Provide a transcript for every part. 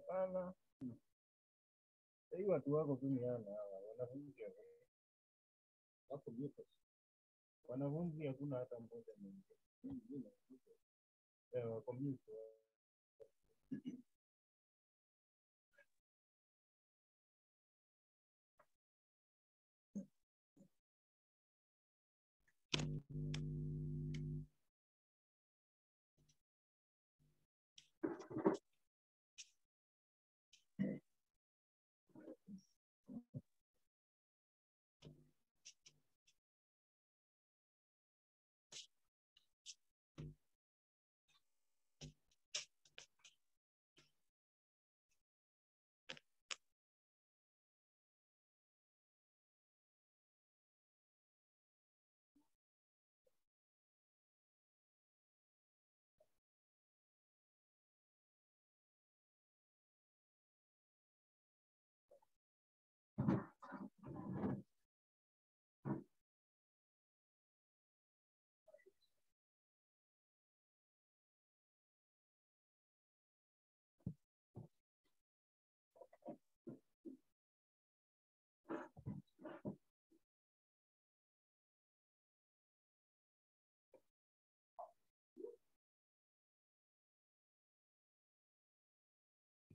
Hapana. Hii watu wako duniani hawa wanafunzi wako vipi? Wanafunzi hakuna hata mmoja mwingine. Wako mute.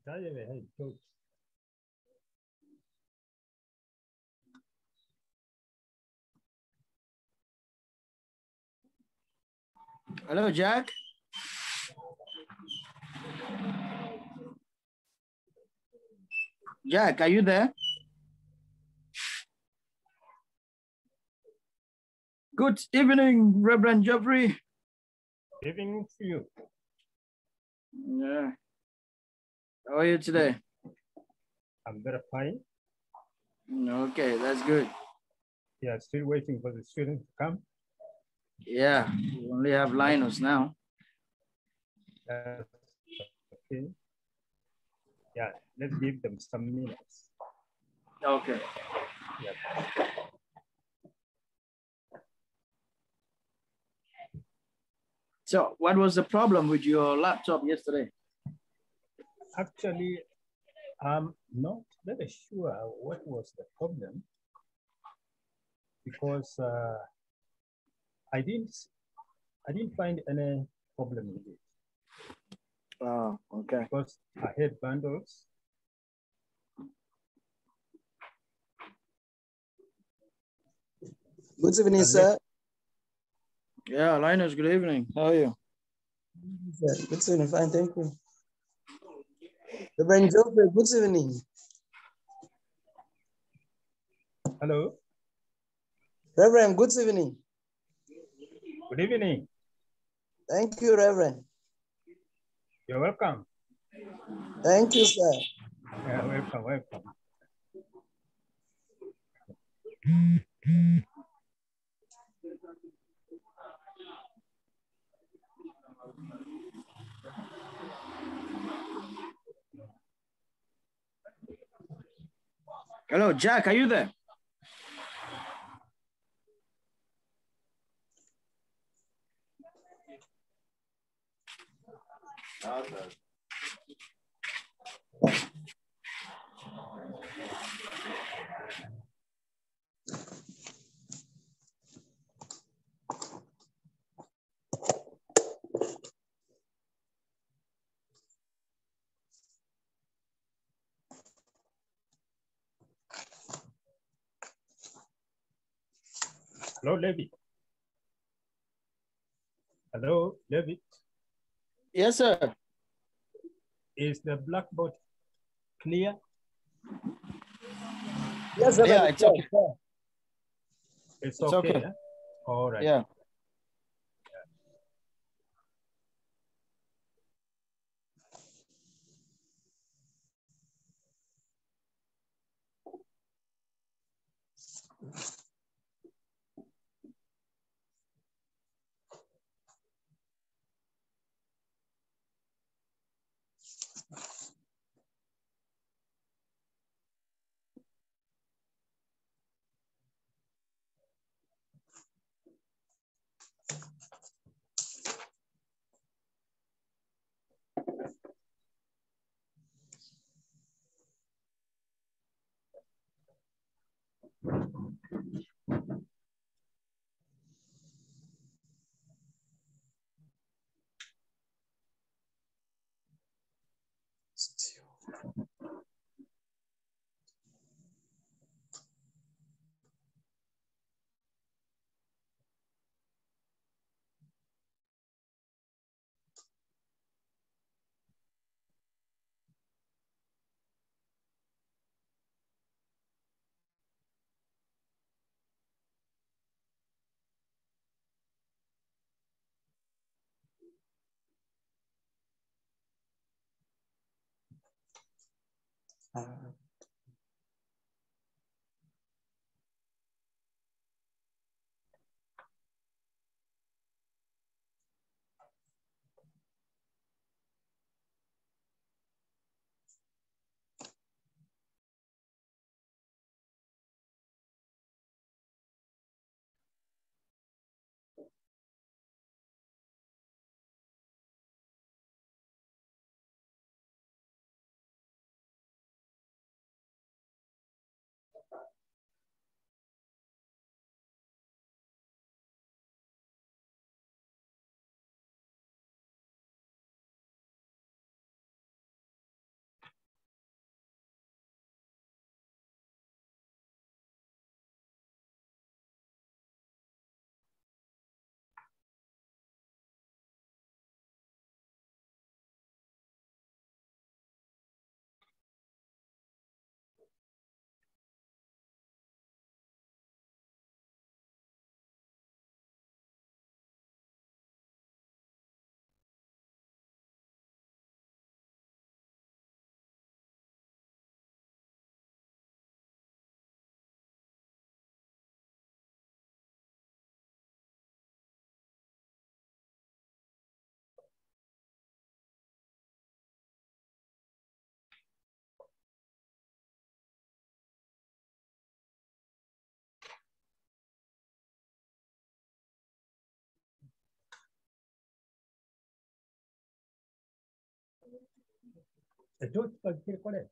Hey, coach. Hello, Jack. Jack, are you there? Good evening, Reverend Jeffrey. Evening to you. Yeah. How are you today? I'm very fine. Okay, that's good. Yeah, still waiting for the students to come. Yeah, we only have Linus now. Okay. Yeah, let's give them some minutes. Okay. Yeah. So what was the problem with your laptop yesterday? Actually, I'm not very sure what was the problem because I didn't find any problem with it. Oh, okay. Because I had bundles. Good evening, sir. Yeah, Linus, good evening. How are you? Good evening, fine, thank you. Reverend Geoffrey, good evening. Hello. Reverend, good evening. Good evening. Thank you, Reverend. You're welcome. Thank you, sir. Yeah, welcome. Hello, Jack, are you there? Hello, Levi. Hello, Levi. Yes, sir. Is the blackboard clear? Yes, Reverend. Yeah, it's okay. It's It's okay. okay. Yeah? All right. Yeah. ¿Cuál es?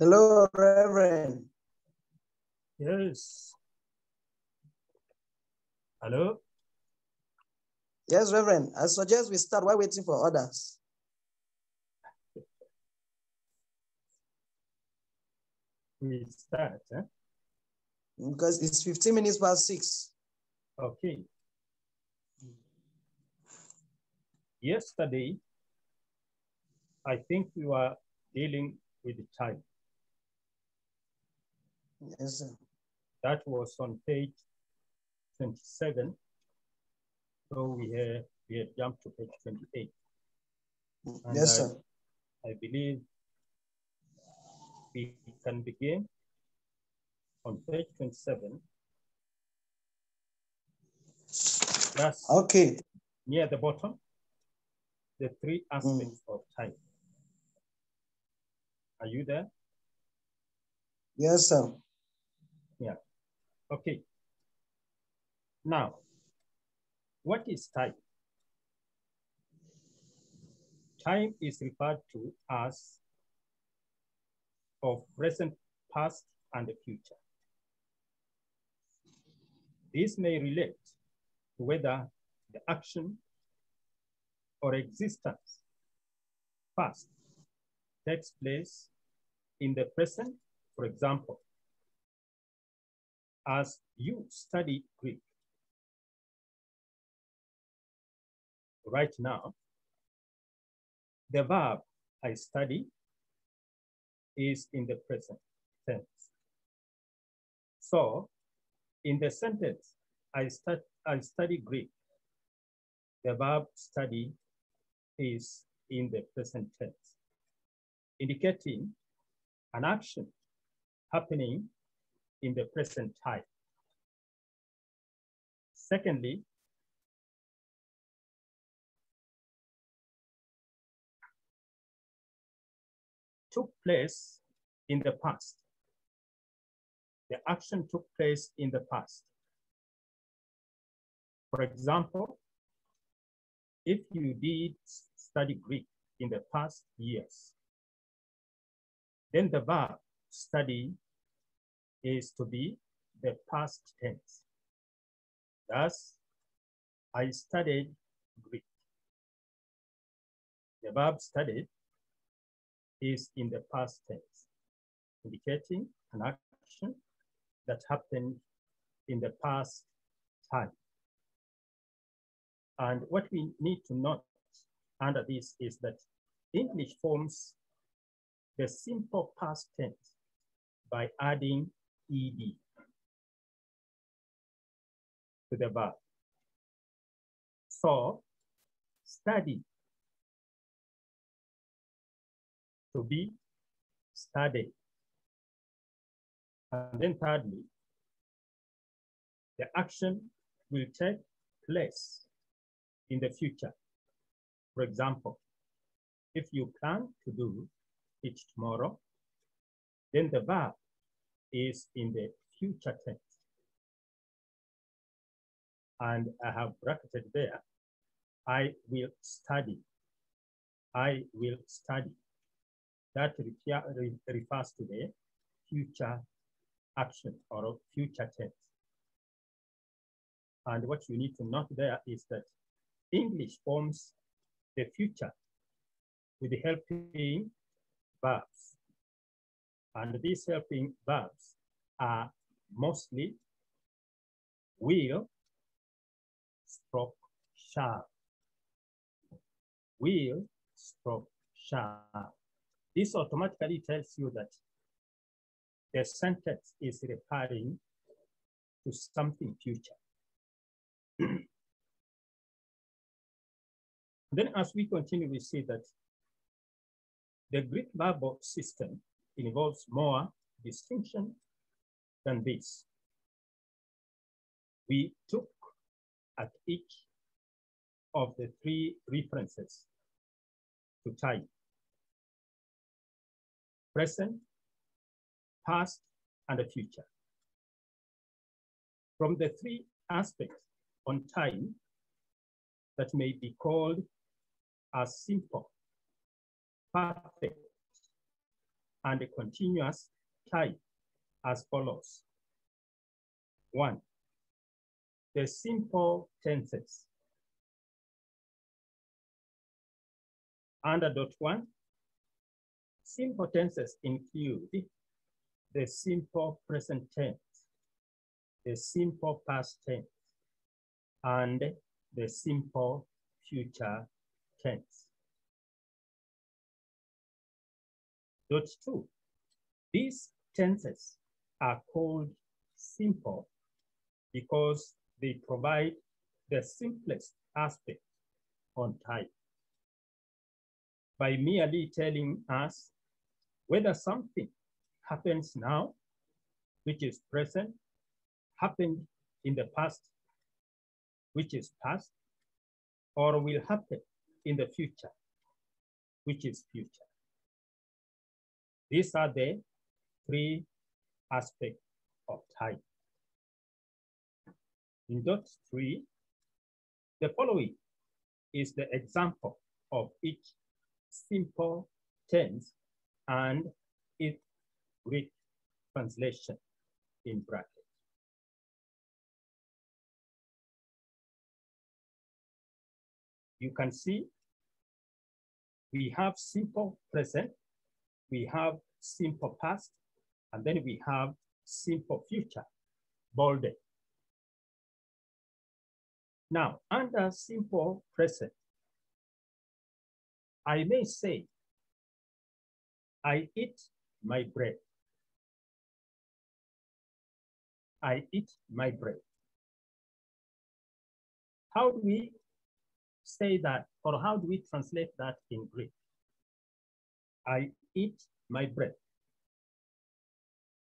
Hello, Reverend. Yes. Hello? Yes, Reverend. I suggest we start while waiting for others. We start, eh? Because it's 15 minutes past 6. Okay. Yesterday, I think we were dealing with the time. Yes, sir. That was on page 27. So we had jumped to page 28. And Yes, sir. I believe we can begin on page 27. That's Okay. near the bottom, the three aspects of time. Are you there? Yes, sir. Yeah. Okay. Now, what is time? Time is referred to as of present, past, and the future. This may relate to whether the action or existence past takes place in the present. For example, as you study Greek right now, the verb I study is in the present tense. So in the sentence, I study Greek, the verb study is in the present tense, indicating an action happening in the present time. Secondly, took place in the past. The action took place in the past. For example, if you did study Greek in the past years, then the verb study is to be the past tense. Thus, I studied Greek. The verb studied is in the past tense, indicating an action that happened in the past time. And what we need to note under this is that English forms the simple past tense by adding ed to the verb. So, study, to be studied. And then thirdly, the action will take place in the future. For example, if you plan to do it tomorrow, then the verb is in the future tense. And I have bracketed there, I will study. I will study. That refers to the future action or future tense. And what you need to note there is that English forms the future with the helping verbs. And these helping verbs are mostly will, stroke, shall. Will, stroke, shall. This automatically tells you that the sentence is referring to something future. Then as we continue, we see that the Greek verbal system involves more distinction than this. We took at each of the three references to time: present, past, and the future. From the three aspects on time that may be called as simple, perfect, and continuous type as follows. 1. The simple tenses. Under dot 1, simple tenses include the simple present tense, the simple past tense, and the simple future tense. Dot 2, these tenses are called simple because they provide the simplest aspect on type by merely telling us whether something happens now, which is present, happened in the past, which is past, or will happen in the future, which is future. These are the 3 aspects of type. In dot 3, the following is the example of each simple tense and its Greek translation in brackets. You can see we have simple present, we have simple past, and then we have simple future, bolded. Now, under simple present, I may say, I eat my bread. I eat my bread. How do we say that, or how do we translate that in Greek? I eat my bread.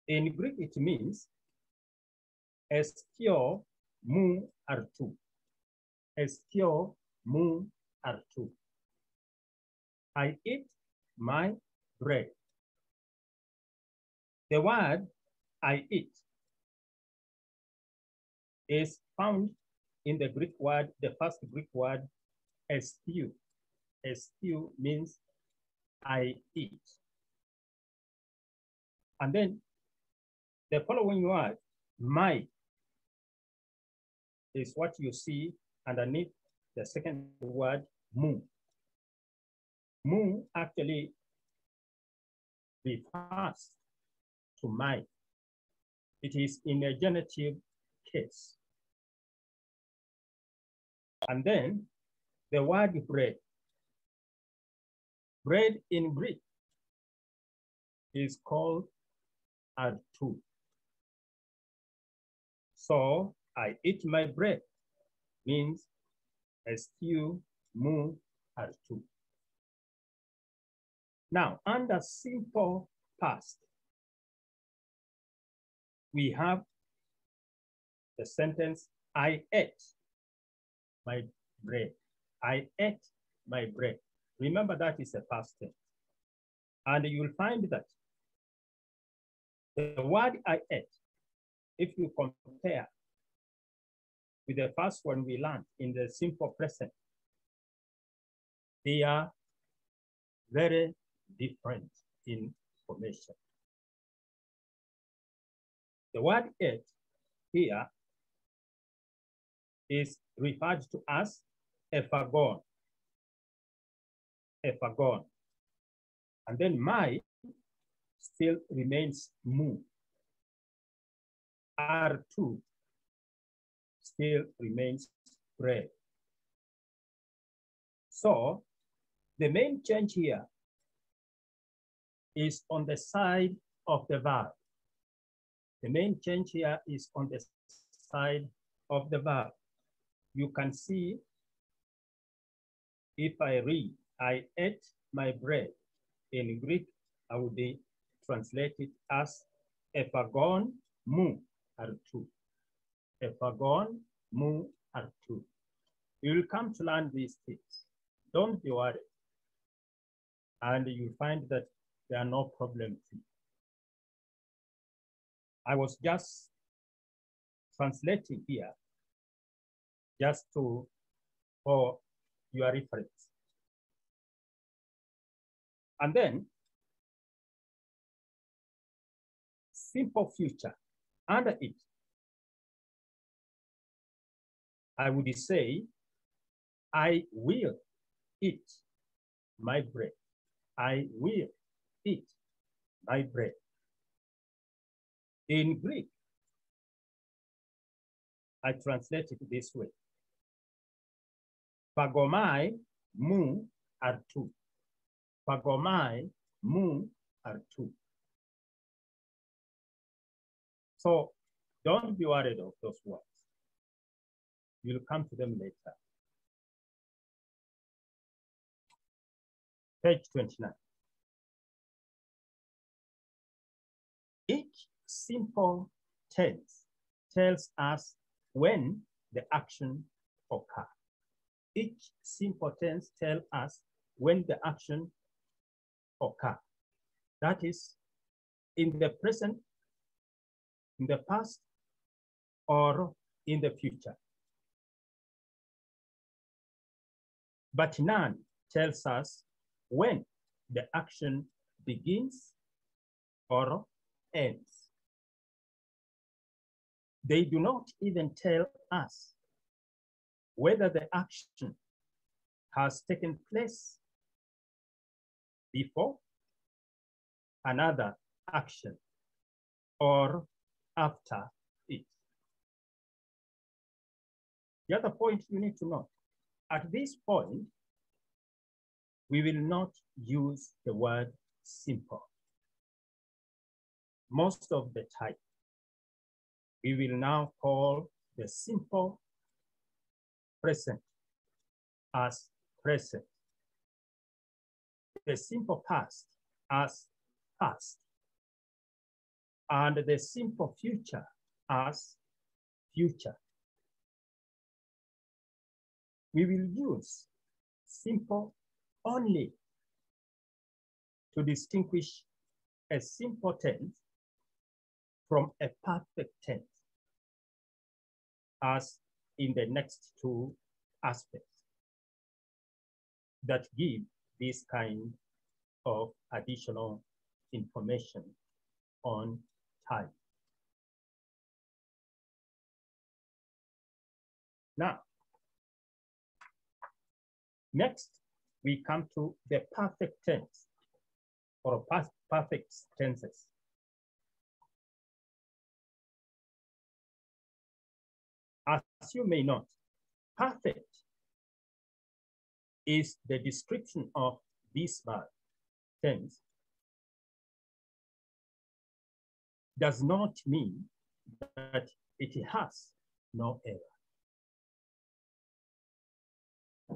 In Greek, it means eskio mu artu. Eskio mu artu. I eat my bread. The word I eat is found in the Greek word, the first Greek word, estiu. Estiu means I eat. And then the following word, my, is what you see underneath the second word, mu. Mu actually refers to my. It is in a genitive case. And then the word bread. Bread in Greek is called artu. So I eat my bread means estiu mu artu. Now, under simple past, we have the sentence, I ate my bread. I ate my bread. Remember that is a past tense. And you'll find that the word I ate, if you compare with the first one we learned in the simple present, they are very different in formation. The word ate here is referred to as ephagon. Ephagon. And then my still remains mu. R2 still remains bread. So the main change here is on the side of the verb. The main change here is on the side of the verb. You can see if I read, I ate my bread. In Greek, I would translate it as ephagon mu artu. Ephagon mu artu. You will come to learn these things. Don't be worried. And you'll find that there are no problems. I was just translating here just for your reference. And then simple future under it, I would say, I will eat my bread. I will eat my bread. In Greek, I translate it this way. Pagomai mu artu. Pagomai mu artu. So don't be worried of those words. You'll come to them later. Page 29. Each simple tense tells us when the action occurs. Each simple tense tells us when the action occurs. That is in the present, in the past, or in the future. But none tells us when the action begins or ends. They do not even tell us whether the action has taken place before another action or after it. The other point you need to know, at this point, we will not use the word simple. Most of the time, we will now call the simple present as present, the simple past as past, and the simple future as future. We will use simple only to distinguish a simple tense from a perfect tense, as in the next two aspects that give this kind of additional information on time. Now, next, we come to the perfect tense or perfect tenses. As you may know, perfect is the description of this verb tense. Does not mean that it has no error.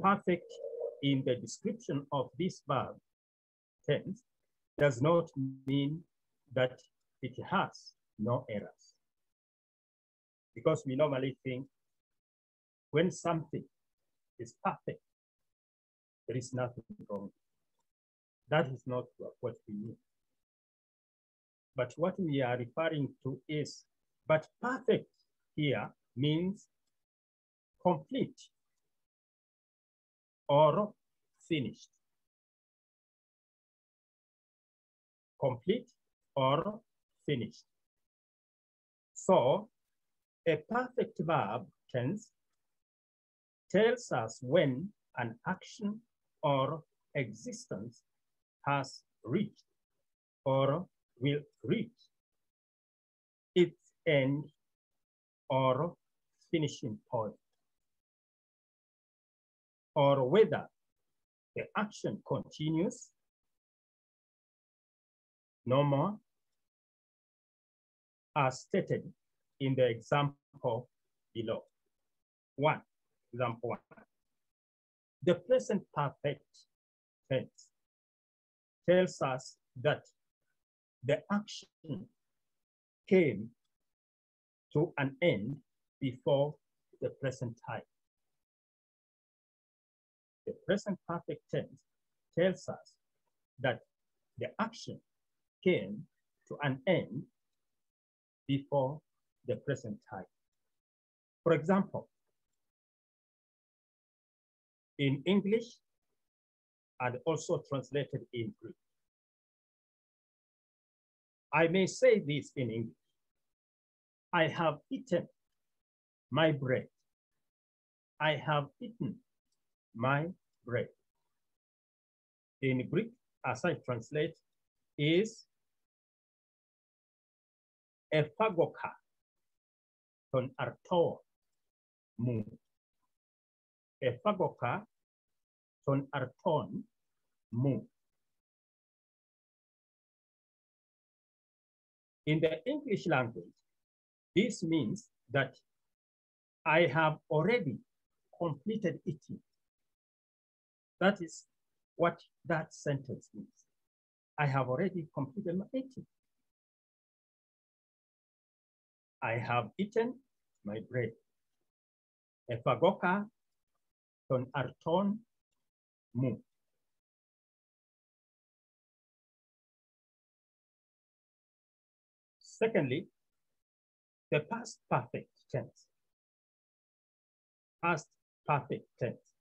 Perfect in the description of this verb tense does not mean that it has no errors. Because we normally think when something is perfect, there is nothing wrong. That is not what we mean. But what we are referring to is, but perfect here means complete or finished. Complete or finished. So a perfect verb tense tells us when an action or existence has reached or will reach its end or finishing point, or whether the action continues no more, as stated in the example below. Example one. The present perfect tense tells us that the action came to an end before the present time. The present perfect tense tells us that the action came to an end before the present time. For example, in English and also translated in Greek, I may say this in English. I have eaten my bread. I have eaten my bread. In Greek, as I translate, is ephagoka ton arto mu. Ephagoka ton arton mu. In the English language, this means that I have already completed eating. That is what that sentence means. I have already completed my eating. I have eaten my bread. Ephagoka ton arton mu. Secondly, the past perfect tense. Past perfect tense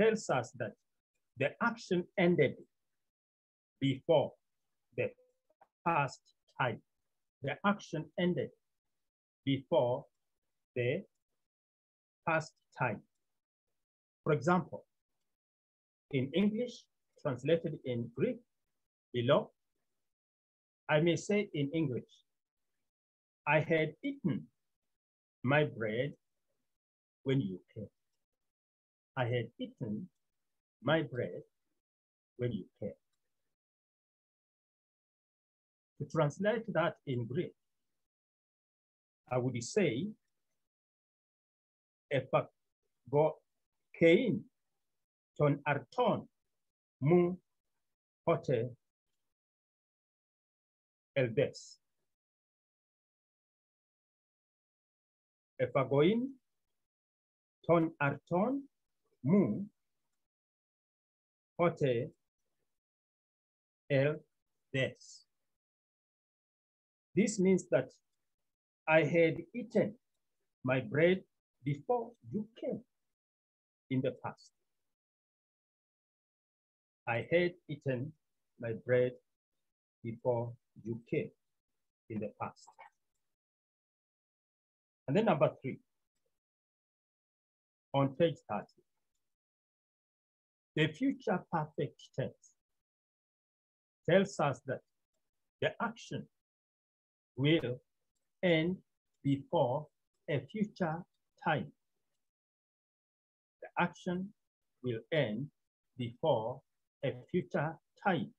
tells us that the action ended before the past time. The action ended before the past time. For example, in English, translated in Greek below, I may say in English, I had eaten my bread when you came. I had eaten my bread when you came. To translate that in Greek, I would say, ephagokein ton arton mu hote eldes. Ephagoin ton arton mu hote eldes. This means that I had eaten my bread before you came in the past. I had eaten my bread before you came in the past. And then number 3, on page 30, the future perfect tense tells us that the action will end before a future time. The action will end before a future time.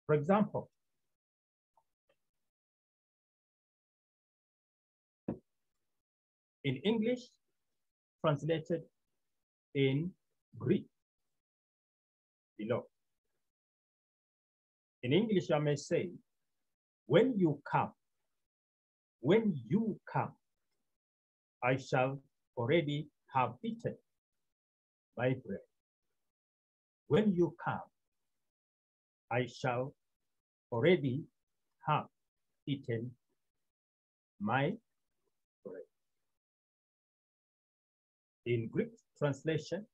For example, in English, translated in Greek below. In English, I may say, when you come, I shall already have eaten my bread. When you come, I shall already have eaten my bread. In Greek translation,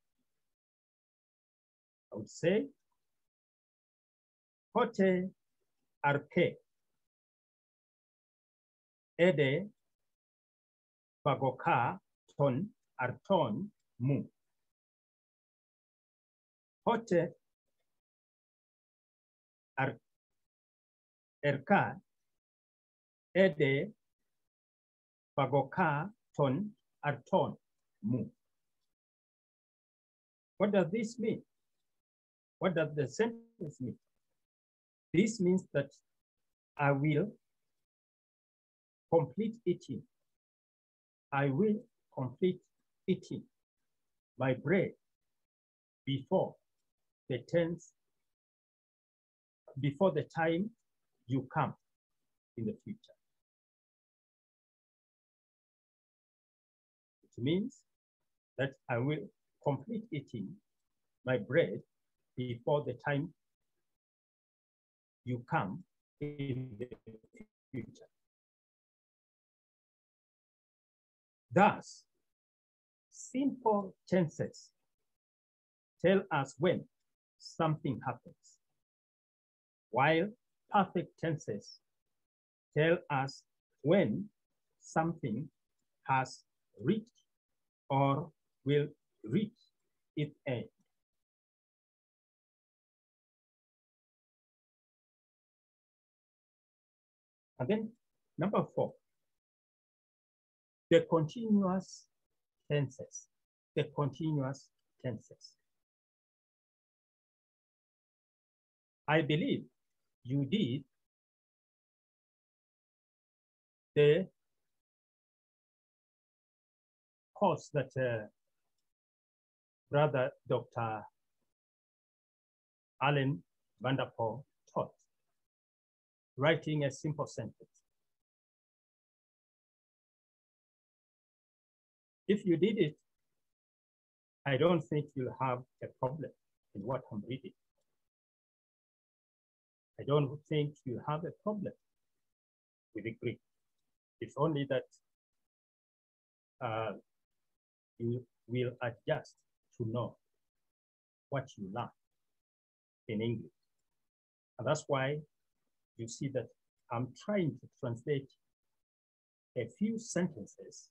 I would say, hote arche ede phagoka ton arton mu. Hote erka ede phagoka ton arton mu. What does this mean? What does the sentence mean? This means that I will complete eating. I will complete eating my bread before the time you come in the future. It means that I will complete eating my bread before the time you come in the future. Thus, simple tenses tell us when something happens, while perfect tenses tell us when something has reached or will reach its end. And then number 4, the continuous tenses. The continuous tenses. I believe you did the course that Brother Dr. Alan Vanderpoel taught, writing a simple sentence. If you did it, I don't think you'll have a problem in what I'm reading. I don't think you have a problem with the Greek. It's only that you will adjust to know what you learn in English. And that's why you see that I'm trying to translate a few sentences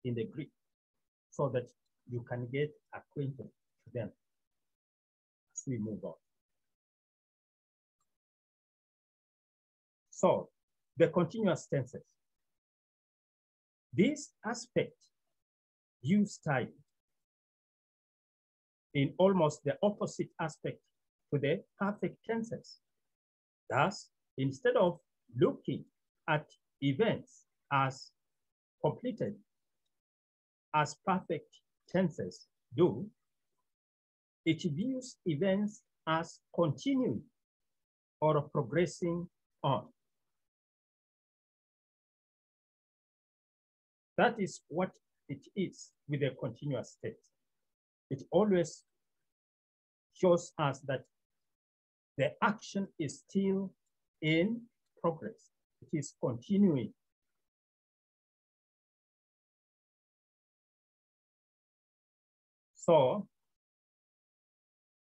in the Greek so that you can get acquainted to them as we move on. So the continuous tenses. This aspect use time in almost the opposite aspect to the perfect tenses. Thus, instead of looking at events as completed as perfect tenses do, it views events as continuing or progressing on. That is what it is with a continuous state. It always shows us that the action is still in progress. It is continuing. So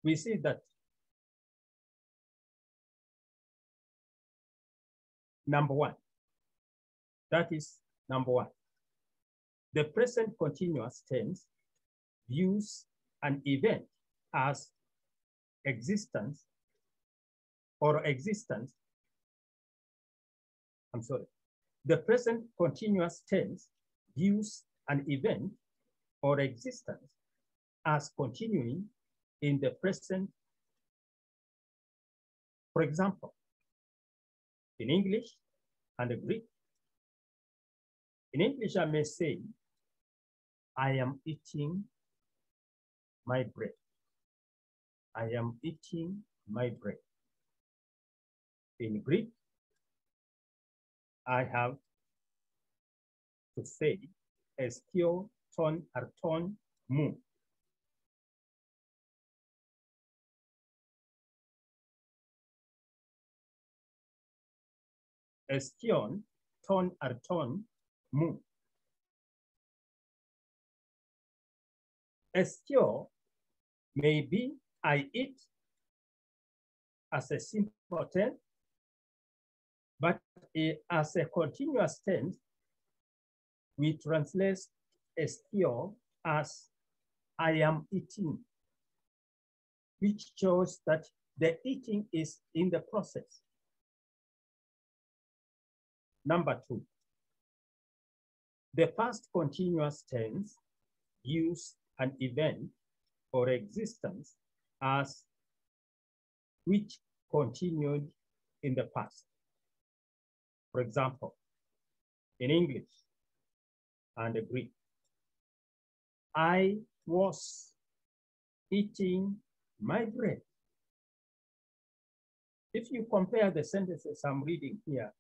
we see that number 1, that is number 1. The present continuous tense views an event as existence or existence. I'm sorry. The present continuous tense views an event or existence as continuing in the present. For example, in English and Greek, in English, I may say, I am eating my bread. I am eating my bread. In Greek, I have to say, eskio ton arton mu. Estion ton arton mu. Estio may be I eat as a simple tense, but as a continuous tense, we translate estio as I am eating, which shows that the eating is in the process. Number 2, the past continuous tense views an event or existence as which continued in the past. For example, in English and Greek, I was eating my bread. If you compare the sentences I'm reading here,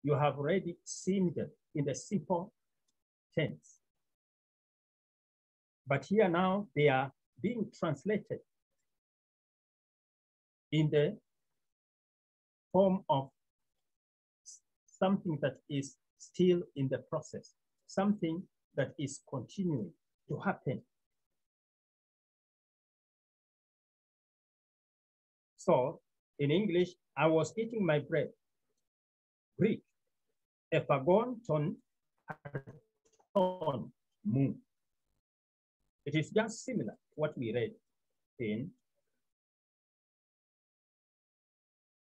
you have already seen them in the simple tense. But here now, they are being translated in the form of something that is still in the process, something that is continuing to happen. So In English, I was eating my bread. Greek, ephagon ton mu. It is just similar to what we read in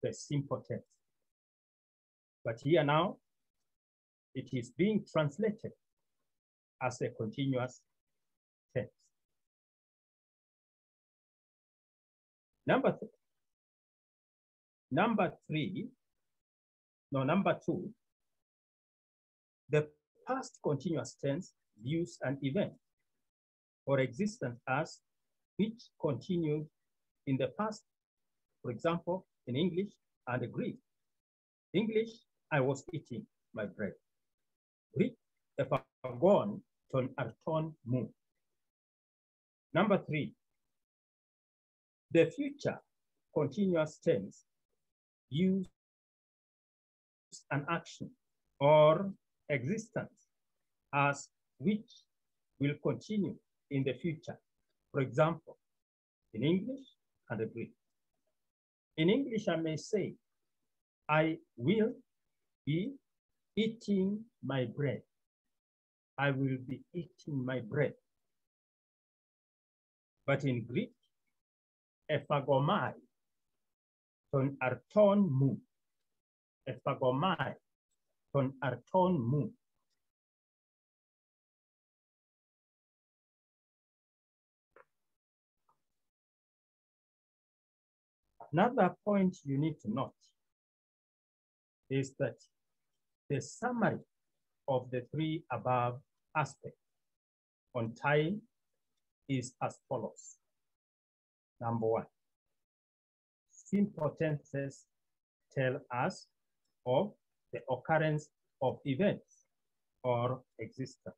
the simple text. But here now, it is being translated as a continuous tense. Number two, the past continuous tense views an event or existence as which continued in the past. For example, in English and Greek. English, I was eating my bread. Greek, ephagon ton arton mu. Number three, the future continuous tense views an action or existence as which will continue in the future. For example, in English and Greek. In English, I may say, I will be eating my bread. I will be eating my bread. But in Greek, ephagomai ton arton mu. Ephagomai ton arton mu. Another point you need to note is that the summary of the three above aspects on time is as follows. Number one, simple tenses tell us of the occurrence of events or existence.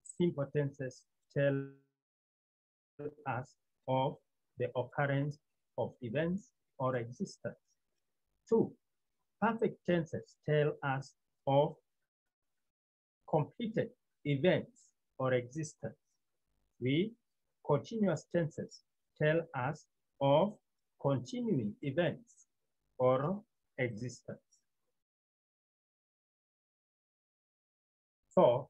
Simple tenses tell us of the occurrence of events or existence. Two, perfect tenses tell us of completed events or existence. Three, continuous tenses tell us of continuing events or existence. So,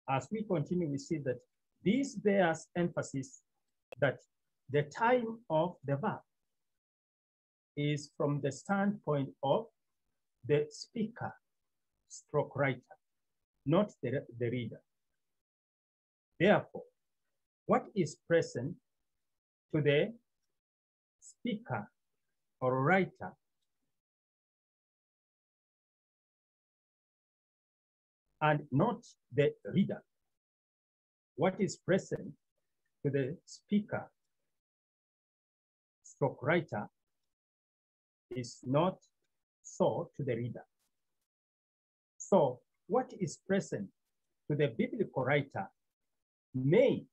as we continue, we see that this bears emphasis that the time of the verb is from the standpoint of the speaker, stroke writer, not the reader. Therefore, what is present to the speaker or writer and not the reader? What is present to the speaker, stroke writer, is not so to the reader. So what is present to the biblical writer may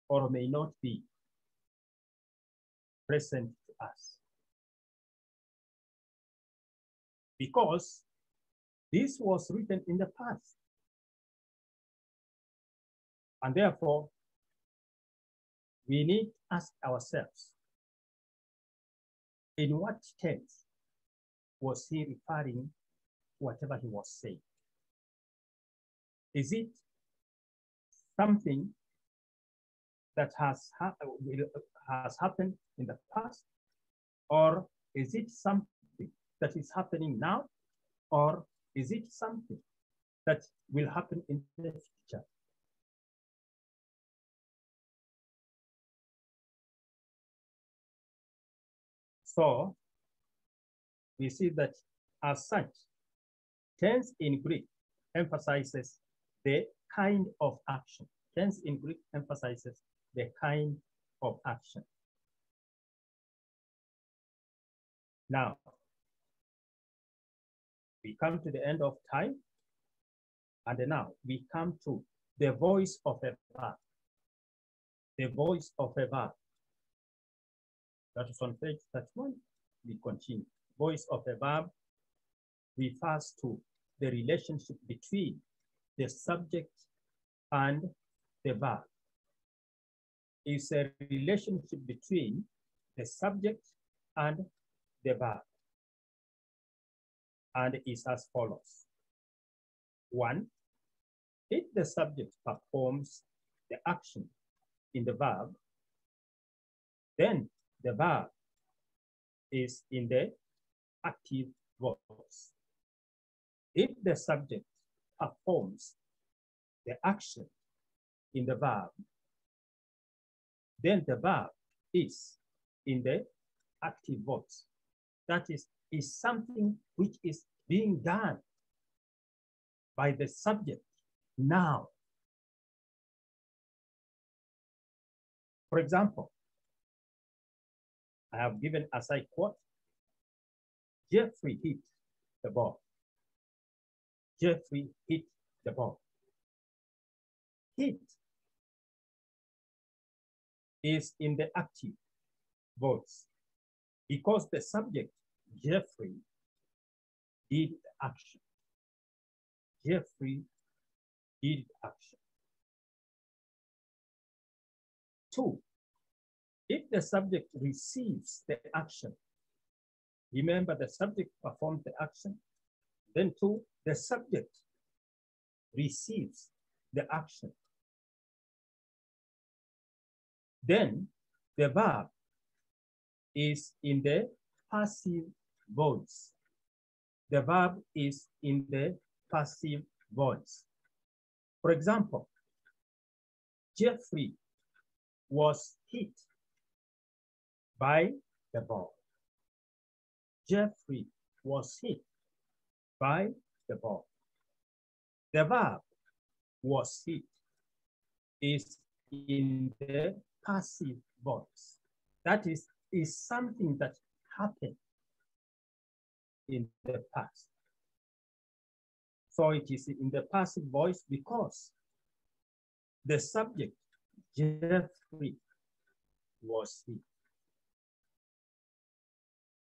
or may not be present to us. Because this was written in the past. And therefore, we need to ask ourselves, in what tense was he referring to whatever he was saying? Is it something that has happened in the past? Or is it something that is happening now? Or is it something that will happen in the future? So we see that as such, tense in Greek emphasizes the kind of action. Tense in Greek emphasizes the kind of action. Now, we come to the end of time, and now we come to the voice of a verb. The voice of a verb. That is on page 31. We continue. Voice of a verb refers to the relationship between the subject and the verb. It's a relationship between the subject and the verb, and is as follows. 1. If the subject performs the action in the verb, then the verb is in the active voice. If the subject performs the action in the verb, then the verb is in the active voice. That is something which is being done by the subject now. For example, I have given as I quote, Jeffrey hit the ball. Jeffrey hit the ball. Hit is in the active voice because the subject, Jeffrey, did the action. Jeffrey did action. 2, if the subject receives the action, remember the subject performed the action, then 2, the subject receives the action. Then the verb is in the passive voice. The verb is in the passive voice. For example, Jeffrey was hit by the ball. Jeffrey was hit by the ball. The verb was hit is in the passive voice. That is something that happened in the past. So it is in the passive voice because the subject, Jeffrey, was hit.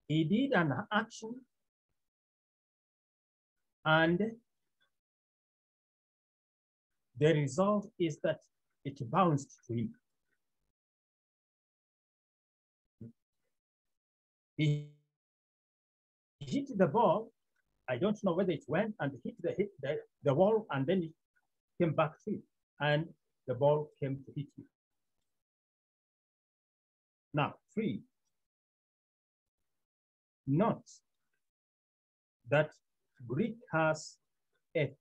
He did an action and the result is that it bounced to him. He hit the ball. I don't know whether it went and hit the wall and then it came back to him and the ball came to hit him. Now, 3, note that Greek has a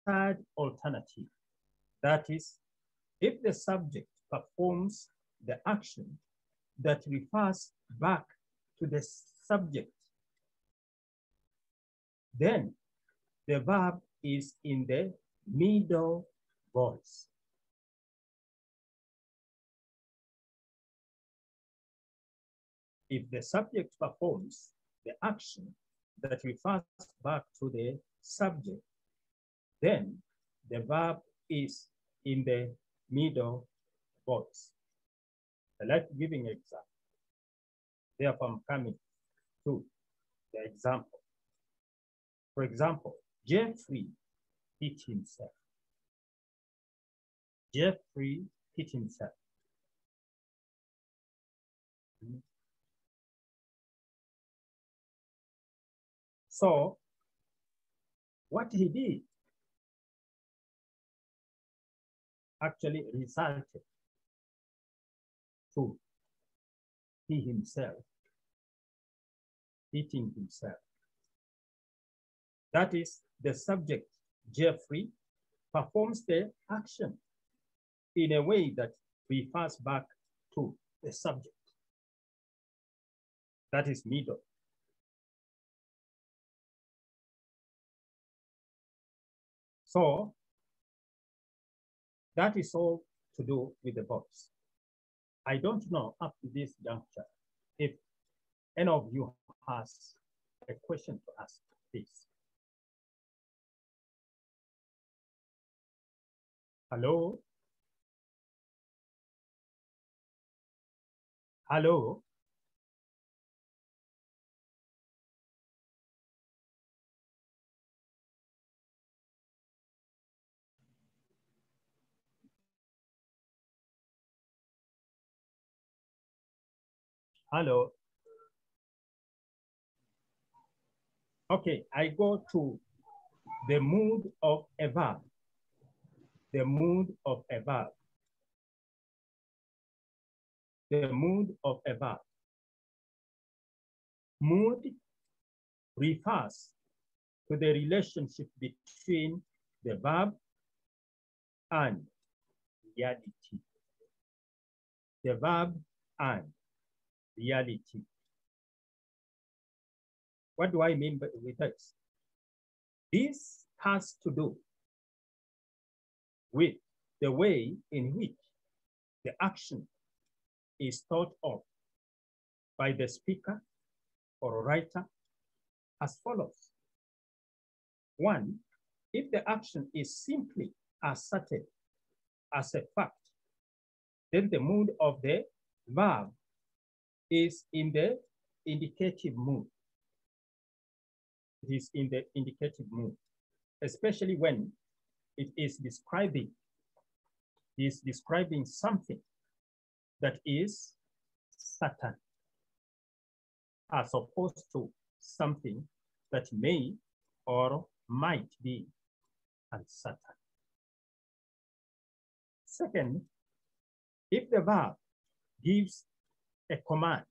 third alternative. That is, if the subject performs the action that refers back to the subject, then the verb is in the middle voice. If the subject performs the action that refers back to the subject, then the verb is in the middle voice. I like giving an example. Therefore, I'm coming to the example. For example, Jeffrey hit himself. Jeffrey hit himself. So, what he did actually resulted to he himself hitting himself. That is, the subject, Jeffrey, performs the action in a way that refers back to the subject. That is middle. So that is all to do with the voice. I don't know up to this juncture if any of you has a question to ask, please. Hello? Hello? Hello. Okay, I go to the mood of a verb. The mood of a verb. The mood of a verb. Mood refers to the relationship between the verb and reality. The verb and reality. What do I mean with this? This has to do with the way in which the action is thought of by the speaker or writer as follows. One, if the action is simply asserted as a fact, then the mood of the verb is in the indicative mood. It is in the indicative mood, especially when it is describing something that is certain, as opposed to something that may or might be uncertain. Second, if the verb gives a command,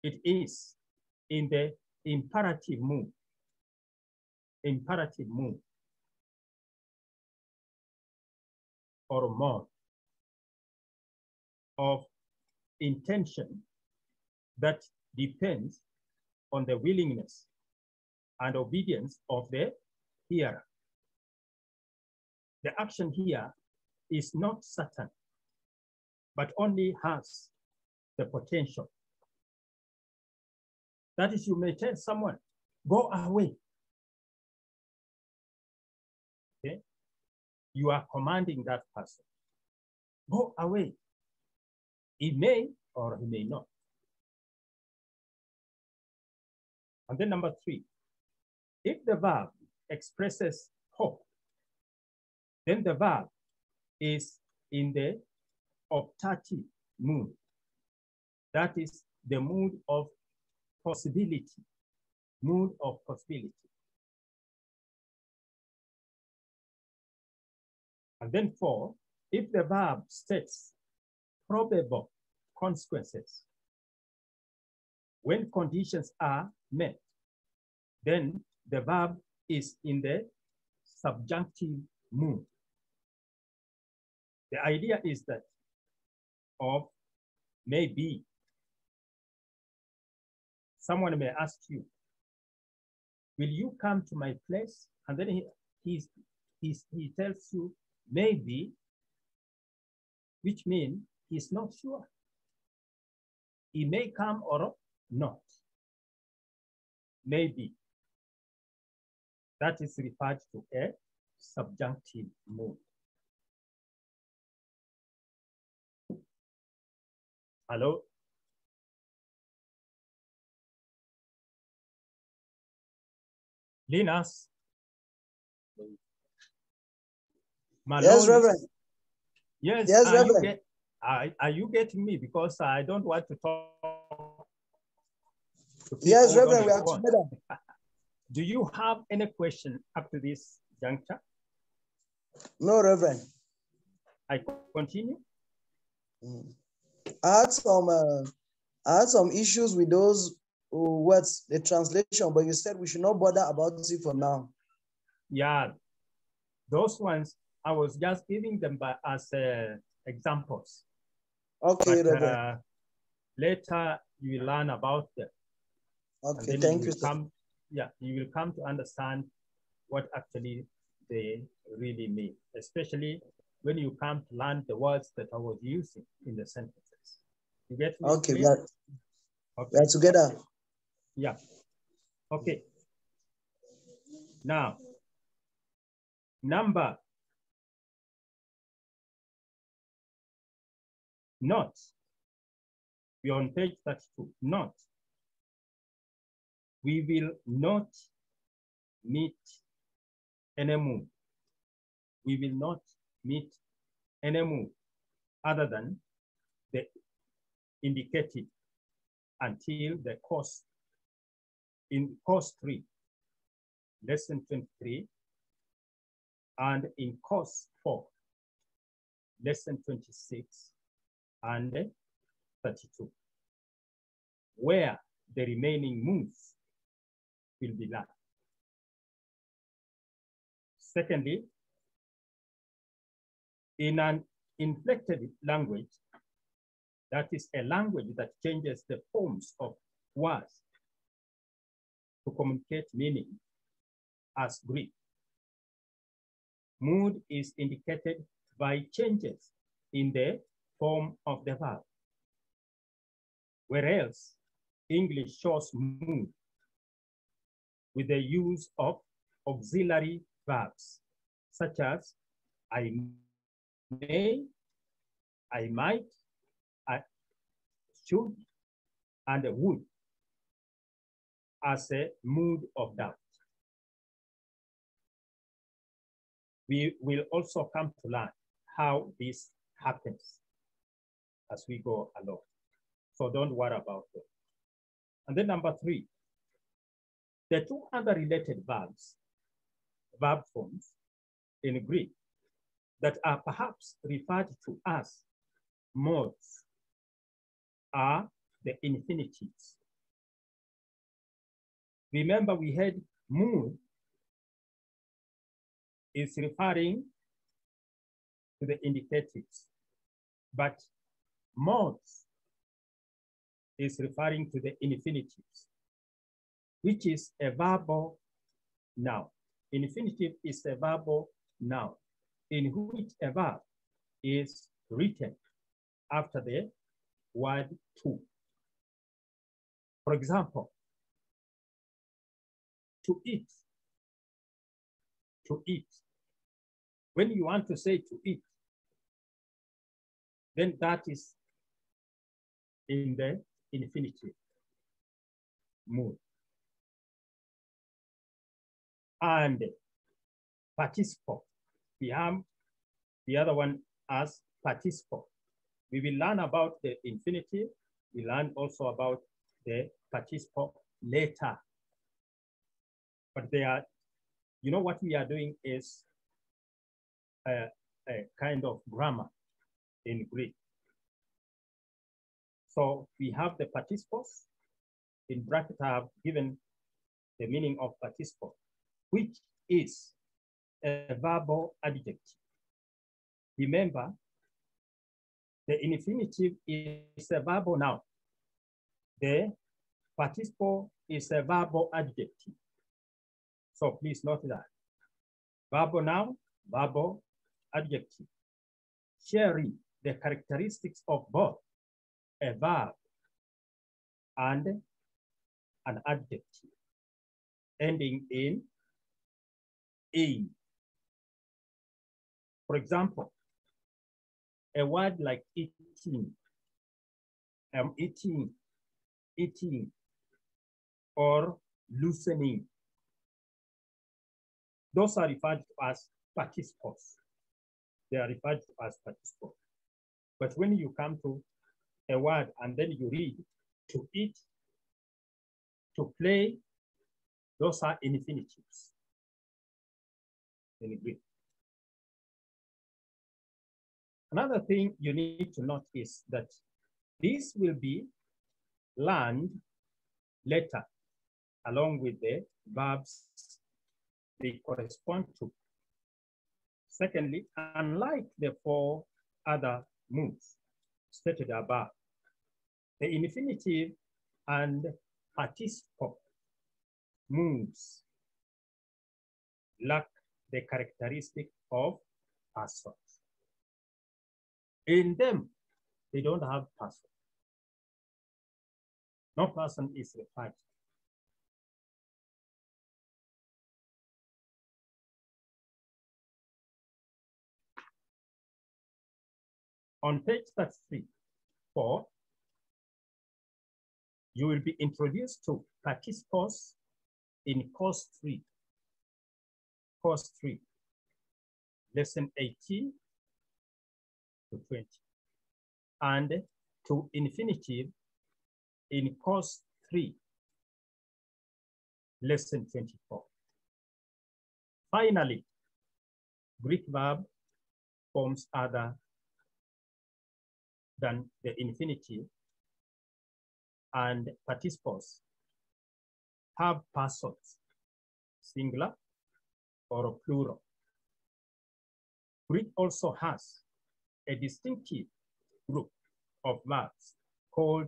it is in the imperative mood. Imperative mood or mode of intention that depends on the willingness and obedience of the hearer. The action here is not certain, but only has the potential. That is, you may tell someone, go away. Okay? You are commanding that person, go away. He may or he may not. And then number three, if the verb expresses hope, then the verb is in the optative mood. That is the mood of possibility, mood of possibility. And then four, if the verb states probable consequences, when conditions are met, then the verb is in the subjunctive mood. The idea is that of maybe. Someone may ask you, will you come to my place? And then he tells you maybe, which means he's not sure. He may come or not. Maybe. That is referred to a subjunctive mood. Hello? Linus? Malone. Yes, Reverend. Yes, yes, Reverend. Are you getting me? Because I don't want to talk to people. Yes, Reverend, we are together. Do you have any question up to this juncture? No, Reverend. I continue? I had some issues with those words, the translation, but you said we should not bother about it for now. Yeah, those ones, I was just giving them as examples. Okay, but, Reverend. Later, you will learn about them. Okay, thank you, sir. You will come to understand what actually they really mean, especially when you come to learn the words that I was using in the sentences. You get me? Okay, okay. We are together. Yeah. Okay. Now, number. Not. We're on page 32. Not. We will not meet any mood. We will not meet any mood other than the indicated until the course, in course 3, lesson 23, and in course 4, lesson 26 and 32, where the remaining moves will be learned. Secondly, in an inflected language, that is a language that changes the forms of words to communicate meaning, as Greek, mood is indicated by changes in the form of the verb, whereas English shows mood with the use of auxiliary verbs, such as I may, I might, I should, and would, as a mood of doubt. We will also come to learn how this happens as we go along. So don't worry about it. And then number 3, the 2 other related verbs, verb forms in Greek that are perhaps referred to as modes are the infinitives. Remember, we had mood is referring to the indicatives, but modes is referring to the infinitives, which is a verbal noun. Infinitive is a verbal noun in which a verb is written after the word to. For example, to eat. To eat. When you want to say to eat, then that is in the infinitive mood. And participle, we have the other one as participle. We will learn about the infinitive. We learn also about the participle later. But they are, you know, what we are doing is a kind of grammar in Greek. So we have the participles. In bracket, I have given the meaning of participle, which is a verbal adjective. Remember, the infinitive is a verbal noun. The participle is a verbal adjective. So please note that. Verbal noun, verbal adjective, sharing the characteristics of both a verb and an adjective, ending in "ing." For example, a word like eating, eating, eating, or loosening. Those are referred to as participles. They are referred to as participles. But when you come to a word and then you read to eat, to play, those are infinitives in Greek. Another thing you need to note is that this will be learned later along with the verbs they correspond to. Secondly, unlike the 4 other moods stated above, the infinitive and participle moods lack the characteristic of persons. In them, they don't have person. No person is referred to. On page 33-4, you will be introduced to participles in course 3. Course 3, lesson 18 to 20. And to infinitive in course 3, lesson 24. Finally, Greek verb forms other than the infinitive and participles have persons, singular or plural. Greek also has a distinctive group of verbs called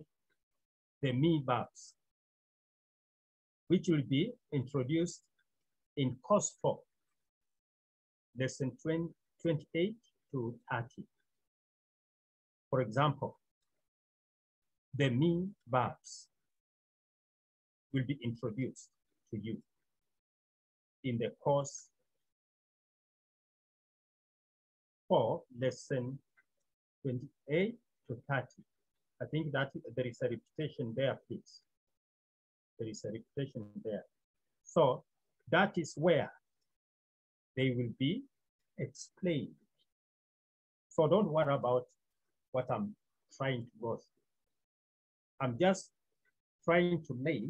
the me verbs, which will be introduced in course 4, lesson 28 to 30. For example, the me verbs will be introduced to you in the course 4, lesson 28 to 30. I think that there is a repetition there, please. There is a repetition there. So that is where they will be explained. So don't worry about what I'm trying to go through. I'm just trying to lay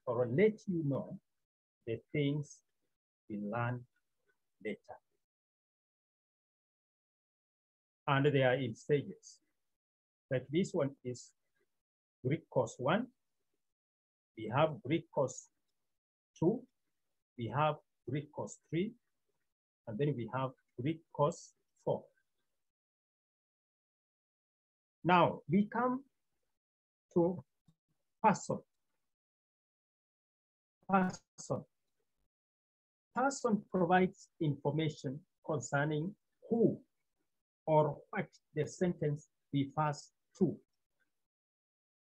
or let you know the things we learn later. And they are in stages. Like this one is Greek course 1. We have Greek course 2. We have Greek course 3. And then we have Greek course 4. Now we come to person. Person provides information concerning who or what the sentence refers to.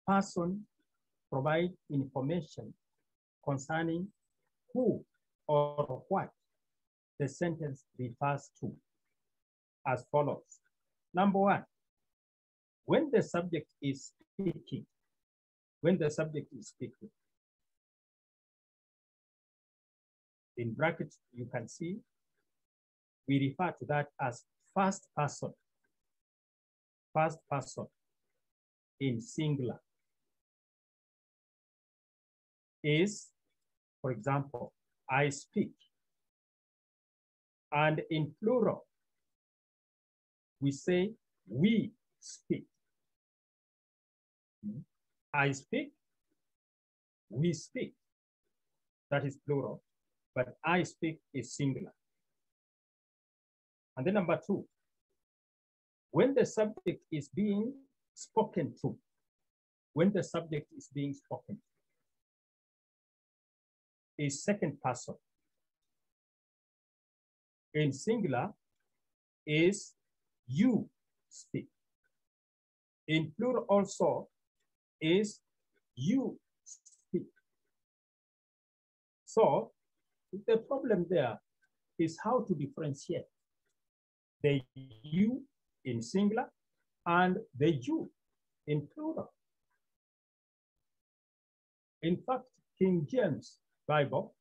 Person provides information concerning who or what the sentence refers to as follows. Number 1, when the subject is speaking, in brackets, you can see, we refer to that as first person in singular is, for example, I speak. And in plural, we say we speak. I speak, we speak. That is plural, but I speak is singular. And then number 2, when the subject is being spoken to, is second person. In singular is you speak. In plural also is you speak. So the problem there is how to differentiate the you in singular and the you in plural. In fact, King James Bible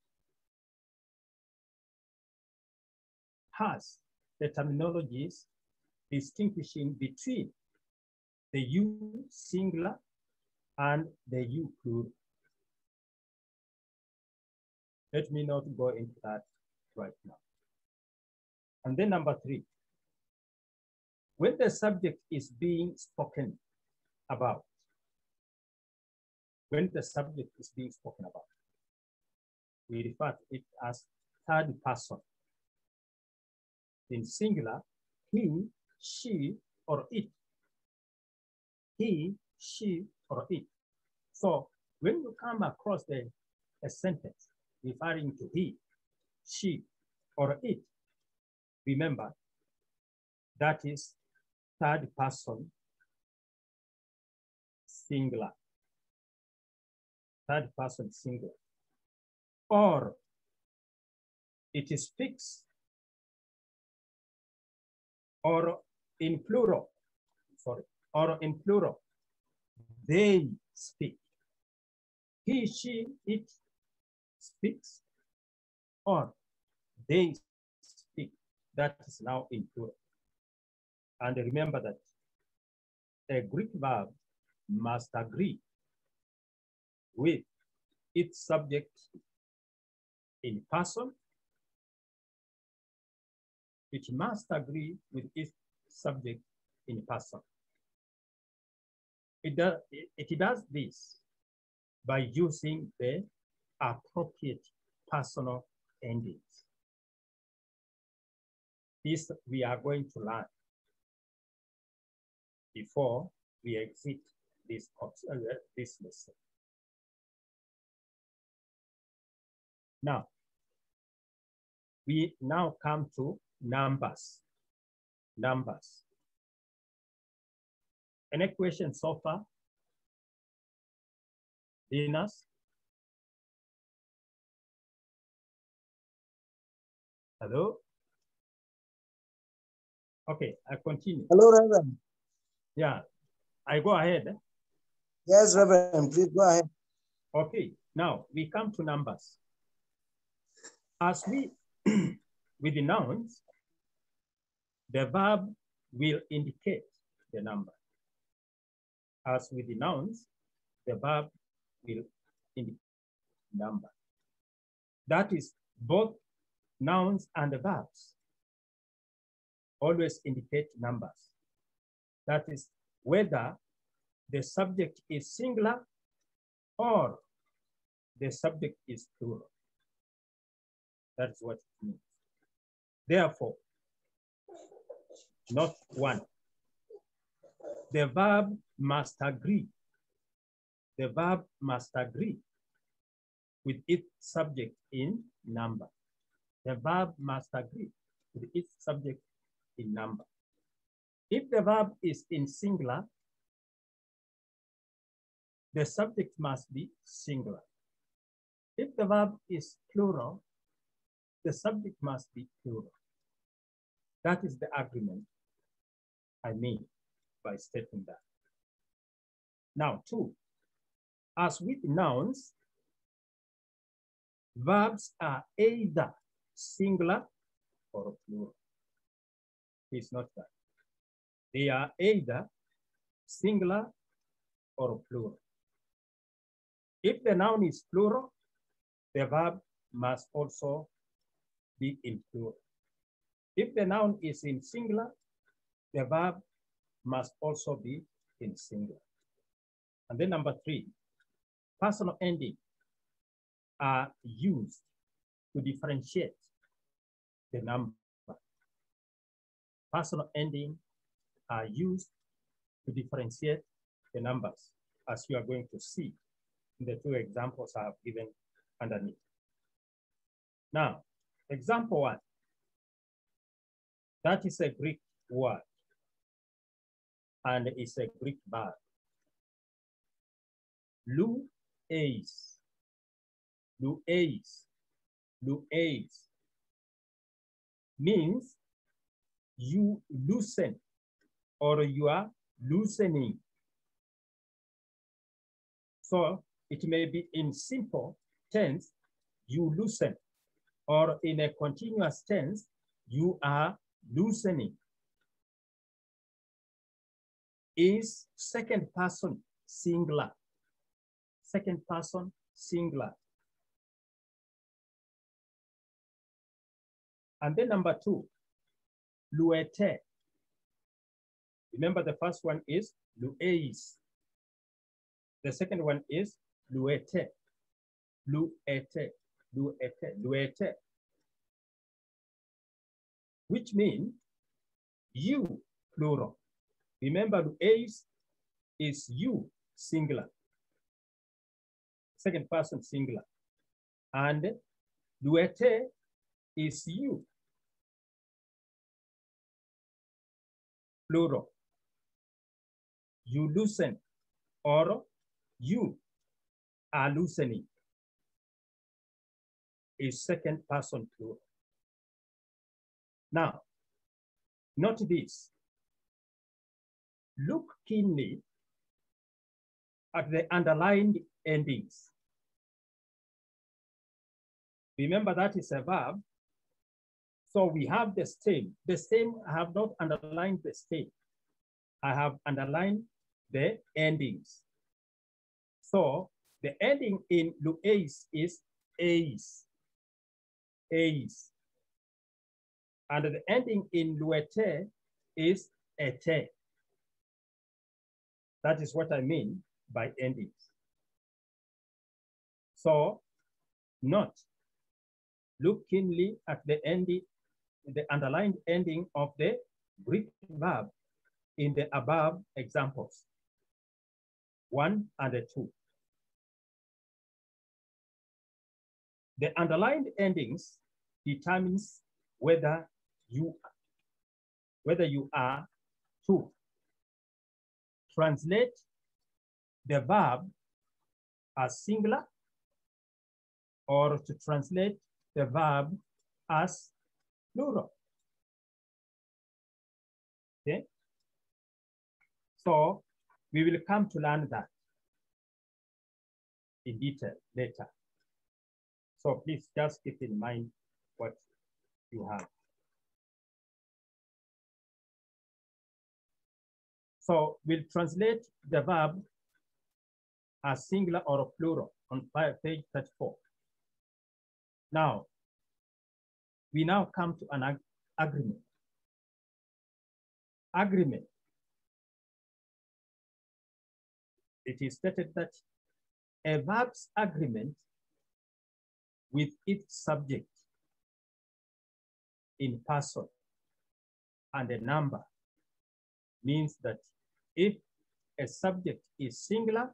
has the terminologies distinguishing between the you singular and the you plural. Let me not go into that right now. And then number 3, when the subject is being spoken about, we refer to it as third person. In singular, he, she, or it. He, she, or it. So when you come across a sentence referring to he, she, or it, remember that is third person singular. Third person singular. Or it is fixed. Or in plural, they speak. He, she, it speaks, or they speak. That is now in plural. And remember that a Greek verb must agree with its subject in person. It must agree with its subject in person. It does this by using the appropriate personal endings. This we are going to learn before we exit this lesson. Now, we now come to numbers. Numbers. Any questions so far? Dinas? Hello? Okay, I continue. Hello, Reverend. Yeah, I go ahead. Yes, Reverend, please go ahead. Okay, now we come to numbers. As we, with the nouns, the verb will indicate the number. As with the nouns, the verb will indicate the number. That is, both nouns and the verbs always indicate numbers. That is, whether the subject is singular or the subject is plural. That's what it means. Therefore, not one. The verb must agree. The verb must agree with its subject in number. The verb must agree with its subject in number. If the verb is in singular, the subject must be singular. If the verb is plural, the subject must be plural. That is the agreement I mean by stating that. Now, 2, as with nouns, verbs are either singular or plural. It's not that. They are either singular or plural. If the noun is plural, the verb must also be in plural. If the noun is in singular, the verb must also be in singular. And then number 3, personal endings are used to differentiate the number. Personal endings are used to differentiate the numbers, as you are going to see in the 2 examples I have given underneath. Now, example 1, that is a Greek word, and it's a Greek verb. Lueis, lueis, lueis means you loosen or you are loosening. So it may be in simple tense, you loosen, or in a continuous tense, you are loosening. Is second person singular. Second person singular. And then number 2, luete. Remember the first one is lueis. The second one is luete. Luete, luete, luete. Which means you, plural. Remember, lueis is you, singular. Second person singular. And luete is you, plural. You loosen or you are loosening is second person plural. Now, note this. Look keenly at the underlined endings. Remember that is a verb. So we have the stem. The stem, I have not underlined the stem. I have underlined the endings. So the ending in luais is eis, eis. And the ending in luete is ete. That is what I mean by endings. So note, look keenly at the ending, the underlined ending of the Greek verb in the above examples, 1 and 2. The underlined endings determines whether you are to translate the verb as singular or to translate the verb as plural. Okay? So we will come to learn that in detail later. So please just keep in mind what you have. So we'll translate the verb as singular or plural on page 34. Now, we now come to an agreement. Agreement. It is stated that a verb's agreement with its subject in person and a number means that if a subject is singular,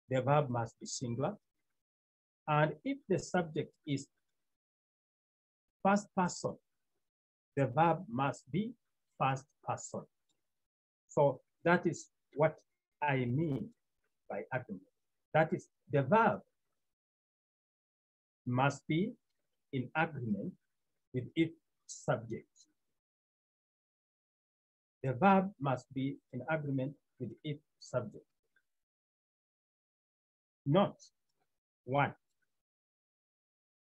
the verb must be singular. And if the subject is first person, the verb must be first person. So that is what I mean by agreement. That is, the verb must be in agreement with its subject. The verb must be in agreement with its subject. Note 1.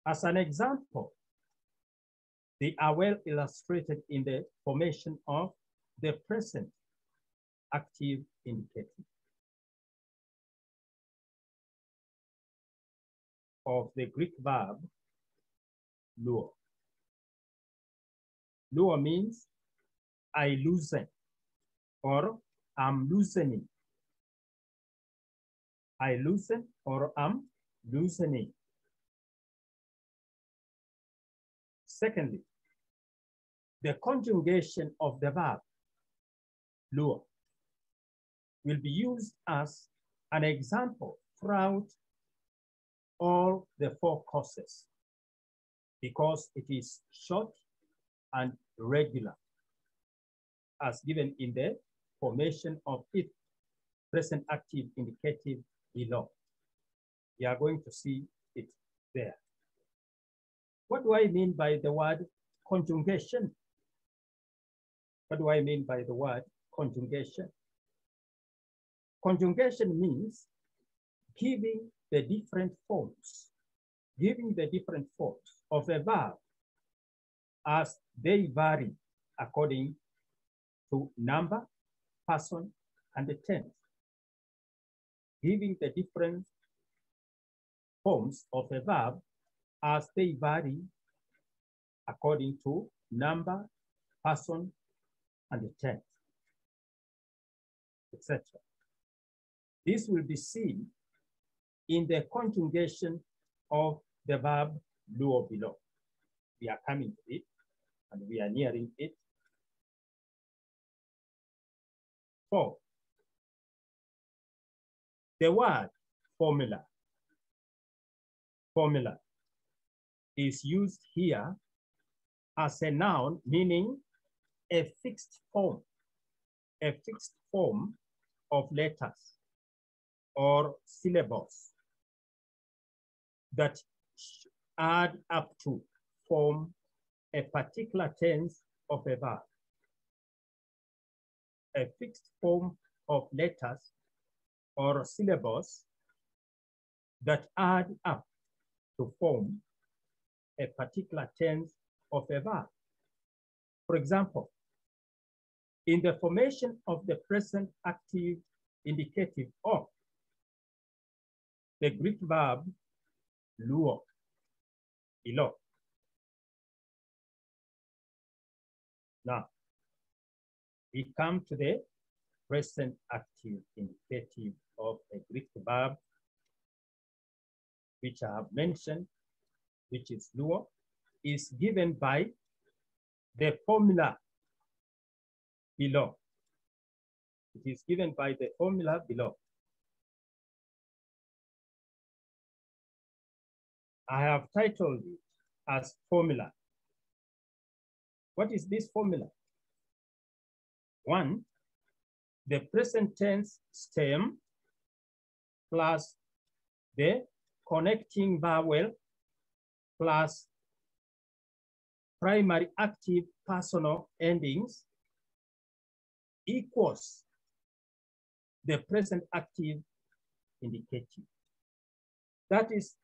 As an example, they are well illustrated in the formation of the present active indicative of the Greek verb luo. Luo means I loosen or I'm loosening. I loosen or I'm loosening. Secondly, the conjugation of the verb luo will be used as an example throughout all the 4 courses because it is short and regular as given in the formation of its present active indicative below. We are going to see it there. What do I mean by the word conjugation? What do I mean by the word conjugation? Conjugation means giving the different forms of a verb as they vary according to number, person, and the tense. Giving the different forms of a verb as they vary according to number, person, and the tense, etc. This will be seen in the conjugation of the verb luo below. We are coming to it and we are nearing it. 4. The word formula. Formula is used here as a noun meaning a fixed form of letters or syllables that add up to form a particular tense of a verb. A fixed form of letters or syllables that add up to form a particular tense of a verb. For example, in the formation of the present active indicative of the Greek verb luo, below. Now, we come to the present active indicative of a Greek verb, which I have mentioned, which is luo, is given by the formula below. It is given by the formula below. I have titled it as formula. What is this formula? One, the present tense stem plus the connecting vowel plus primary active personal endings equals the present active indicative. That is,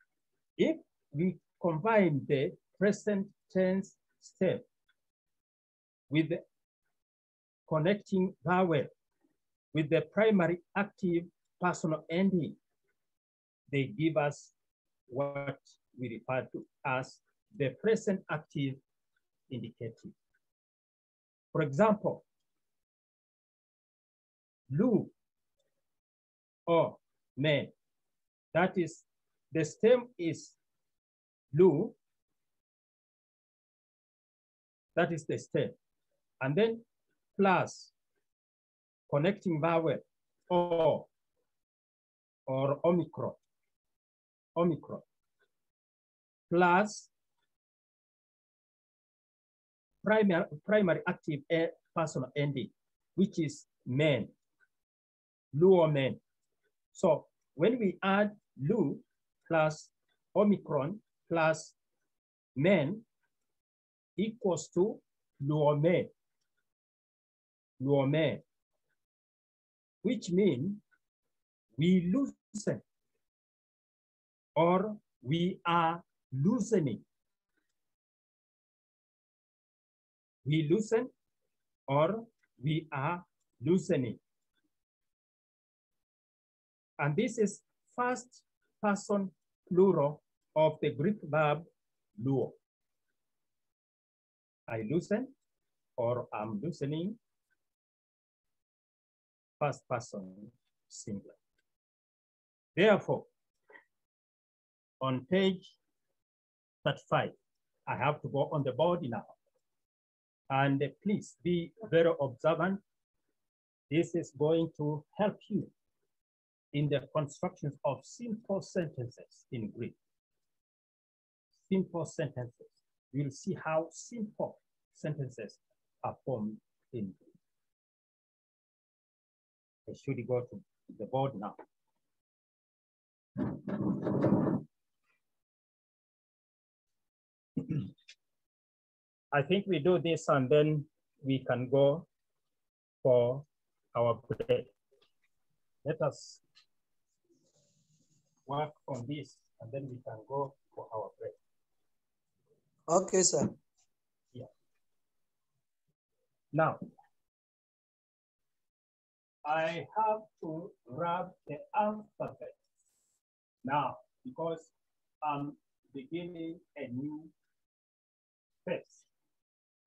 if we combine the present tense stem with the connecting vowel with the primary active personal ending, they give us what we refer to as the present active indicative. For example, lu or me, that is, the stem is lu, that is the stem, and then plus connecting vowel or omicron, plus primary active personal ending, which is men, lu or men. So when we add lu plus omicron plus men equals to luome, which means we loosen or we are loosening. We loosen or we are loosening. And this is first person plural of the Greek verb luo. I loosen or I'm loosening, first person singular. Therefore, on page 35, I have to go on the board now. And please be very observant. This is going to help you in the constructions of simple sentences in Greek. Simple sentences. You'll see how simple sentences are formed in Greek. I should go to the board now. I think we do this and then we can go for our break. Let us work on this and then we can go for our break. Okay, sir. Yeah. Now, I have to grab the alphabet now because I'm beginning a new phase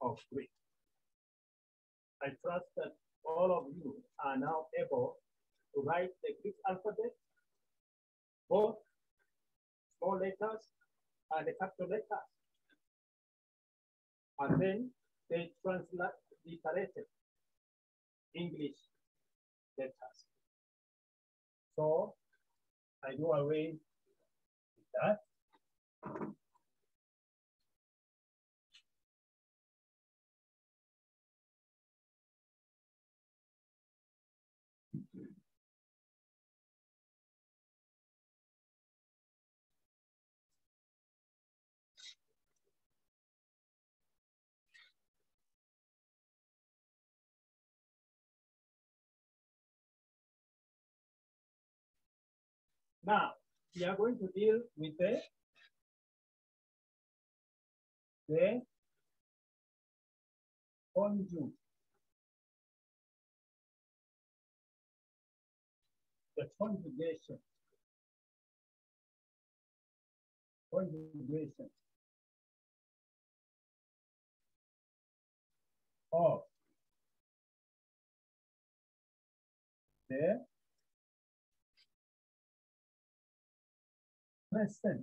of Greek. I trust that all of you are now able to write the Greek alphabet, both small letters and the capital letters. And then they transliterated English letters. So I do away with that. Now, we are going to deal with the conjunct. the conjugation of the present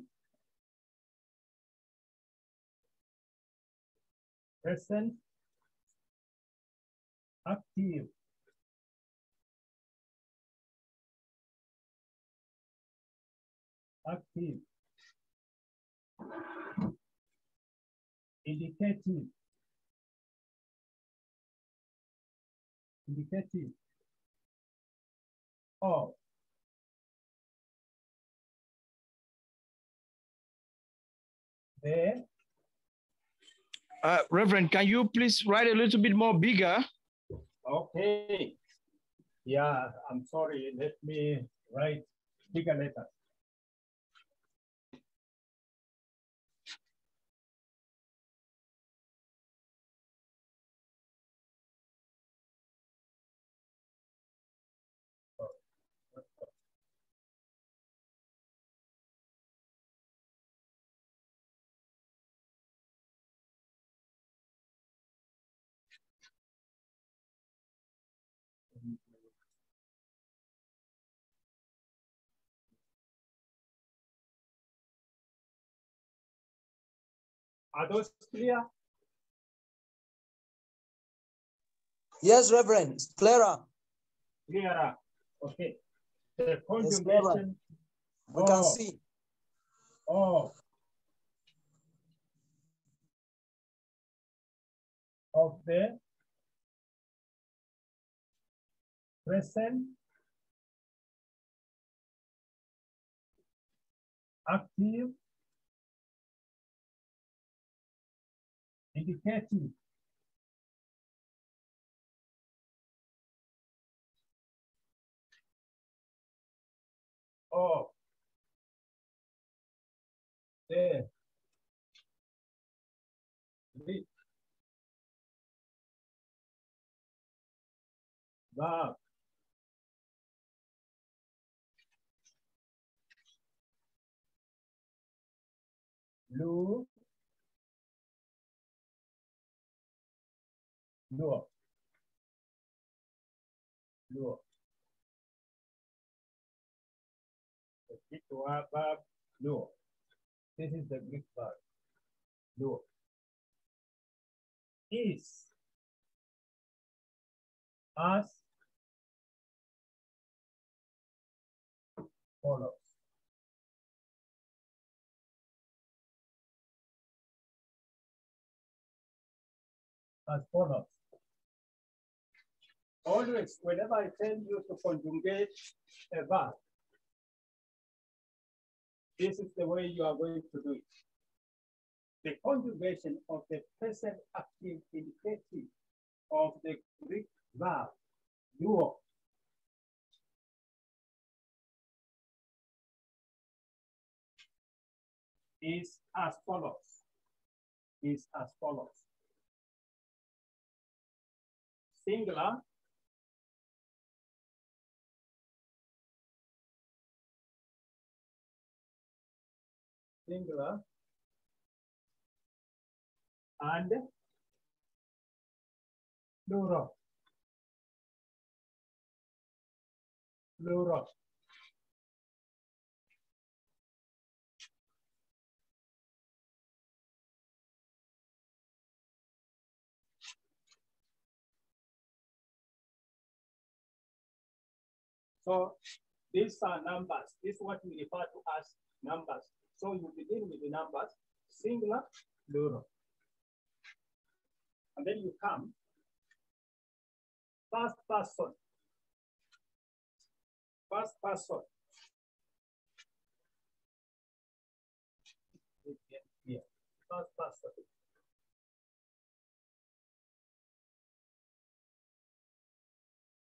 active indicative of the Reverend, can you please write a little bit more bigger? Okay. Yeah, I'm sorry. Let me write bigger letters. Are those clear? Yes, Reverend. It's clearer. Clearer. Okay. The Yes, conjugation we can see. Of the present active indicative of the Greek verb lu luo. The Greek verb luo. This is the Greek verb luo. Is as follows. As follows. Always, whenever I tell you to conjugate a verb, this is the way you are going to do it. The conjugation of the present active indicative of the Greek verb duo is as follows. Singular and plural. So these are numbers. This is what we refer to as numbers. So you begin with the numbers, singular, plural. And then you come first person. Here. First person.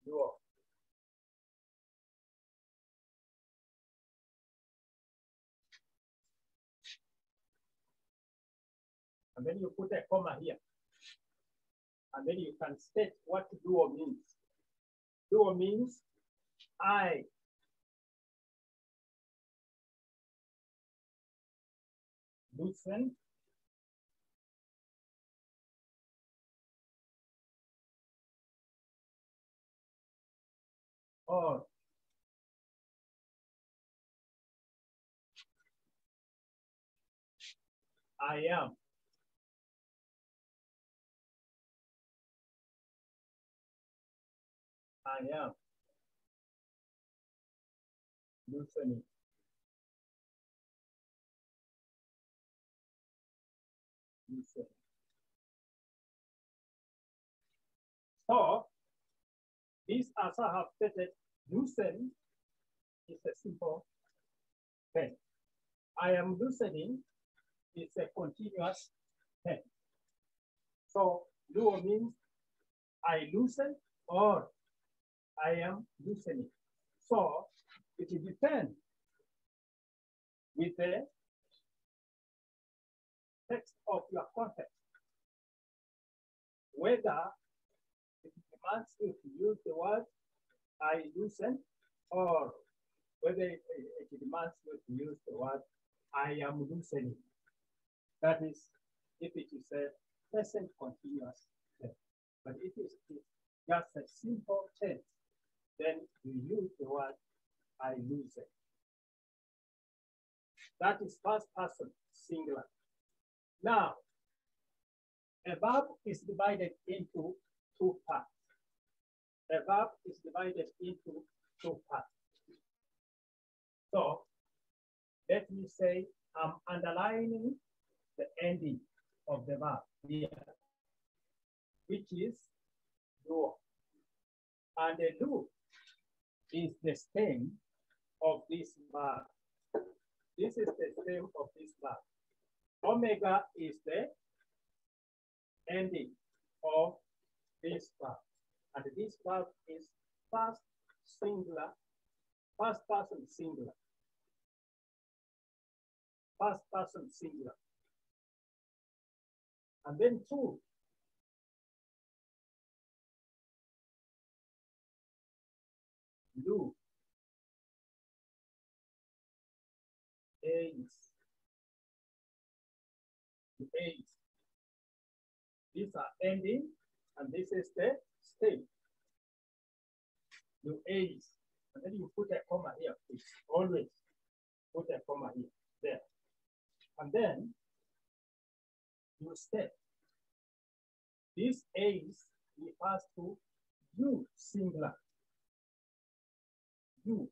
Duo. And then you put a comma here. And then you can state what duo means. Duo means I loosen, or I am. I am loosening. Loosen. So, this, as I have stated, loosen is a simple tense. I am loosening is a continuous tense. So, luo means I loosen or I am loosening. So, it depends with the text of your context, whether it demands you to use the word I loosen or whether it demands you to use the word I am loosening. That is, if it is a present continuous tense. But if it is just a simple tense, then you use the word I loosen. That is first person singular. Now, a verb is divided into two parts. A verb is divided into two parts. So, let me say I'm underlining the ending of the verb here, which is do. And the do is the stem of this verb. This is the stem of this verb. Omega is the ending of this verb. And this verb is first singular, first person singular. First person singular. And then two. Do. Is. Is. These are ending, and this is the state. You is, and then you put a comma here, please. Always put a comma here, there. And then you step. This is refers to you singular. You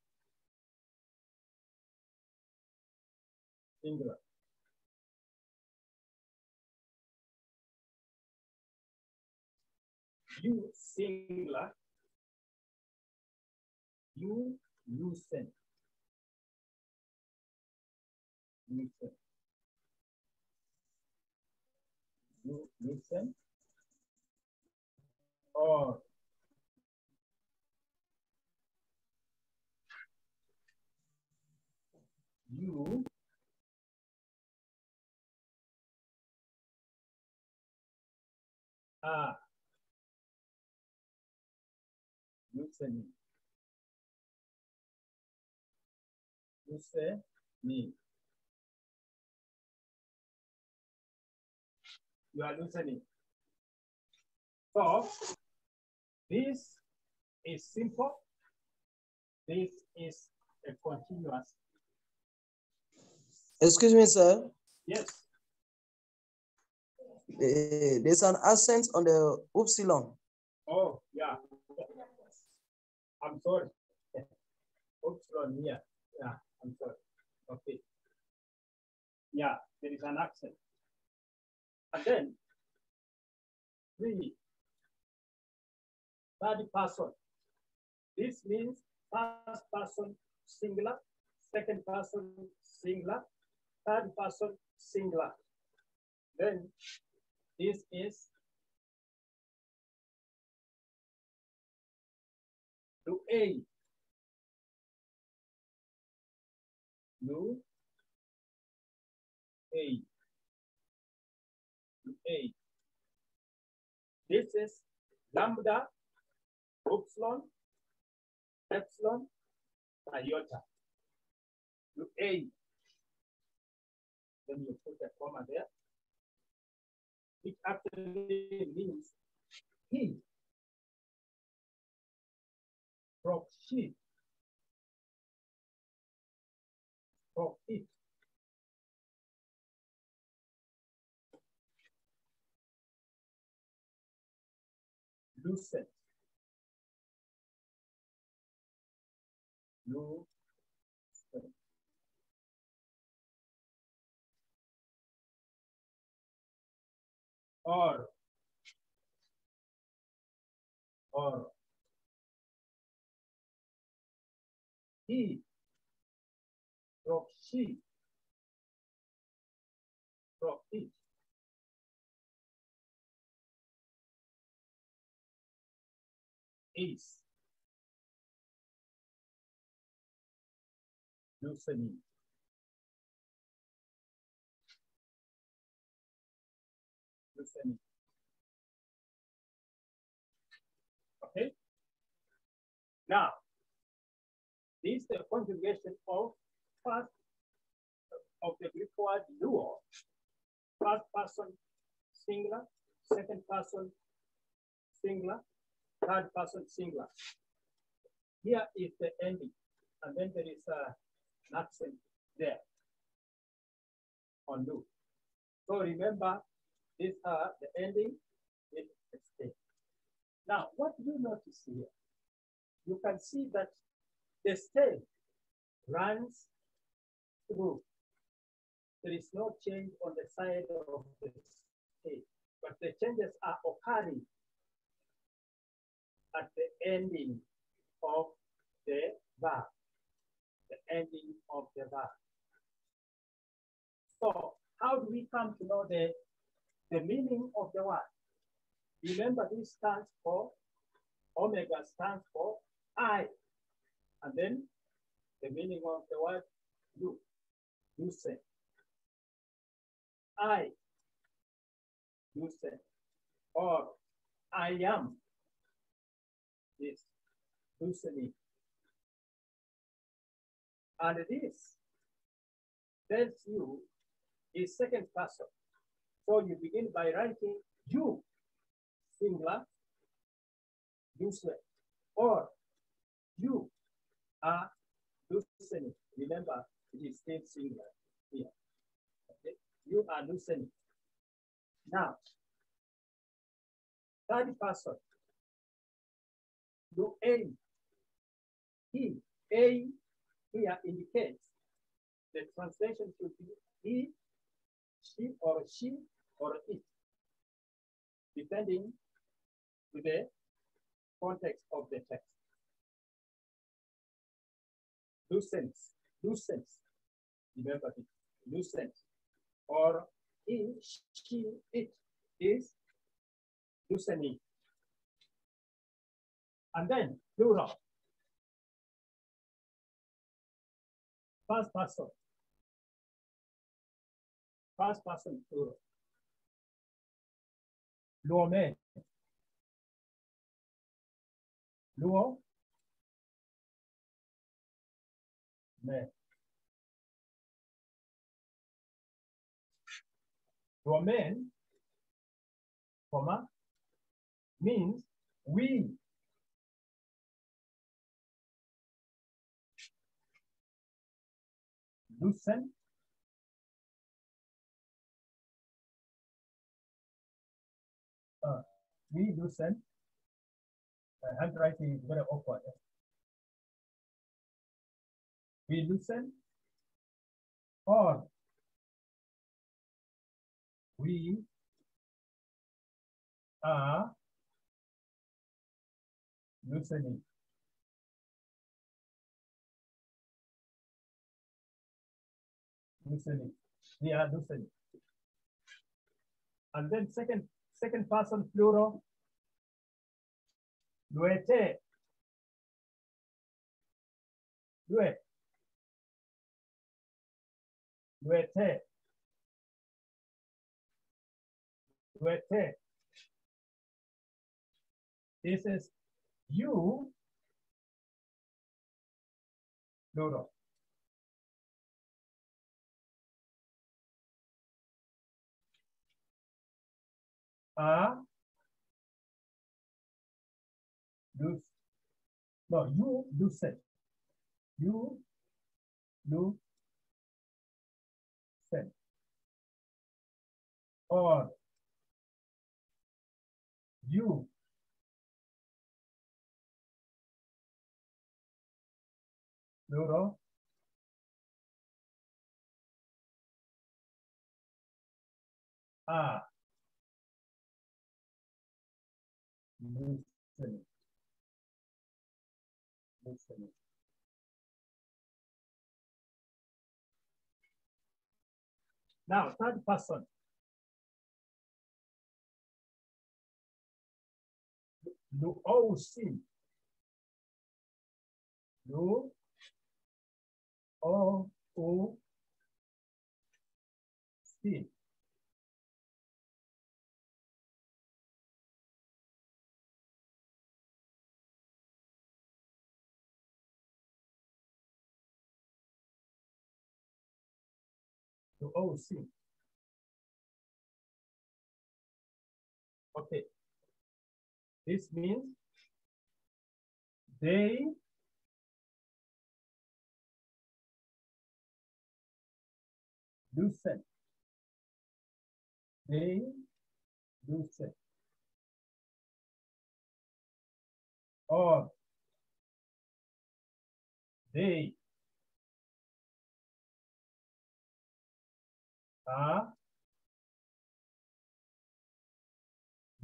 singular. You singular. You loosen. Loosen. You loosen. Or you are loosening. Loosening. You are loosening. So this is simple. This is a continuous. Excuse me, sir. Yes. There's an accent on the upsilon. Oh, yeah. I'm sorry. Upsilon here. Yeah, I'm sorry. Okay. Yeah, there is an accent. And then three. Third person. This means first person singular, second person singular, third person singular. Then this is to A. To A. To A. This is lambda, upsilon, epsilon, iota. To A. then you put a comma there, which actually means he from she from it. Lucent. Lucent. Or he from she from it. Is loosening. Loosening. Okay. Now, this is the conjugation of first of the Greek word duo. First person singular, second person singular, third person singular. Here is the ending, and then there is an accent there on do. So remember, these are the ending with the state. Now, what do you notice here? You can see that the state runs through. There is no change on the side of the state, but the changes are occurring at the ending of the verb. The ending of the verb. So how do we come to know the meaning of the word? Remember, this stands for, omega stands for I. And then the meaning of the word you say. I, you say, or I am, is loosening. And this tells you is second person. So you begin by writing you, singular, useless, or you are loosening. Remember, it is still singular here. Okay? You are loosening. Now, third person, you aim. He, a here indicates the translation should be he, she, or it, depending on the context of the text. Loosens, remember it, loosens, or he, she, it is loosening. And then plural. First person plural. Luomen. Luo. Men. Luomen, comma, means we. Loosen. We loosen. Handwriting is very awkward. We loosen, or we are loosening. Loosening. We are loosening. And then second person plural. Luete. Lue. Luete. Luete. This is you, plural. are do no you do set. You do set. Or you plural are listening. Listening. Now, third person. Do all see. Do all see. Do all see. Okay. This means they listen. They listen. Or they are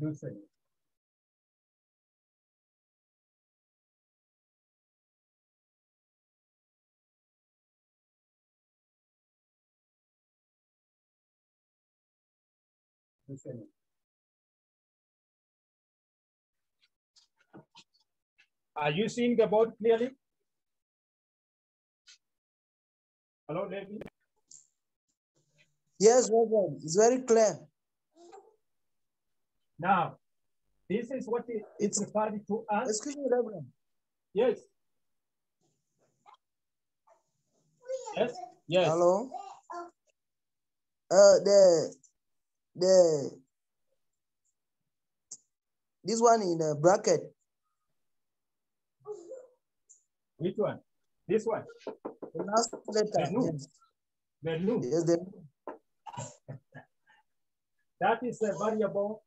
listening. Listening. Are you seeing the board clearly? Hello, David? Yes, Reverend. It's very clear. Now, this is what it's referred to as. Excuse me, Reverend. Yes. Yes. Yes. Hello. This one in a bracket. Which one? This one. The last letter. Yes. The new. Yes, the That is a variable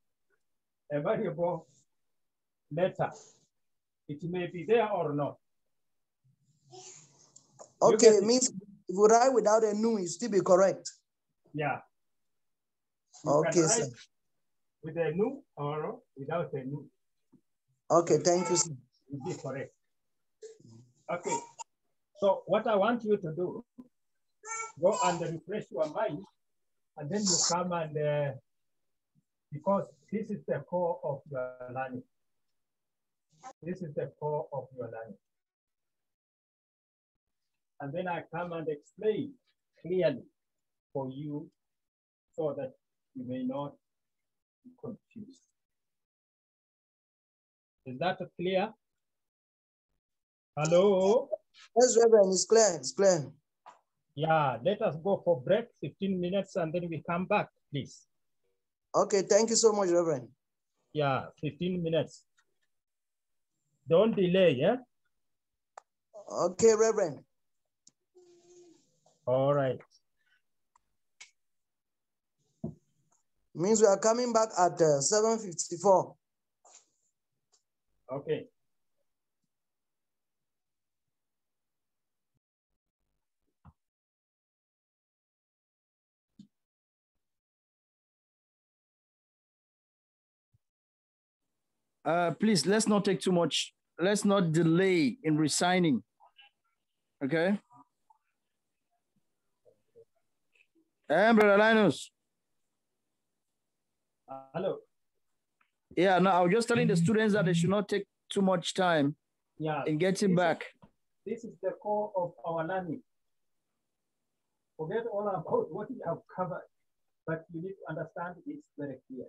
letter. It may be there or not. okay, it means if you write without a nu, it still be correct. Yeah. You okay, can sir. write with a nu or without a nu. Okay, thank you, sir. It will be correct. Okay. So what I want you to do, go and refresh your mind, and then you come and because this is the core of your learning. This is the core of your learning. And then I come and explain clearly for you so that you may not be confused. Is that clear? Hello? Yes, Reverend, it's clear, it's clear. Yeah, let us go for break, 15 minutes, and then we come back, please. Okay, thank you so much, Reverend. Yeah, 15 minutes. Don't delay, yeah? Okay, Reverend. All right. Means we are coming back at 7:54. Okay. Please, let's not take too much. Let's not delay in resigning. Okay. Brother Linus. Hello. Yeah, no, I was just telling the students that they should not take too much time in getting back. This is the core of our learning. Forget all about what we have covered, but you need to understand this very clear.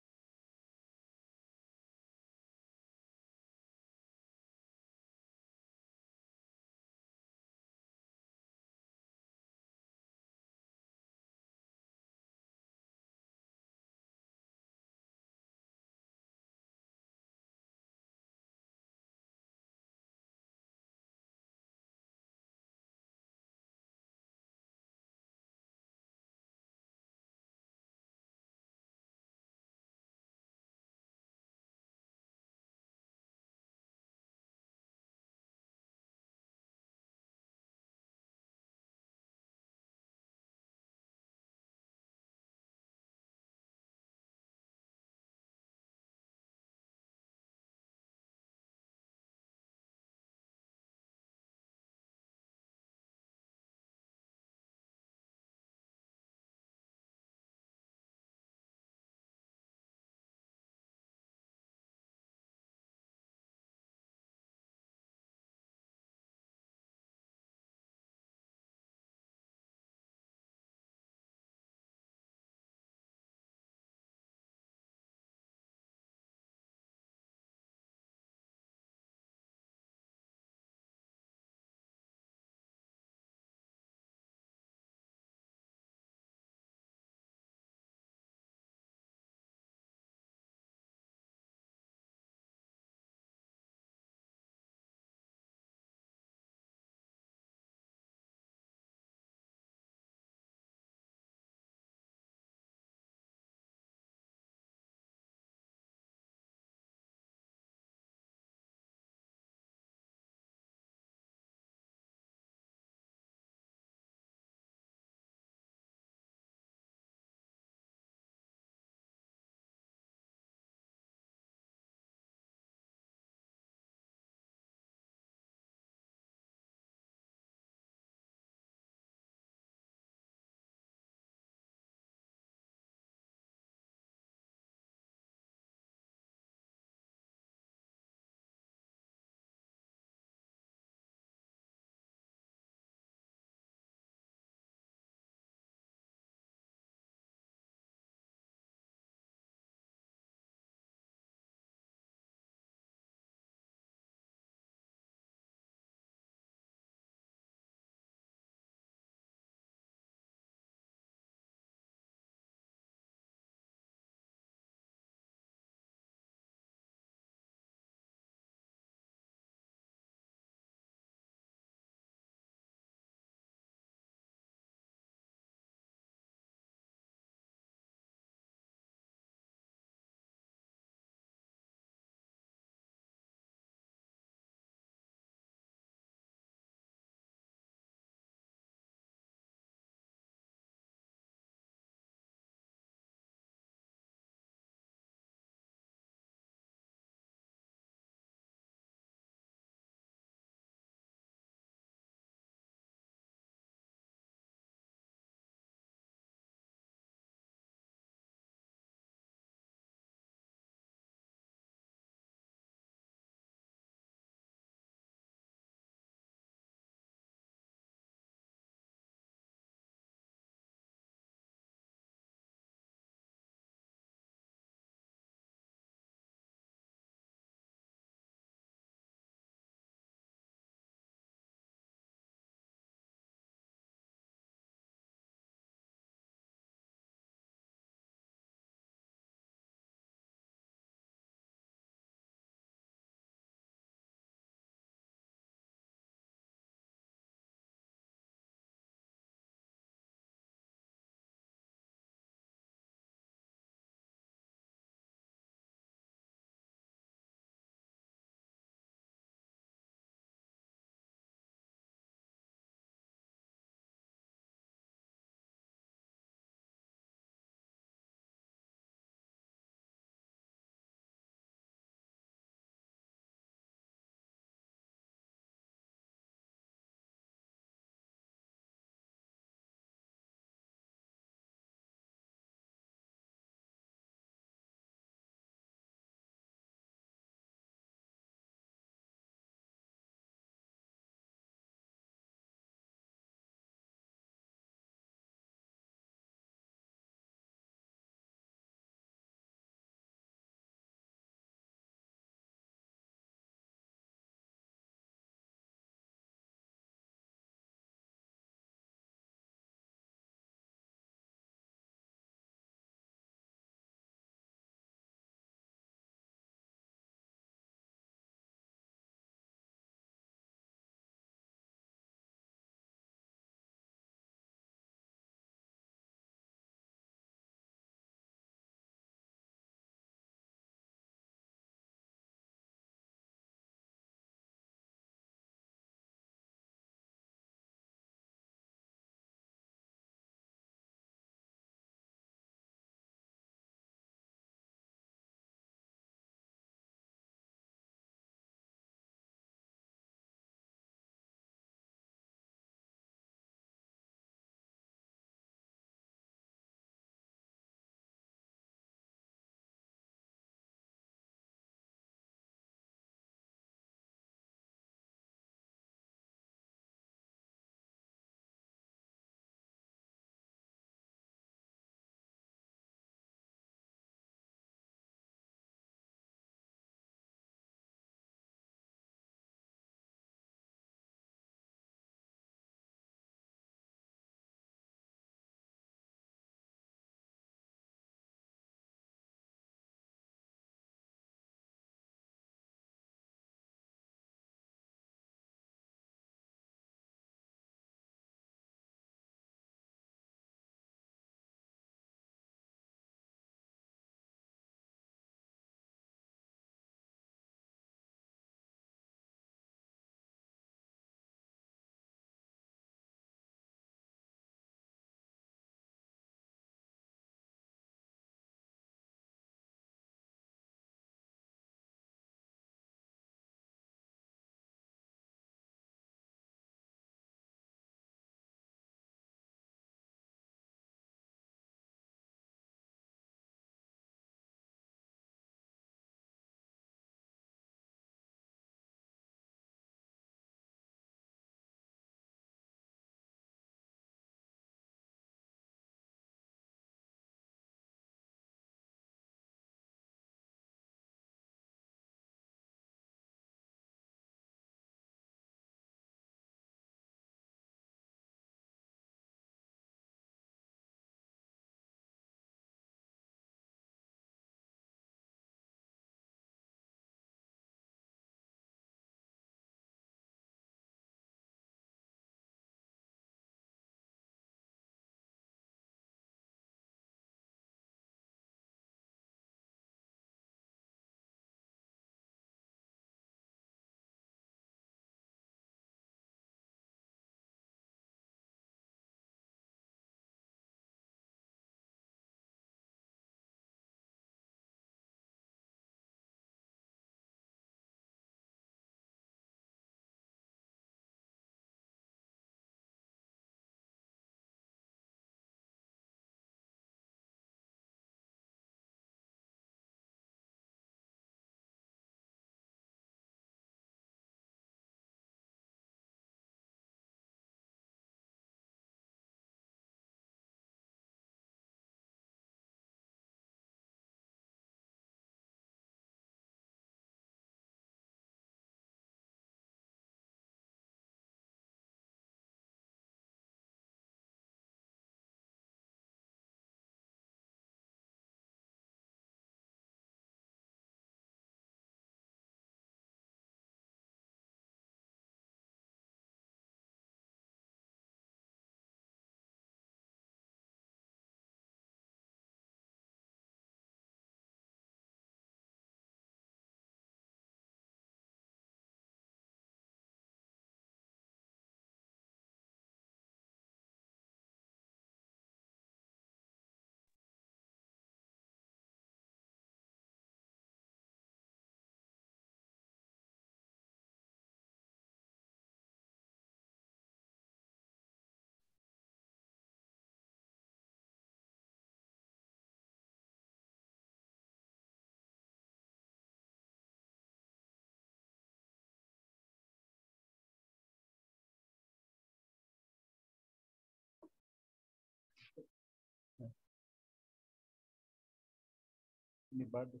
Anybody?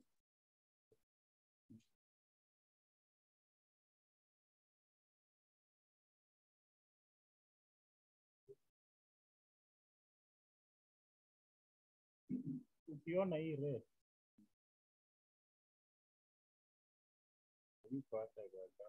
Ukiona hii red iko hata gaga.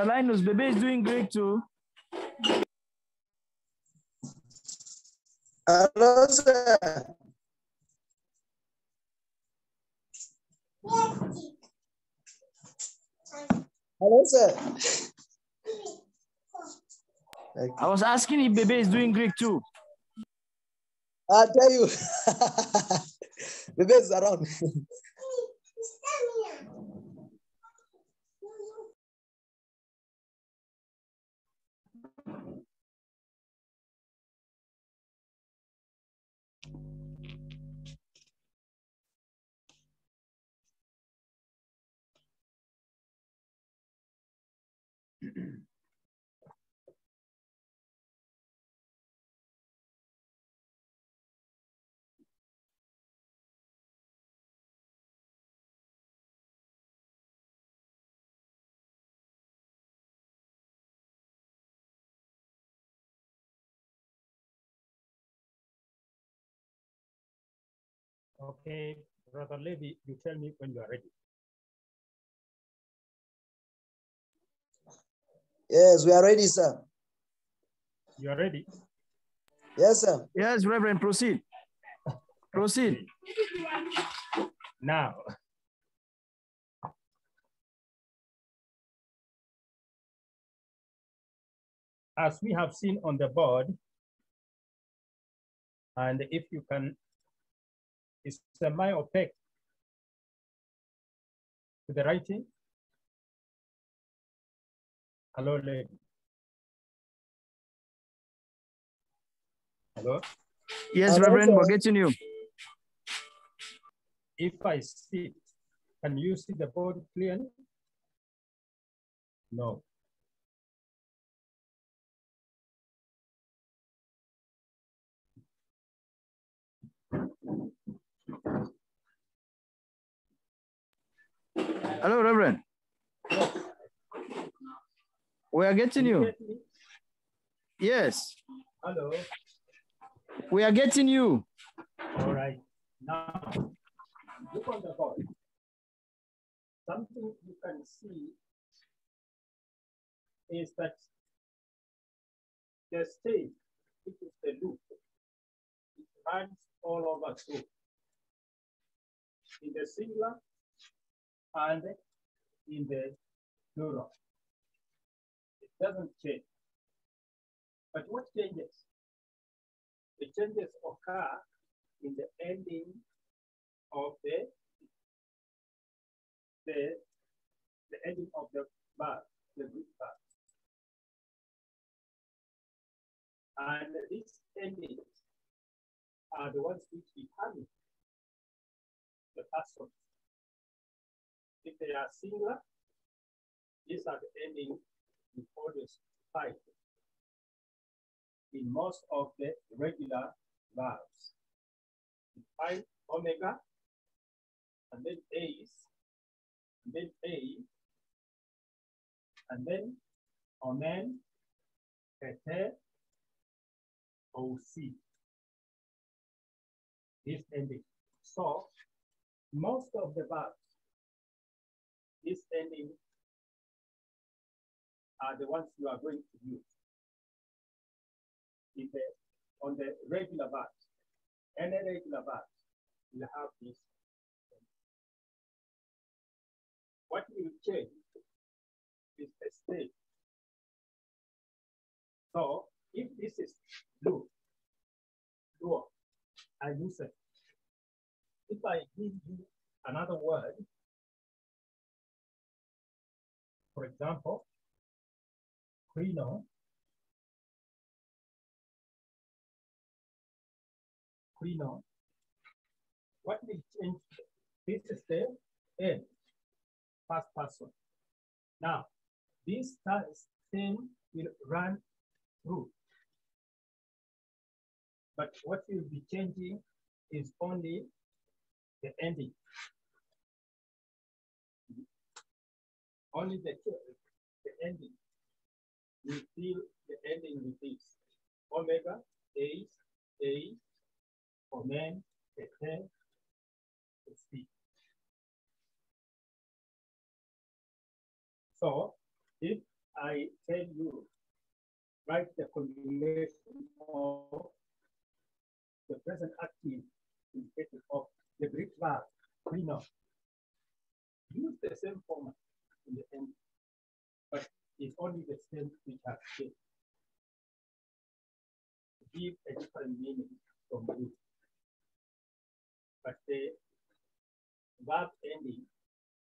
Linus, baby is doing great too. Hello, sir. Hello, sir. I was asking if baby is doing Greek too. I'll tell you. Baby is around. Okay, Brother Levy, you tell me when you are ready. Yes, we are ready, sir. You are ready? Yes, sir. Yes, Reverend, proceed. Proceed. Now, as we have seen on the board, and if you can, it's semi-opaque to the writing. Hello, lady. Hello? Yes, Reverend, we're getting you. If I sit, can you see the board clearly? No. Hello, Reverend. We are getting you. Yes. Hello. We are getting you. All right. Now, look on the board. Something you can see is that the state, which is the loop, it runs all over through in the singular and in the plural. It doesn't change. But what changes? The changes occur in the ending of the ending of the verb, the Greek verb. And these endings are the ones which determine the person. If they are singular, these are the endings we always find in most of the regular verbs. We find omega, and then a's, and then a, and then omen, ete, oc. This ending. So most of the verbs, this ending are the ones you are going to use. On the regular verbs, any regular verbs will have this. What will change is the state. So if this is blue, I use it. If I give you another word, for example, crino, what will change? This is the N, first person. Now, this stem will run through. But what will be changing is only the ending. Only the ending. We feel the ending with this. Omega, A, for men, the C. So if I tell you, write the combination of the present active indicative of the Greek verb, crino, use the same format in the end, but it's only the same which has changed. Give a different meaning from you. But the verb ending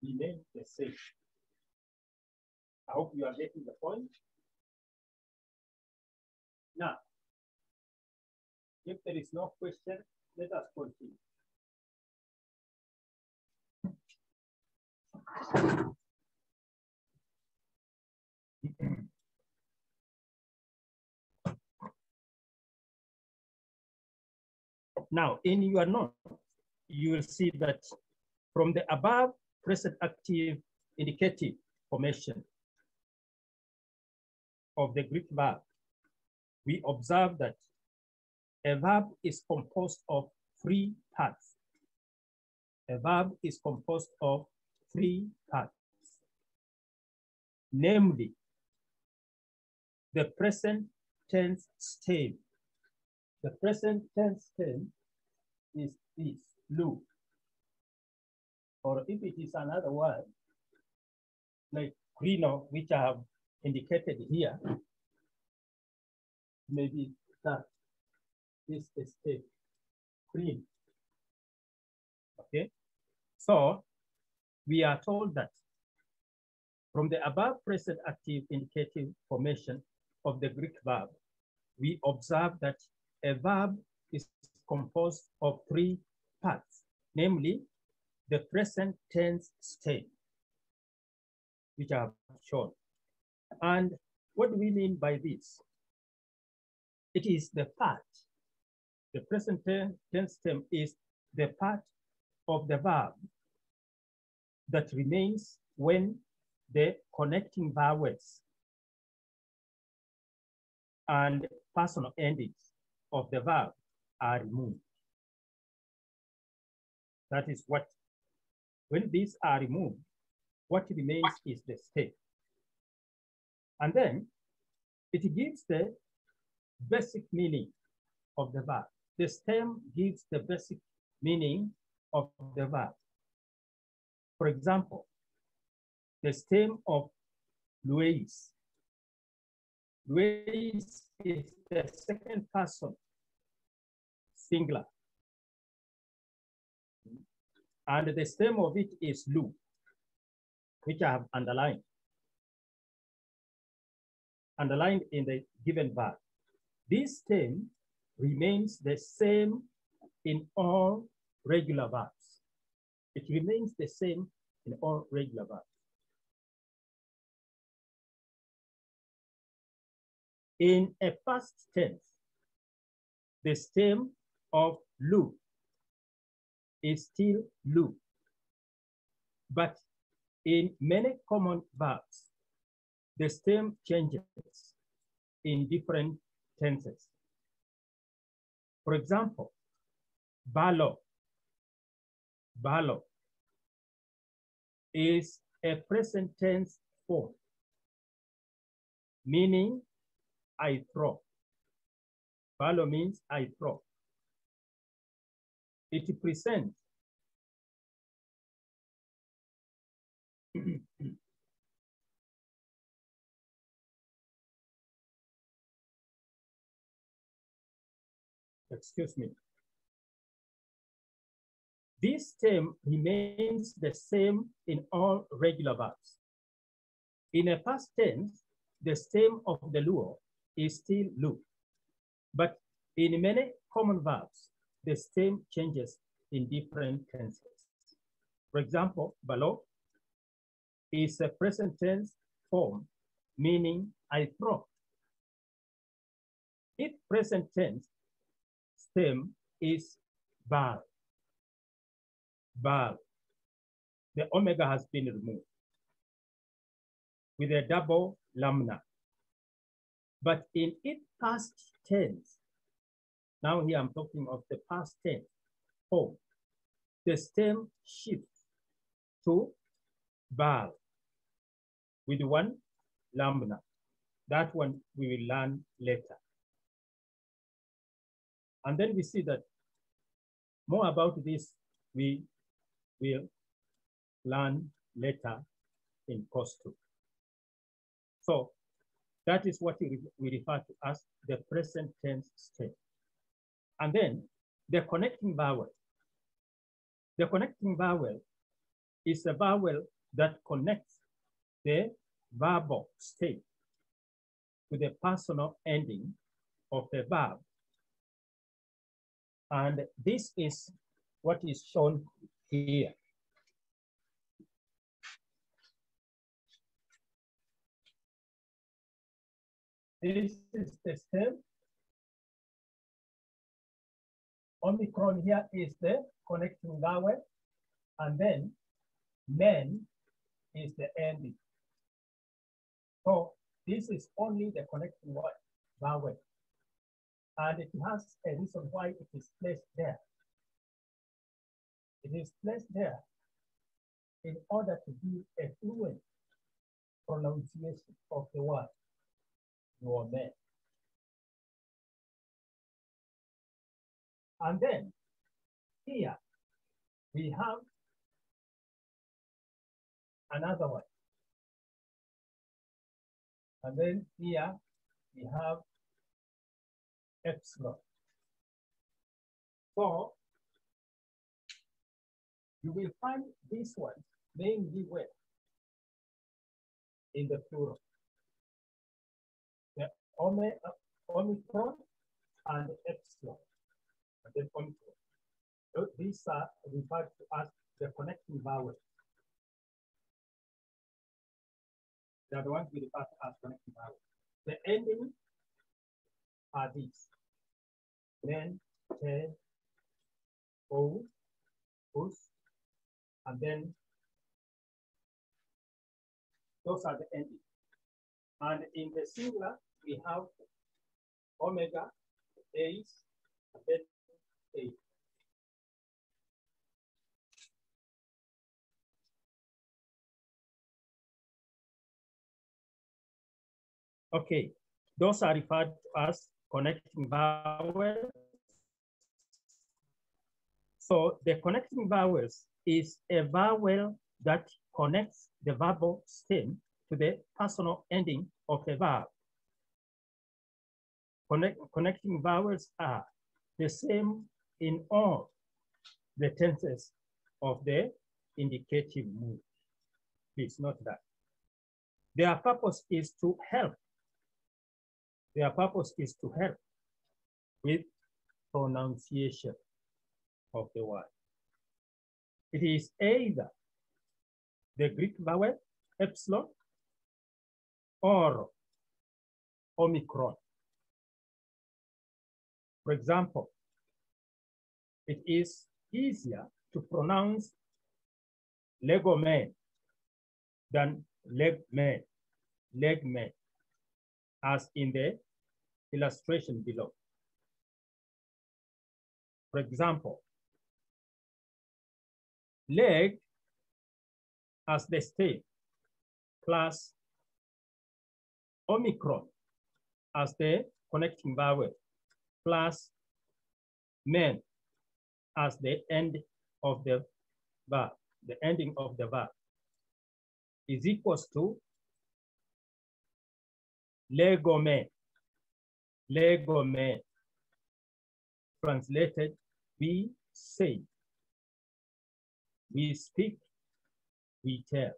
remains the same. I hope you are getting the point. Now, if there is no question, let us continue. Now, in your note, you will see that from the above present active indicative formation of the Greek verb, we observe that a verb is composed of three parts. A verb is composed of three parts, namely the present tense stem. The present tense stem is this, lu. Or if it is another word, like crino, which I have indicated here, maybe that is the stem, cream. Okay, so we are told that from the above present active indicative formation of the Greek verb, we observe that a verb is composed of three parts, namely the present tense stem, which I have shown. And what do we mean by this? It is the part, the present tense stem is the part of the verb that remains when the connecting vowels and personal endings of the verb are removed. That is what, when these are removed, what remains is the stem. And then it gives the basic meaning of the verb. The stem gives the basic meaning of the verb. For example, the stem of Luis. Luis is the second person, singular. And the stem of it is lu, which I have underlined in the given verb. This stem remains the same in all regular verbs. It remains the same in all regular verbs. In a past tense, the stem of lu is still lu. But in many common verbs, the stem changes in different tenses. For example, balo is a present tense form meaning I throw. Follow means I throw. It presents excuse me. This term remains the same in all regular verbs. In a past tense, the stem of the luo is still lu. But in many common verbs, the stem changes in different tenses. For example, balo is a present tense form, meaning I throw. Its present tense stem is bal. Bal. The omega has been removed with a double lambda. But in its past tense, now here I'm talking of the past tense form, the stem shifts to bal with one lambda. That one we will learn later. And then we see that more about this we will learn later in course 2. So that is what we refer to as the present tense stem. And then the connecting vowel. The connecting vowel is a vowel that connects the verbal state to the personal ending of the verb. And this is what is shown here. This is the stem. Omicron here is the connecting vowel, and then men is the ending. So this is only the connecting vowel. And it has a reason why it is placed there. It is placed there in order to give a fluent pronunciation of the word, your man. And then here we have another one. And then here we have epsilon. So you will find this one mainly where in the plural. The omicron and epsilon. And then omicron. So these are referred to as the connecting vowels. They are the ones we refer to as connecting vowels. The ending are these. Then, te, o, us, and then those are the endings. And in the singular, we have omega, ace, and then a. Okay, those are referred to as connecting vowels. So the connecting vowels is a vowel that connects the verbal stem to the personal ending of a verb. Connecting vowels are the same in all the tenses of the indicative mood. Please note that. Their purpose is to help. Their purpose is to help with pronunciation of the word. It is either the Greek vowel epsilon or omicron. For example, it is easier to pronounce legomen than legmen, as in the illustration below. For example, leg as the stem plus Omicron as the connecting vowel plus men as the end of the verb, the ending of the verb, is equals to legome. Legome. Translated, we say, we speak, we tell.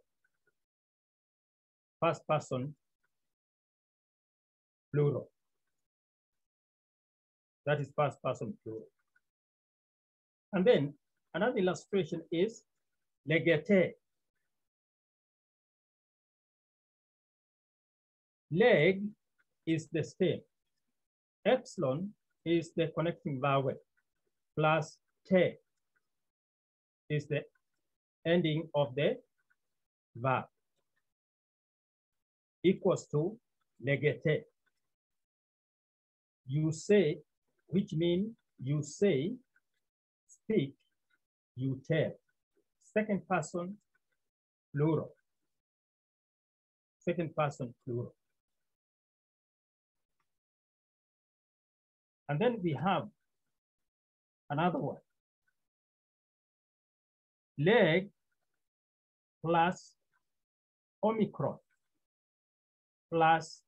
First person, plural. That is first person plural. And then another illustration is legete. Leg is the stem. Epsilon is the connecting vowel plus te is the ending of the verb equals to legete. You say, which means you say, speak, you tell. Second person, plural. Second person, plural. And then we have another one. Leg plus Omicron plus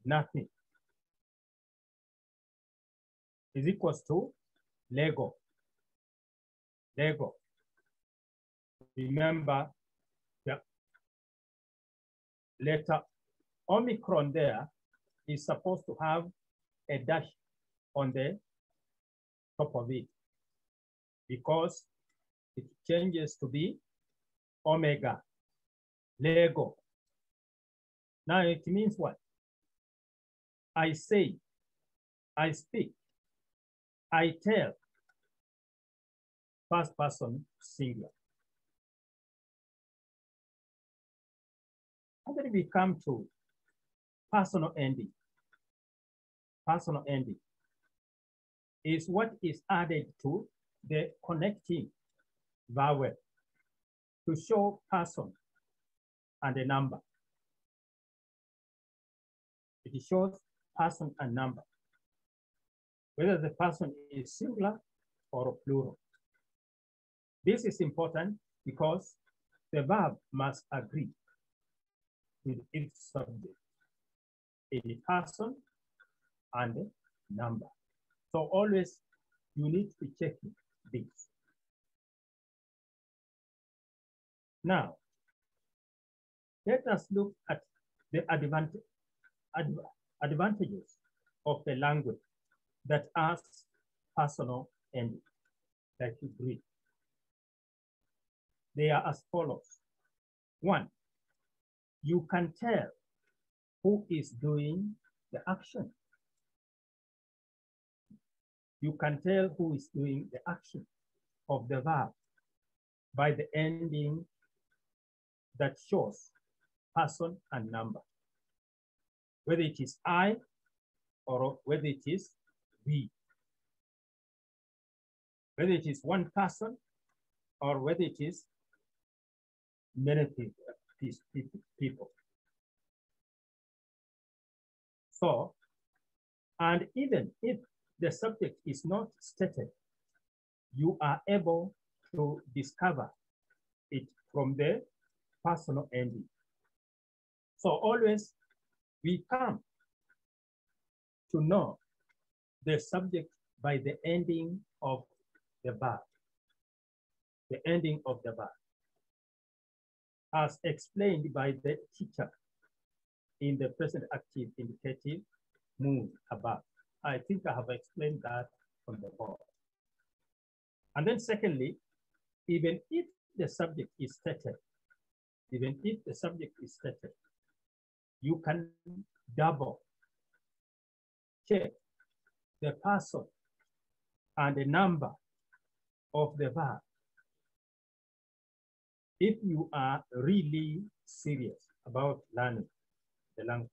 nothing is equals to Lego. Lego. Remember the letter Omicron there is supposed to have a dash on the top of it because it changes to be omega. Lego. Now it means what? I say, I speak, I tell. First person singular. And then we come to personal ending. Personal ending is what is added to the connecting vowel to show person and a number. It shows person and number, whether the person is singular or plural. This is important because the verb must agree with its subject, a person and number. So always you need to check this. Now, let us look at the advantages of the language that has personal ending, like you read. They are as follows. One, you can tell who is doing the action. You can tell who is doing the action of the verb by the ending that shows person and number, whether it is I or whether it is we, whether it is one person or whether it is many people. So, and even if the subject is not stated, you are able to discover it from the personal ending. So always we come to know the subject by the ending of the verb. The ending of the verb, as explained by the teacher in the present active indicative mood above. I think I have explained that on the board. And then secondly, even if the subject is stated, you can double check the person and the number of the verb if you are really serious about learning the language.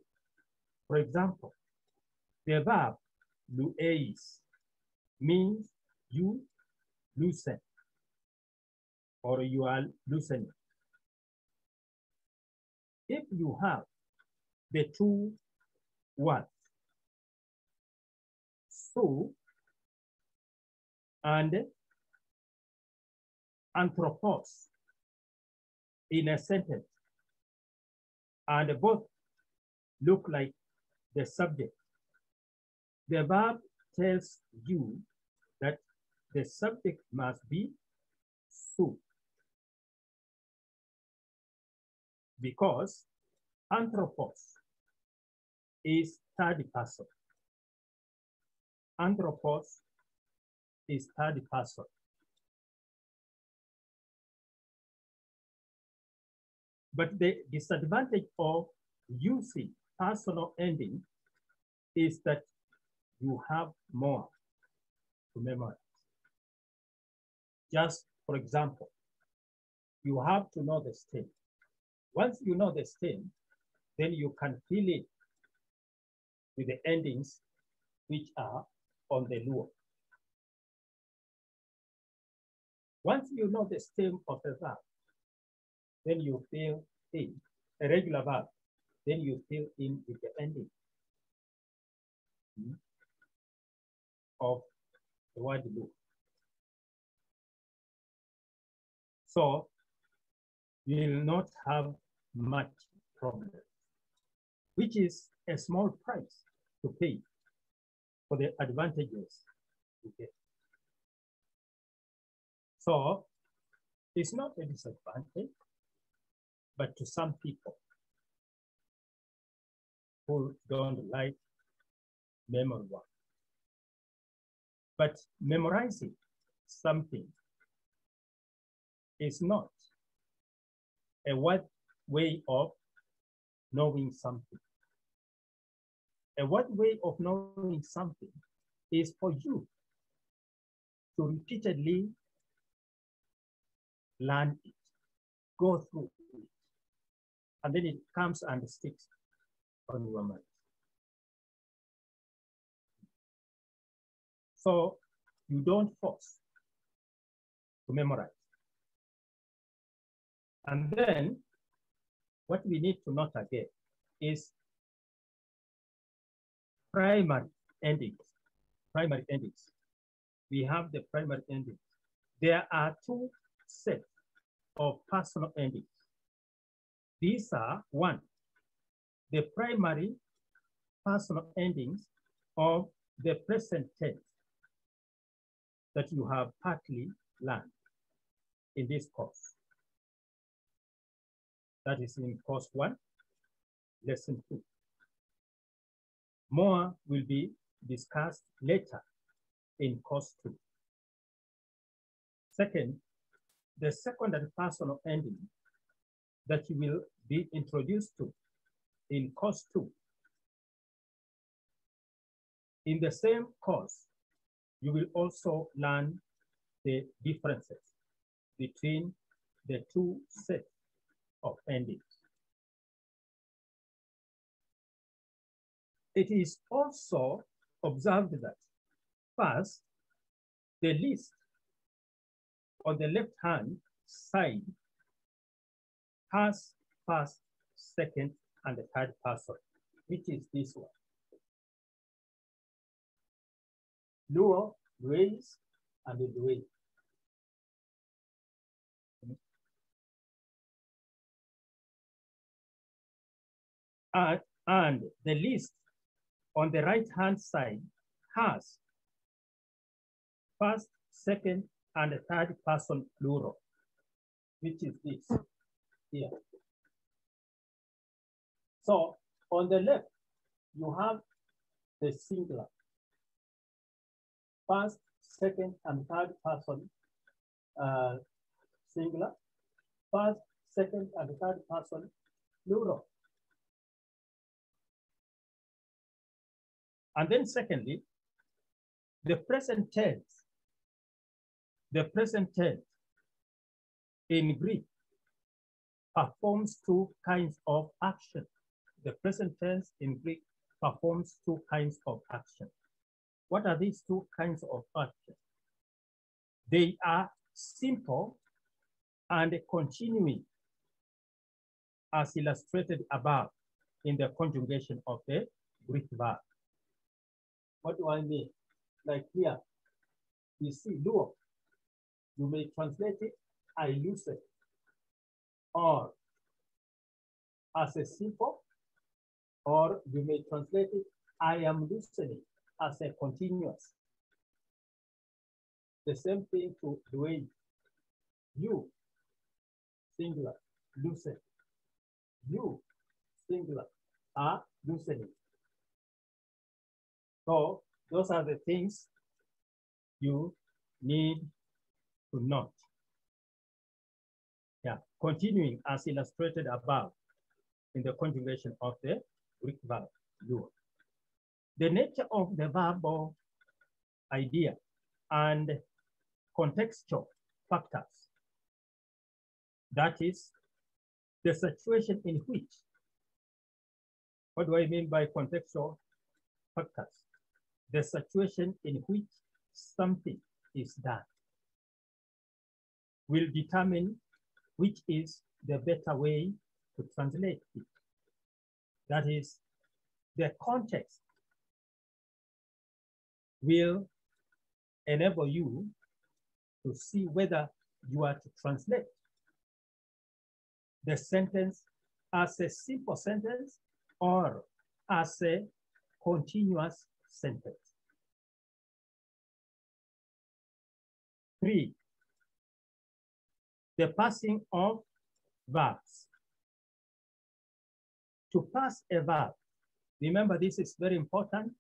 For example, the verb lueis means you loosen or you are loosening. If you have the two words, so and anthropos, in a sentence, and both look like the subject. The verb tells you that the subject must be so, because anthropos is third person. Anthropos is third person. But the disadvantage of using personal ending is that you have more to memorize. Just for example, you have to know the stem. Once you know the stem, then you can fill it with the endings which are on the luo. Once you know the stem of the verb, then you fill in a regular verb, then you fill in with the ending of the word luo. So you will not have much problem, which is a small price to pay for the advantages you get. So it's not a disadvantage, but to some people who don't like memory work. But memorizing something is not a way of knowing something. A way of knowing something is for you to repeatedly learn it, go through it, and then it comes and sticks on your mind. So you don't force to memorize. And then what we need to note again is primary endings. Primary endings. We have the primary endings. There are two sets of personal endings. These are one, the primary personal endings of the present tense that you have partly learned in this course. That is in course 1, lesson 2. More will be discussed later in course 2. Second, the secondary personal ending that you will be introduced to in course 2. In the same course, you will also learn the differences between the two sets of endings. It is also observed that first, the list on the left-hand side has first, second, and the third person, which is this one. Luo, Luis, and Luis. And the list on the right-hand side has first, second, and the third person plural, which is this here. So on the left, you have the singular. First, second, and third person singular. First, second, and third person plural. And then secondly, the present tense. The present tense in Greek performs two kinds of action. The present tense in Greek performs two kinds of action. What are these two kinds of action? They are simple and continuing, as illustrated above. in the conjugation of the Greek verb. What do I mean? Like here, you see duo. You may translate it, I loosen, or as a simple, or you may translate it, I am loosening, as a continuous. The same thing to Dwayne. You, singular, loosen. You, singular, are loosening. So those are the things you need to note. Yeah, continuing as illustrated above in the conjugation of the Greek verb, duo. The nature of the verbal idea and contextual factors. That is the situation in which, what do I mean by contextual factors? The situation in which something is done will determine which is the better way to translate it. That is, the context will enable you to see whether you are to translate the sentence as a simple sentence or as a continuous sentence. 3, the passing of verbs. To pass a verb, remember this is very important.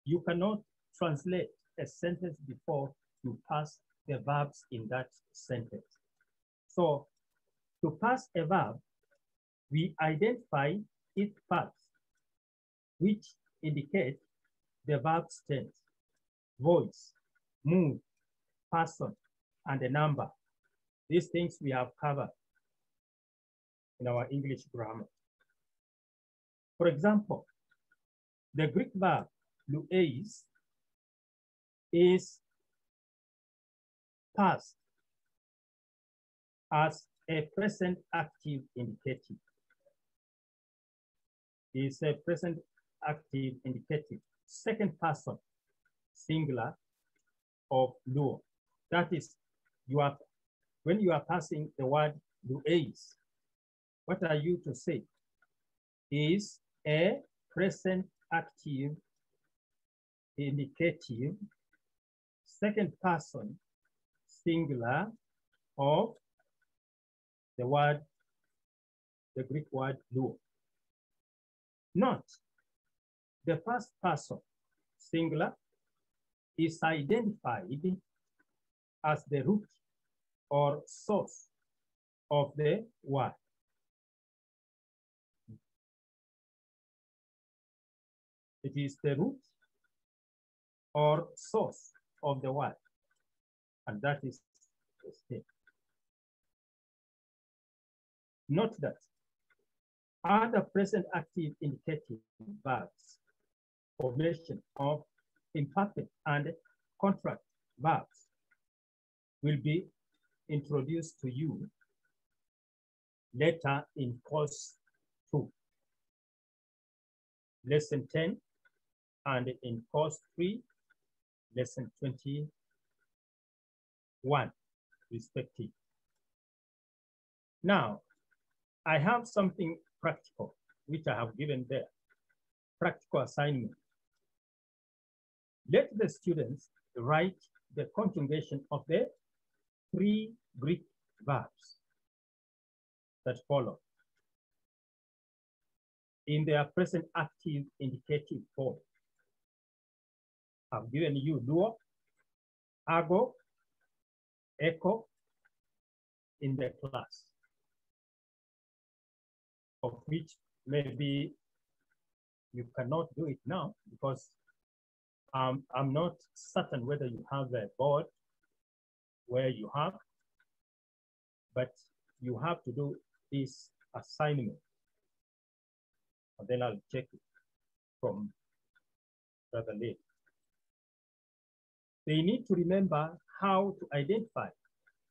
You cannot translate a sentence before you pass the verbs in that sentence. So to pass a verb, we identify its parts, which indicate the verb's tense, voice, mood, person, and the number. These things we have covered in our English grammar. For example, the Greek verb lueis is passed as a present active indicative. Is a present active indicative, second person, singular of luo. That is, when you are passing the word lueis, what are you to say? Is a present active indicative, second person, singular of the word, the Greek word luo. Note, the first person, singular, is identified as the root or source of the word. It is the root or source of the word, and that is the state. Note that other present active indicative verbs, formation of imperfect and contract verbs will be introduced to you later in course 2, lesson 10, and in course 3, lesson 21, respectively. Now, I have something practical, which I have given there, practical assignment. Let the students write the conjugation of the 3 Greek verbs that follow in their present active indicative form. I've given you duo, ago, echo in the class, of which maybe you cannot do it now because I'm not certain whether you have a board where you have, but you have to do this assignment. And then I'll check it from rather late. They need to remember how to identify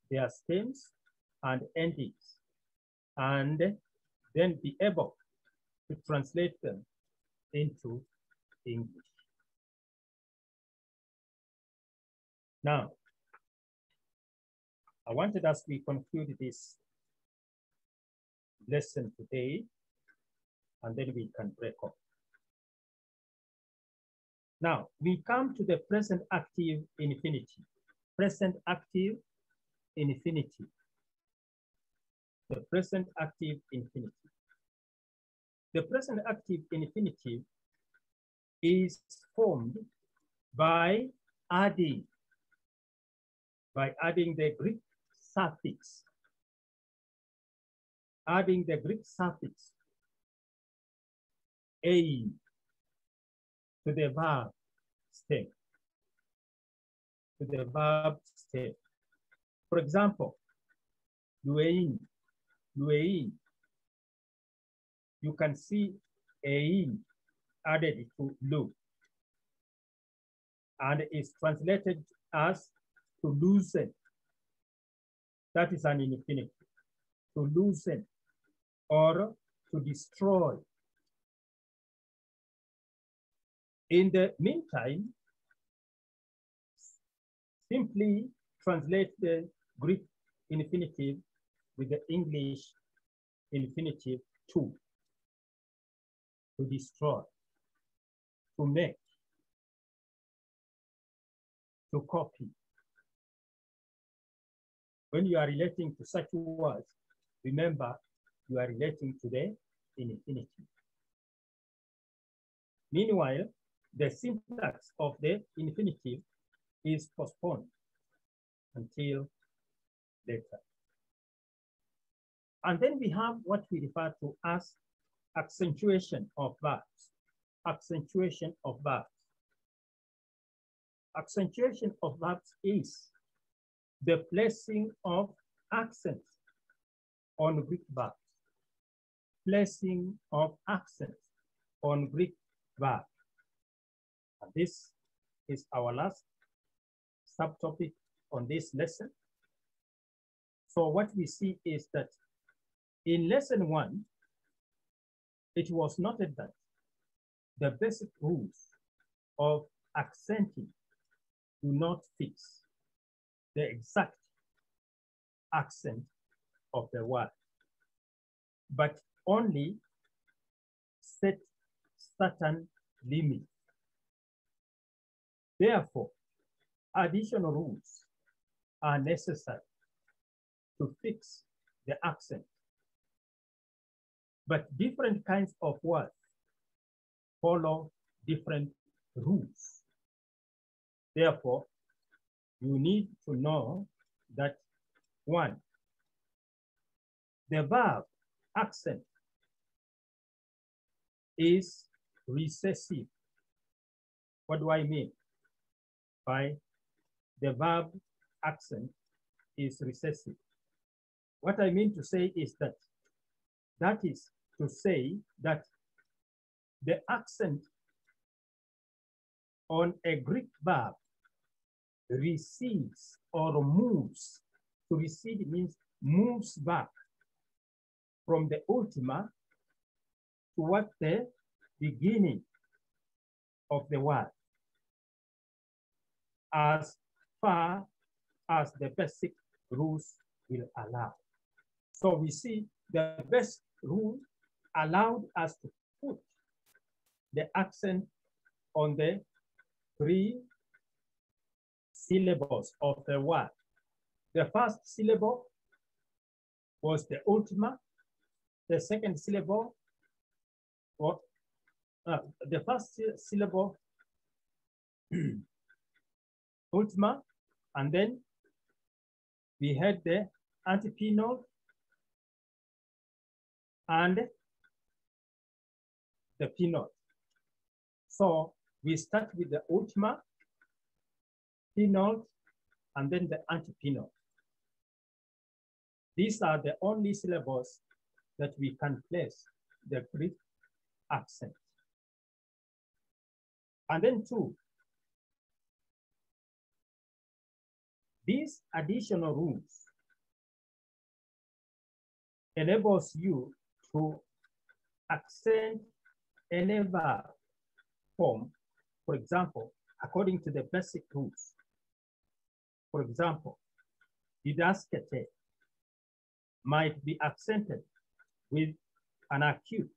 their stems and endings and then be able to translate them into English. Now, I wanted as we conclude this lesson today, and then we can break up. Now, we come to the present active infinitive. Present active infinitive. The present active infinitive. The present active infinitive is formed by adding the Greek suffix. Adding the Greek suffix "ein" to the verb stem. To the verb stem. For example, luein, luein. You can see ein added to lu, and it's translated as to loosen. That is an infinitive. To loosen or to destroy. In the meantime, simply translate the Greek infinitive with the English infinitive to destroy, to make, to copy. When you are relating to such words, remember you are relating to the infinitive. Meanwhile, the syntax of the infinitive is postponed until later. And then we have what we refer to as accentuation of verbs. Accentuation of verbs. Accentuation of verbs is the placing of accents on Greek verbs. Placing of accents on Greek verbs. And this is our last subtopic on this lesson. So what we see is that in lesson 1, it was noted that the basic rules of accenting do not fix the exact accent of the word, but only set certain limits. Therefore, additional rules are necessary to fix the accent. But different kinds of words follow different rules. Therefore, you need to know that 1, the verb accent is recessive. What do I mean by the verb accent is recessive? What I mean to say is that is to say that the accent on a Greek verb recedes or moves. To recede means moves back from the ultima towards the beginning of the word as far as the basic rules will allow. So we see the best rule allowed us to put the accent on the 3 syllables of the word. The first syllable was the ultima. The second syllable was the first syllable ultima, and then we had the antepenult and the penult. So we start with the ultima, penult, and then the antepenult. These are the only syllables that we can place the Greek accent. And then 2, these additional rules enables you to accent any verb form, for example, according to the basic rules. For example, didaskete might be accented with an acute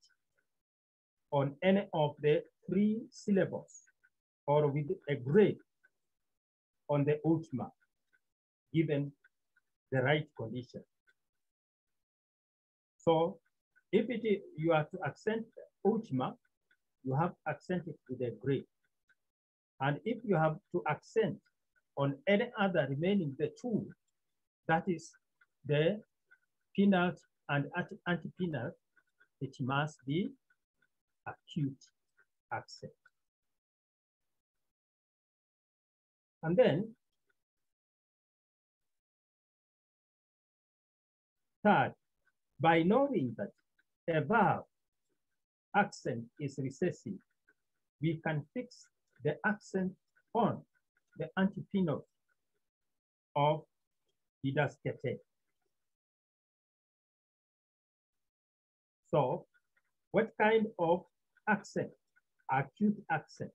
on any of the 3 syllables or with a grade on the ultima, given the right condition. So if you are to accent ultima, you have to accent it with a grade. And if you have to accent on any other remaining the 2, that is the penult and antepenult, it must be acute accent. And then third, by knowing that a verb accent is recessive, we can fix the accent on the antepenult of didaskete. So what kind of accent? Acute accent.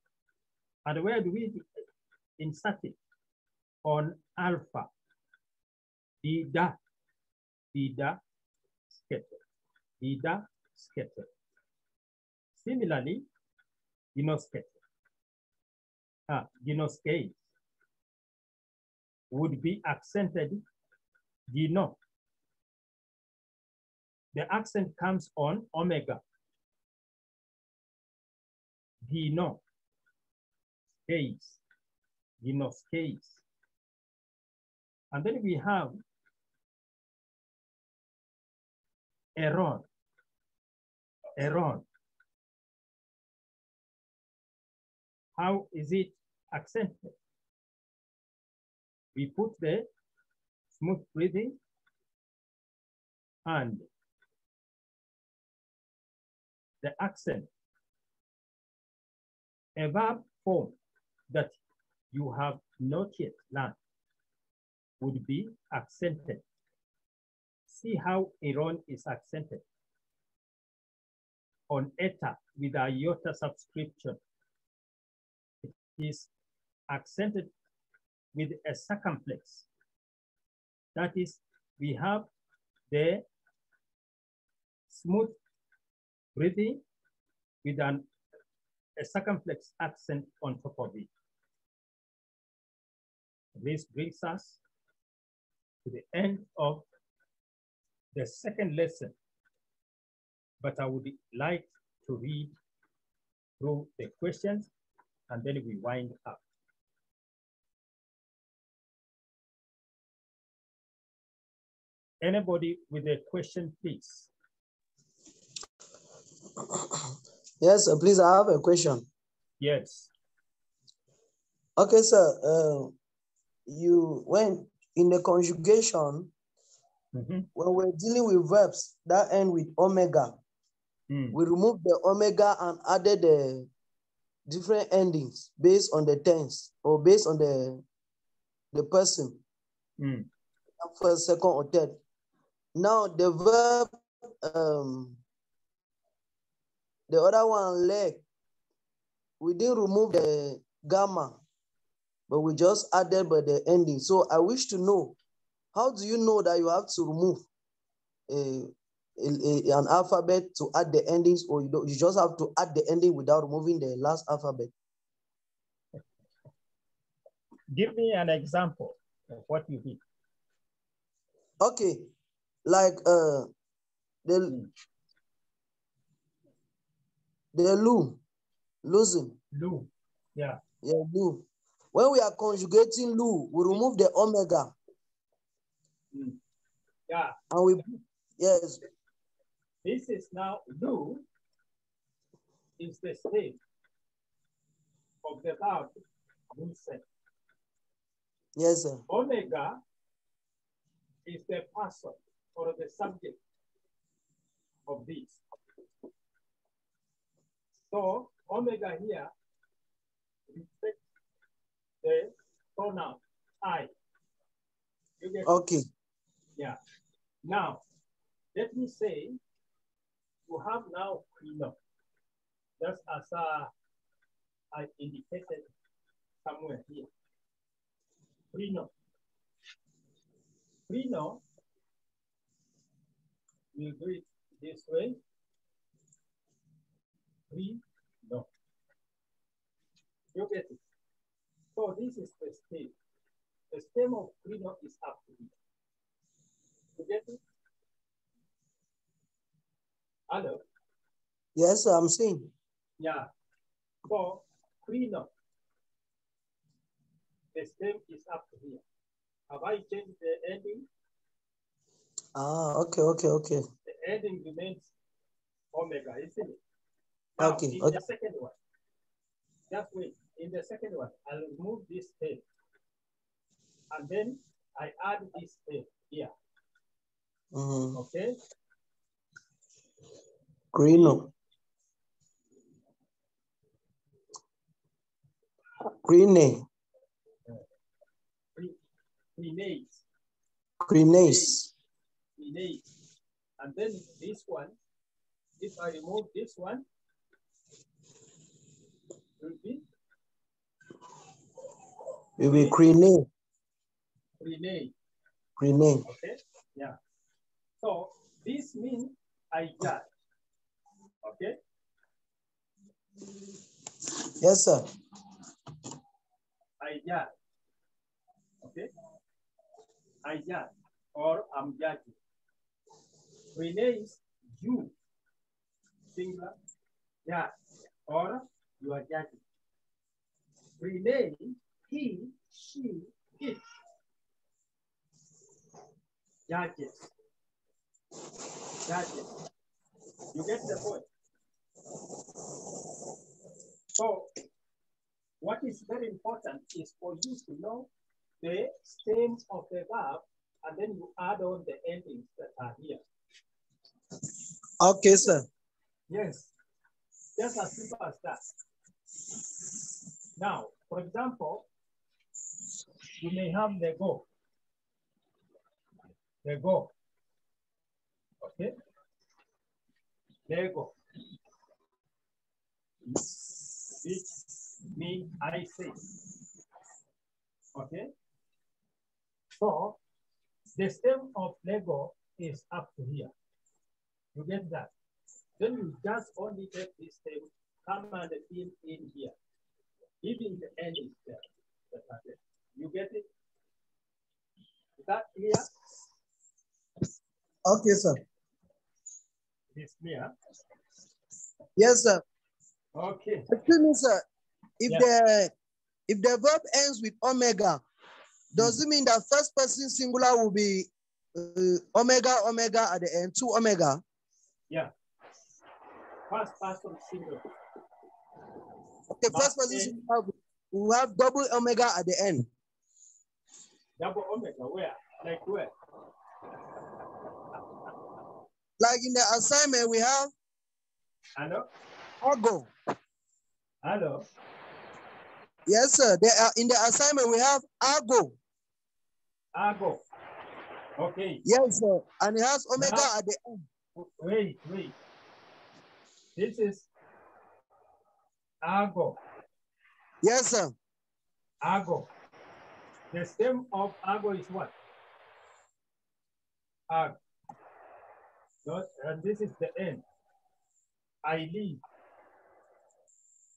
And where do we insert it? On alpha. Didaskete. Didaskete. Similarly, ginoskete. Ginoskate would be accented gino. The accent comes on omega. Gino. Case. Ginoskate. And then we have eron. Eron. How is it accented? We put the smooth breathing and the accent. A verb form that you have not yet learned would be accented. See how eron is accented. On eta with a iota subscription. It is accented with a circumflex. That is, we have the smooth breathing with a circumflex accent on top of it. This brings us to the end of the second lesson, but I would like to read through the questions and then we wind up. Anybody with a question, please? Yes, please, I have a question. Yes. Okay, sir. When in the conjugation, when we're dealing with verbs that end with omega, we remove the omega and added the different endings based on the tense or based on the person, first, second, or third. Now the verb, the other one, leg, we didn't remove the gamma, but we just added by the ending. So I wish to know, how do you know that you have to remove an alphabet to add the endings, or you just have to add the ending without removing the last alphabet? Give me an example of what you did. Okay, like the losing. Lu, yeah. Yeah, lu. When we are conjugating lu, we remove the omega. Yeah. And we, yes. This is now lu is the state of the verb lose. Yes, sir. Omega is the person or the subject of this. So omega here reflects the pronoun I. You get okay. Yeah. Now, let me say you have now prenup, just as I indicated somewhere here. Prenup. Prenup, we do it this way. Prenup. You get it? So this is the stem. The stem of prenup is up to here. You get it? Hello? Yes, sir, I'm seeing. Yeah. So prenup, the stem is up to here. Have I changed the ending? Okay. The ending remains omega, isn't it? Now, Okay. in the second one, just wait. In the second one, I'll remove this stem. And then I add this stem here. Okay? Prenup. Prenate. Prenate. And then this one, if I remove this one, will be prenate. Prenate. Okay? Yeah. So this means I judge. Okay? Yes, sir. I judge. Okay? I judge or I'm judging. Renee is you, singular, judge, or you are judging. Renee, he, she, it. Judges. Judges. You get the point? So, what is very important is for you to know the stem of the verb, and then you add on the endings that are here. Okay, sir. Yes. Just as simple as that. Now, for example, you may have the go. The go. Okay? There go. Which means I say. Okay? So, the stem of Lego is up to here. You get that? Then you just only take this stem, come and fill in here. Even the end is there. You get it? Is that clear? Okay, sir. It's clear? Yes, sir. Okay. Excuse me, sir. If the verb ends with omega, does it mean that first person singular will be omega at the end, 2 omega? Yeah. First person singular. Okay, first person singular will have double omega at the end. Double omega, where? Like where? Like in the assignment, we have Hello? Argo. Hello? Yes, sir. In the assignment, we have Argo. Argo. Okay. Yes, sir. And it has omega now, at the end. Wait. This is Argo. Yes, sir. Argo. The stem of Argo is what? Argo. And this is the end. I leave.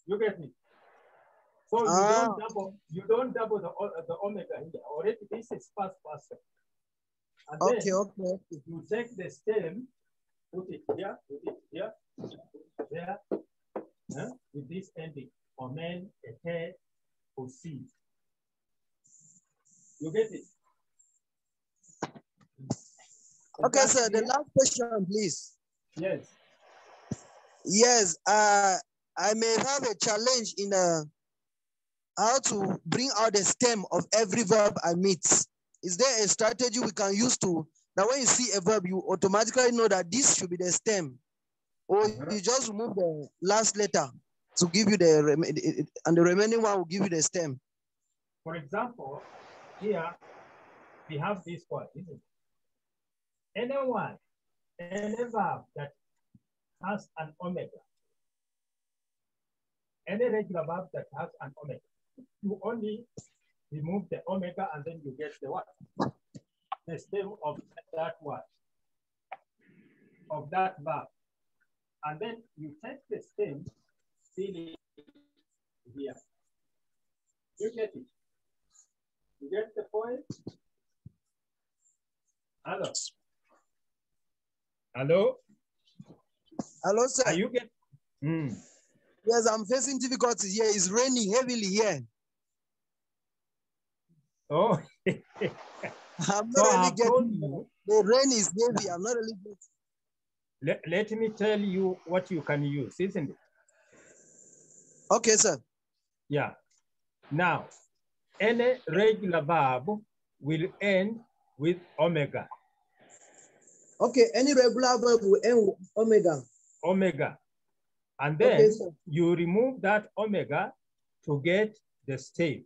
You get me? So you don't double the omega here. Already this is first person. And then you take the stem, put it here, there, with this ending. Omen, ete, osi. You get it? Okay, sir. The last question, please. Yes. Yes. I may have a challenge in how to bring out the stem of every verb I meet. Is there a strategy we can use to that when you see a verb, you automatically know that this should be the stem, or you just remove the last letter to give you the and the remaining one will give you the stem? For example, here we have this one, isn't it? Any verb that has an omega. Any regular verb that has an omega. You only remove the omega and then you get the what? The stem of that word, of that verb. And then you take the stem, seal it here. You get it? You get the point? Hello? Hello? Hello, sir. Are you getting? Yes, I'm facing difficulties here. It's raining heavily here. Oh. I'm So not really I've told getting you. the rain is heavy. I'm not really getting. Let me tell you what you can use, isn't it? Okay, sir. Yeah. Now, any regular verb will end with omega. Okay, any regular verb will end with omega. Omega. And then okay, sir. You remove that omega to get the stem.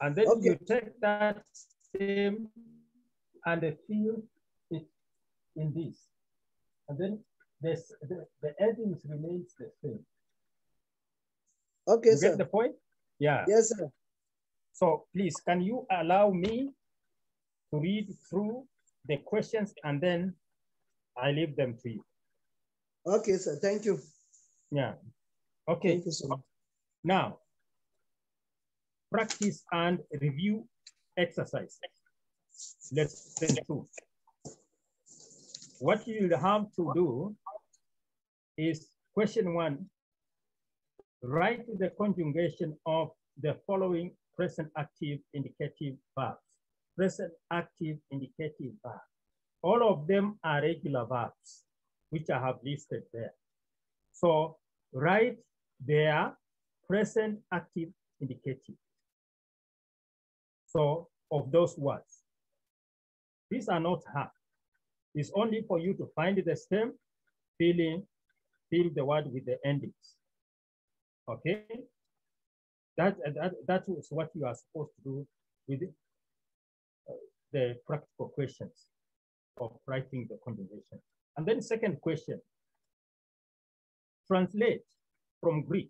And then you take that stem and fill it in this. And then the endings remains the same. Okay, you sir. Get the point? Yeah. Yes, sir. So please, can you allow me to read through the questions and then I leave them to you? Okay, sir. Thank you. Yeah. Okay. Thank you, sir. Now, practice and review exercise. Lesson 2. What you will have to do is question 1. Write the conjugation of the following present active indicative verbs. Present active indicative verbs. All of them are regular verbs, which I have listed there. So write their present active indicative. So of those words, these are not hard. It's only for you to find the stem, fill the word with the endings. Okay? That is what you are supposed to do with the practical questions of writing the conjugation. And then second question, translate from Greek.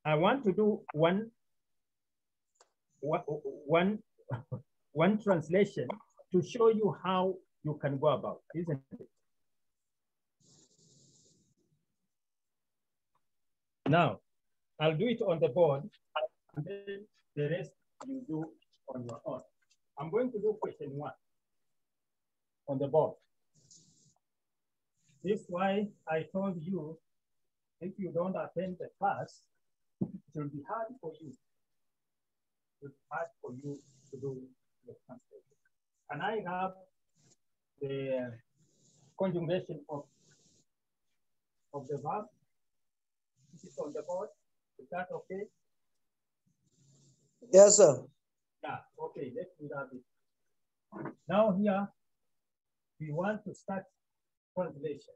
I want to do one translation to show you how you can go about, isn't it? Now, I'll do it on the board, and then the rest you do on your own. I'm going to do question 1 on the board. This is why I told you, if you don't attend the class, it will be hard for you. It will be hard for you to do the translation. And I have the conjugation of the verb. This is on the board. Is that okay? Yes, sir. Yeah, okay, let's do that. Now here, we want to start translation.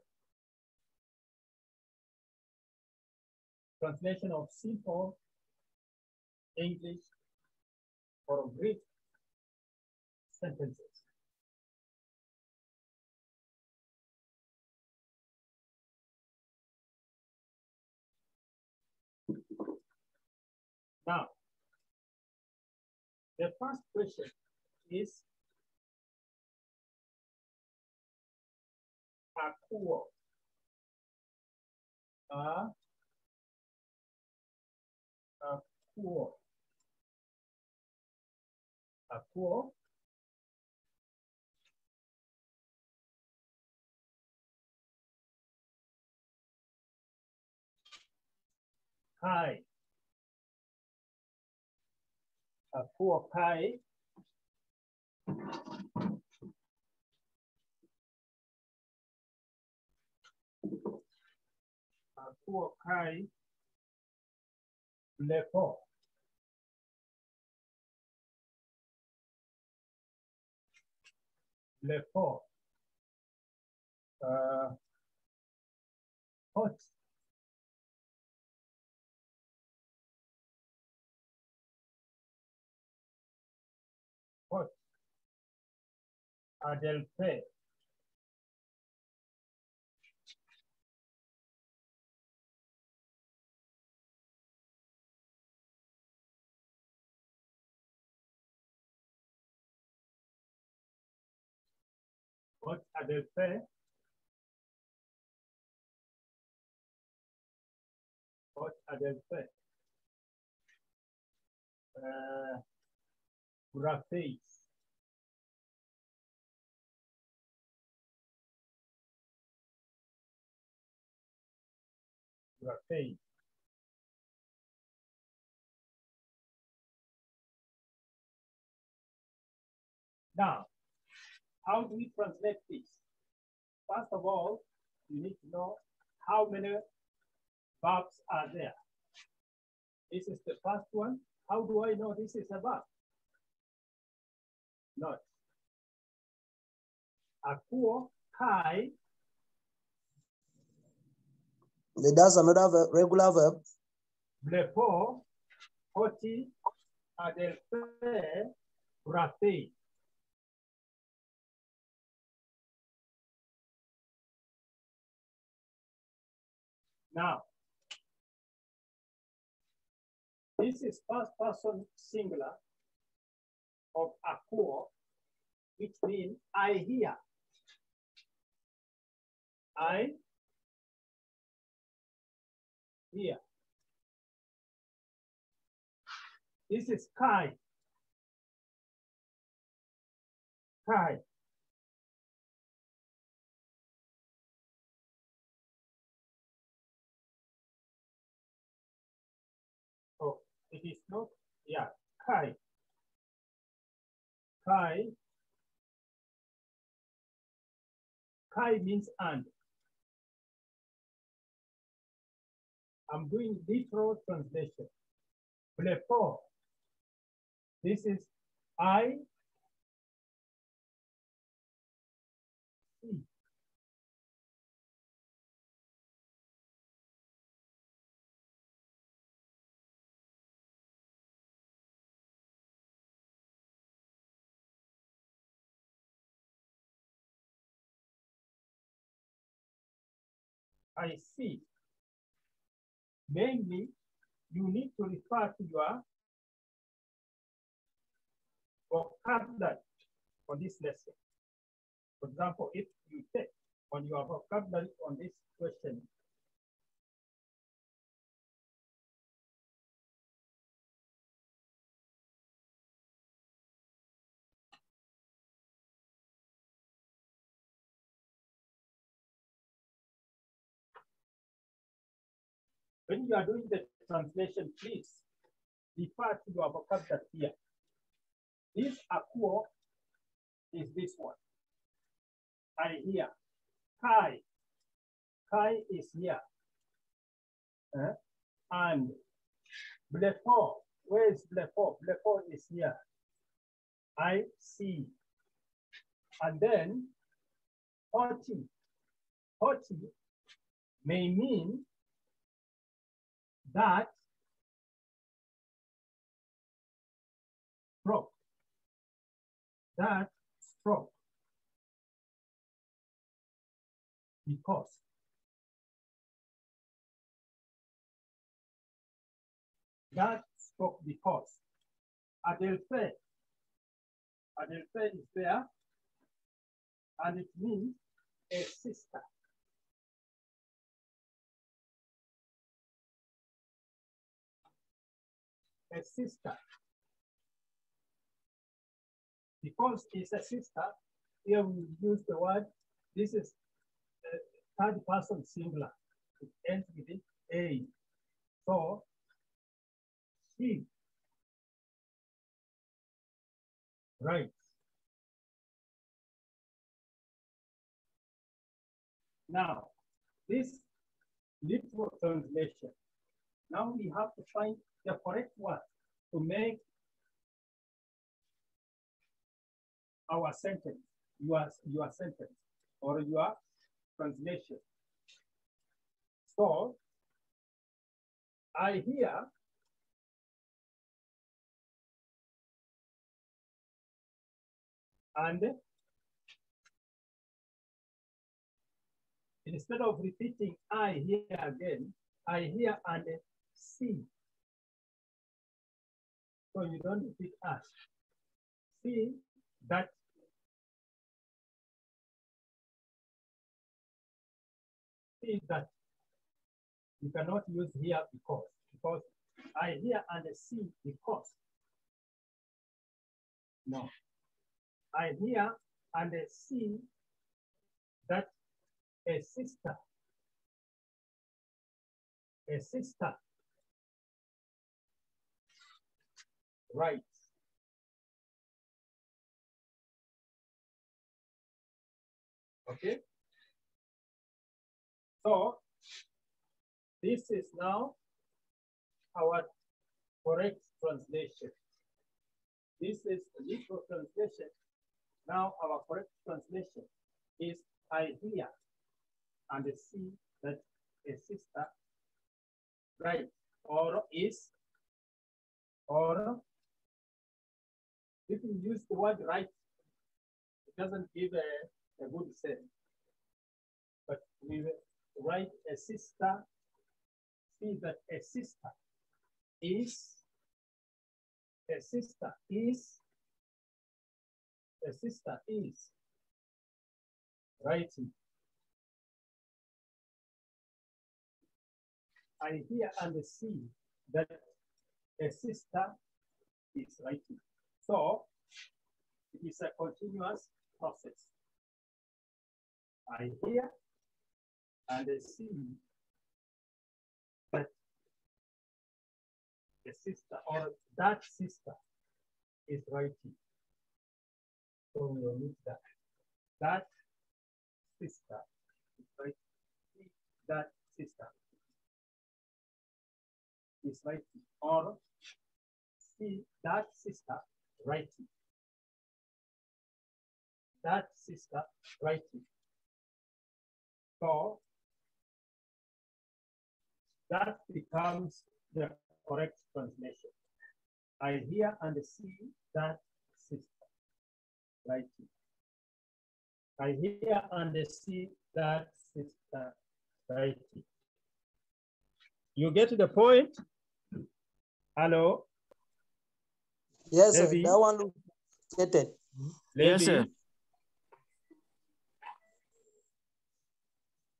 Translation of simple English or Greek sentences. Now, the first question is akuo. Akuo. Akuo. Kai. Akuo kai. Akuo kai. Lepo. Lepo. Hot. Hot. Adelphe. Hot Adelphe. Hot Adelphe. Graphics. Graphics. Now, how do we translate this? First of all, you need to know how many verbs are there. This is the first one. How do I know this is a verb? Not. Akuo, kai. That's another regular verb. Blepo, hoti, adelphe, rafe. Now, this is first person singular of akuo, which means I hear. I hear. This is kai. Kai. Oh, it is not, yeah, kai. Kai. Kai means and. I'm doing literal translation. Blepo. This is I see. I see. Mainly, you need to refer to your vocabulary for this lesson. For example, if you take on your vocabulary on this question, when you are doing the translation, please refer to your vocabulary here. This akuo is this one. I hear. Kai. Kai is here. And blepo. Where is blepo? Blepo is here. I see. And then hoti. Hoti may mean that stroke. That stroke. Because. That stroke because. Adelphe. Adelphe is there. And it means a sister. A sister. Because it's a sister, here we use the word, this is third person singular. It ends with it, a. So, she. Right. Now, this literal translation. Now we have to find the correct word to make our sentence, your sentence, or your translation. So I hear and instead of repeating I hear again, I hear and see. So you don't repeat us. See that you cannot use here because I hear and see because. No. I hear and see that a sister writes. Okay. So this is now our correct translation. This is the literal translation. Now our correct translation is I hear and see that a sister writes or is, or if you use the word right, it doesn't give a good sense. But we write a sister, see that a sister is writing. I hear and see that a sister is writing. So it is a continuous process. I hear and see that a sister or that sister is writing. So we will meet that. That sister is writing. That sister is writing. Or see that sister writing. That sister writing. So that becomes the correct translation. I hear and see that sister writing. I hear and see that sister writing. You get the point? Hello? Yes, sir. That one looks complicated. Yes, sir.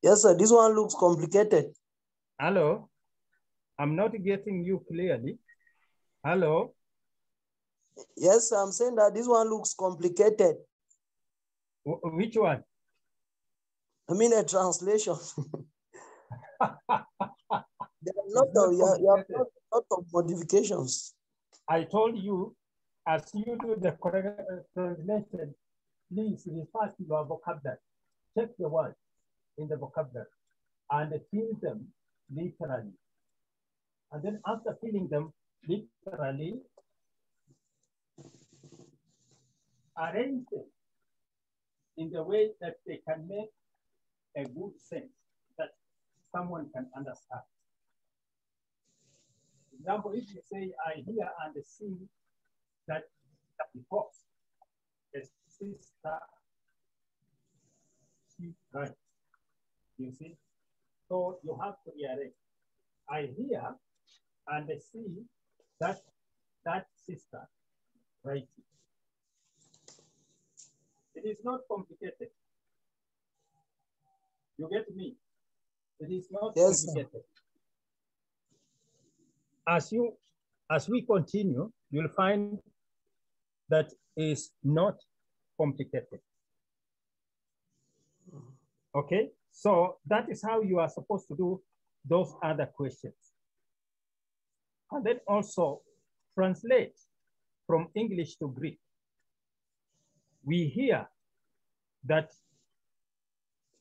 Yes, sir. This one looks complicated. Hello? I'm not getting you clearly. Hello? Yes, I'm saying that this one looks complicated. Which one? I mean a translation. There are a lot of modifications. I told you, as you do the correct translation, please refer to your vocabulary. Check the words in the vocabulary and fill them literally. And then after filling them literally, arrange them in the way that they can make a good sense that someone can understand. For example, if you say, I hear and see that because a sister, she writes, you see? So you have to rearrange. I hear and see that sister writing. It is not complicated. You get me? It is not complicated. Sir. As we continue, you'll find that is not complicated. Okay, so that is how you are supposed to do those other questions. And then also translate from English to Greek. We hear that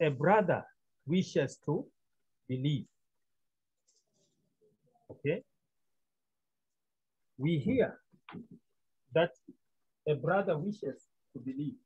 a brother wishes to believe. Okay? We hear that a brother wishes to believe.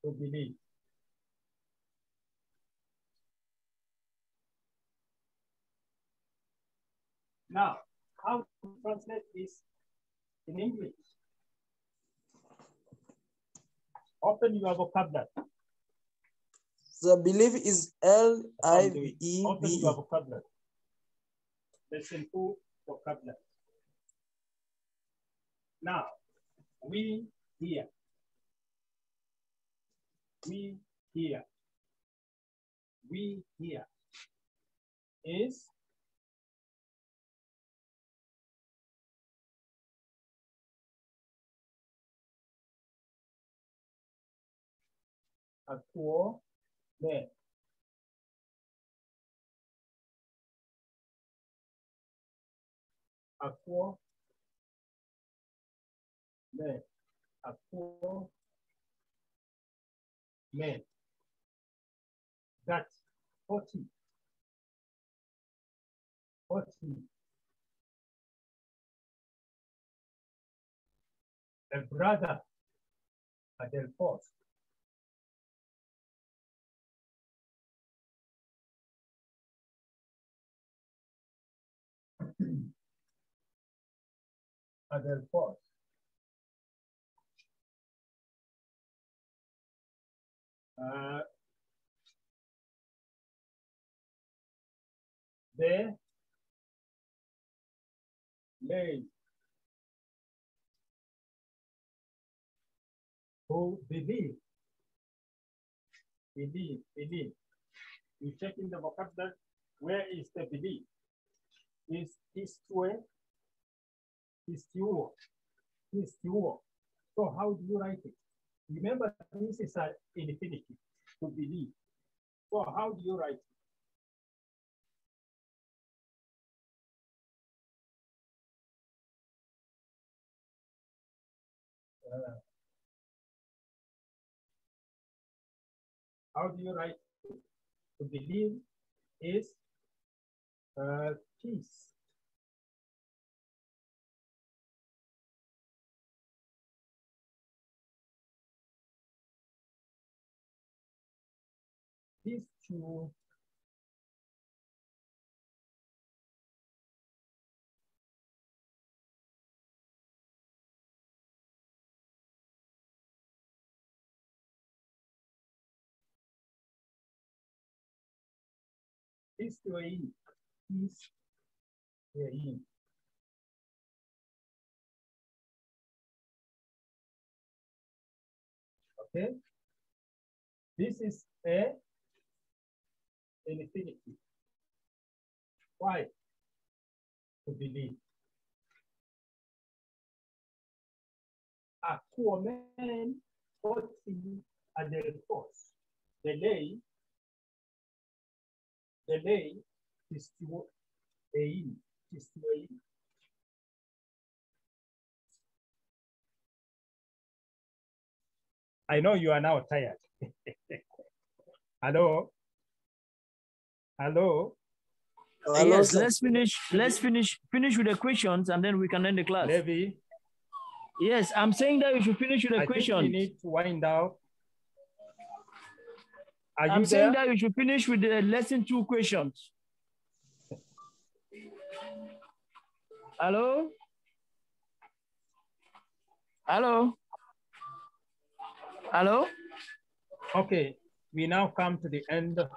To believe. Now, how to translate this in English? Open your vocabulary. The belief is L-I-V-E-B-E. Open your vocabulary. Lesson 2 vocabulary. Now, we hear. We hear. We hear is a poor man. A poor man. A poor man. That's 40. 40. A brother at the post. At the post. They lay who believe. Believe. You check in the vocabulary, where is the belief? Is istue, istuo. So how do you write it? Remember, this is an infinitive, to believe. So how do you write it? How do you write it? To believe is peace. These two is to a is a. Okay, this is a infinitive. Why? To believe. A poor man forcing at the force. The lay is to a. Is to a. I know you are now tired. Hello? Hello? Yes, let's finish with the questions and then we can end the class. Levi? Yes, I'm saying that we should finish with the questions. I think we need to wind out. I'm saying that we should finish with the lesson 2 questions. Hello? Hello? Hello? Okay, we now come to the end of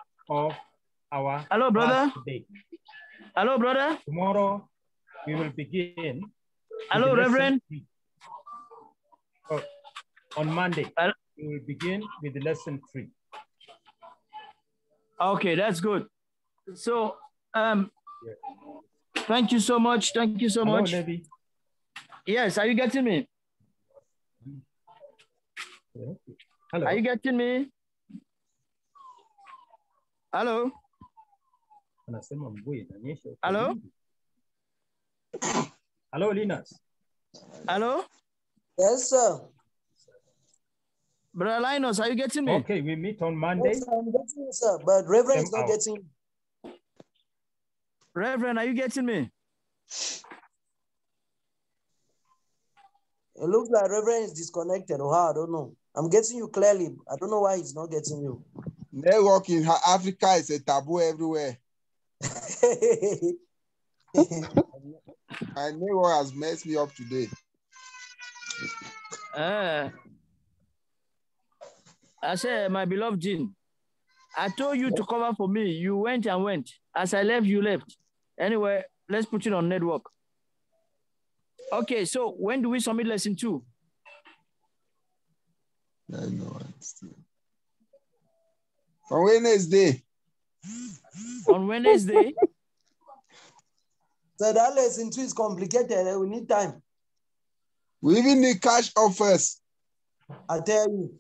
our Hello, brother. Today. Hello, brother. Tomorrow we will begin. Hello, Reverend. Oh, on Monday, we will begin with the lesson 3. Okay, that's good. So, thank you so much. Thank you so much. Hello, Levi. Yes, are you getting me? Hello. Are you getting me? Hello? Hello? Hello, Linus. Hello? Yes, sir. Brother Linus, are you getting me? Okay, we meet on Monday. Yes, I'm getting you, sir, but Reverend is not getting you. Reverend, are you getting me? It looks like Reverend is disconnected, or how, I don't know. I'm getting you clearly. I don't know why he's not getting you. Network in Africa is a taboo everywhere. My network has messed me up today. I said, my beloved Jean, I told you to cover for me. You went and went. As I left, you left. Anyway, let's put it on network. Okay, so when do we submit lesson 2? I know. On Wednesday. On Wednesday? So that lesson 2 is complicated. We need time. We even need catch up first. I tell you.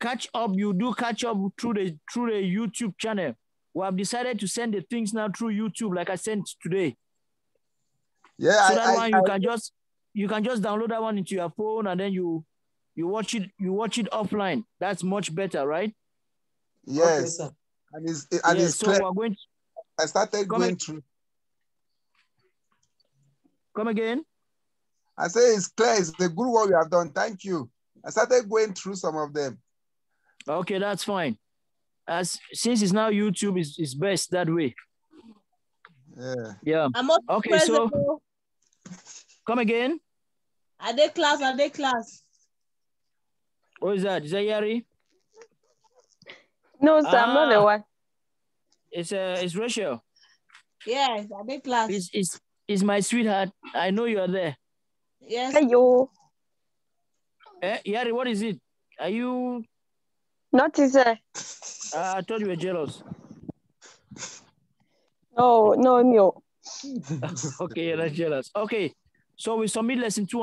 Catch up, you do catch up through the YouTube channel. We have decided to send the things now through YouTube, like I sent today. Yeah, so that one you can just download that one into your phone and then you watch it offline. That's much better, right? Yes. Okay, and it's so clear. we're going to, I started going through. Come again? I say it's clear. It's the good work we have done. Thank you. I started going through some of them. Okay, that's fine. Since it's now YouTube, is best that way. Yeah. Okay, so come again. Are they class? What is that? Is that Yari? No, sir, I'm not the one. It's Rachel. Yes, are they class? It's my sweetheart. I know you are there. Yes. Hello. Yari, what is it? Are you? Nothing, sir. I thought you were jealous. No. Okay, you're not jealous. Okay, so we submit lesson 2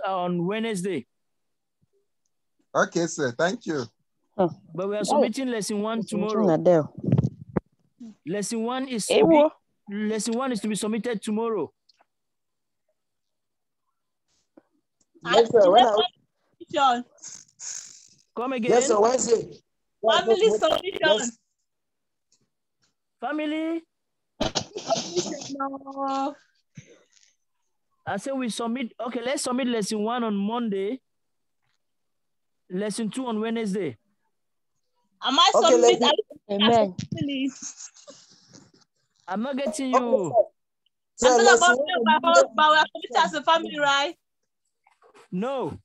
on Wednesday. Okay, sir. Thank you. But we are submitting lesson 1 tomorrow. Lesson 1 is to be submitted tomorrow. Yes, sir. Come again. Yes, sir. Wednesday. Family solution. Yes. Family. No. I said we submit. Okay, let's submit lesson 1 on Monday. Lesson 2 on Wednesday. Am I submitting? Amen. I'm not getting you. So I'm about but we are submitting as a family, right? No.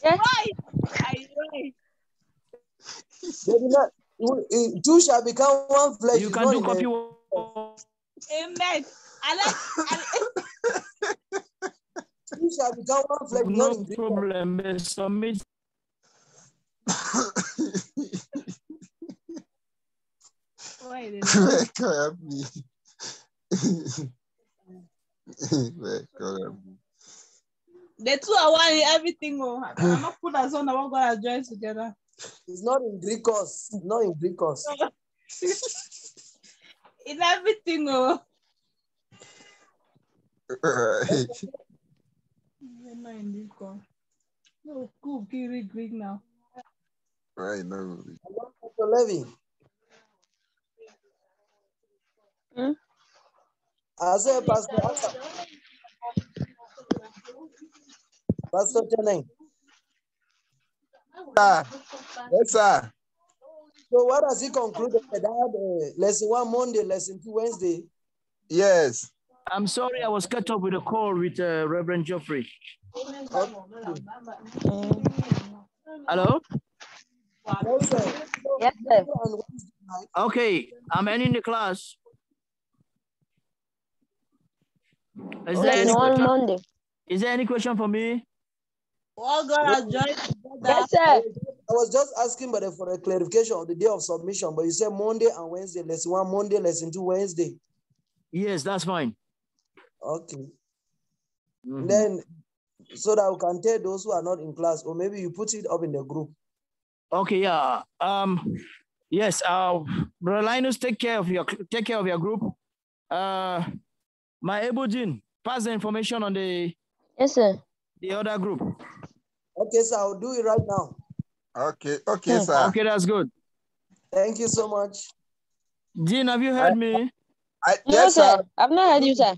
Yeah. Right. Two shall become one flesh. You can do copy. Amen. Two shall become one flesh. No problem. Submit. Help me. The two are one in everything. I'm not put as one. I want God to join together. It's not in Greek course. Not in Greek course. In everything. Not in Greek course. No, cool. Read Greek now. Right, no. Pastor Levy. I said, Pastor Teneng. Yes, sir. So what has he concluded? That lesson 1 Monday, lesson 2 Wednesday? Yes. I'm sorry, I was cut off with a call with Reverend Geoffrey. Hello? Yes, sir. Yes, sir. Okay, I'm ending the class. Is there any question for me? All God has joined together. Yes, sir. I was just asking for a clarification of the day of submission, but you said Monday and Wednesday, lesson 1 Monday, lesson 2 Wednesday. Yes, that's fine. Okay. Then, so that we can tell those who are not in class, or maybe you put it up in the group. Okay, yeah. Yes, Brother Linus, take care of your group. My Ebudin, pass the information on the other group. Okay, sir, I'll do it right now. Okay, sir. Okay, that's good. Thank you so much. Jean, have you heard me? Yes, sir. I've not heard you, sir.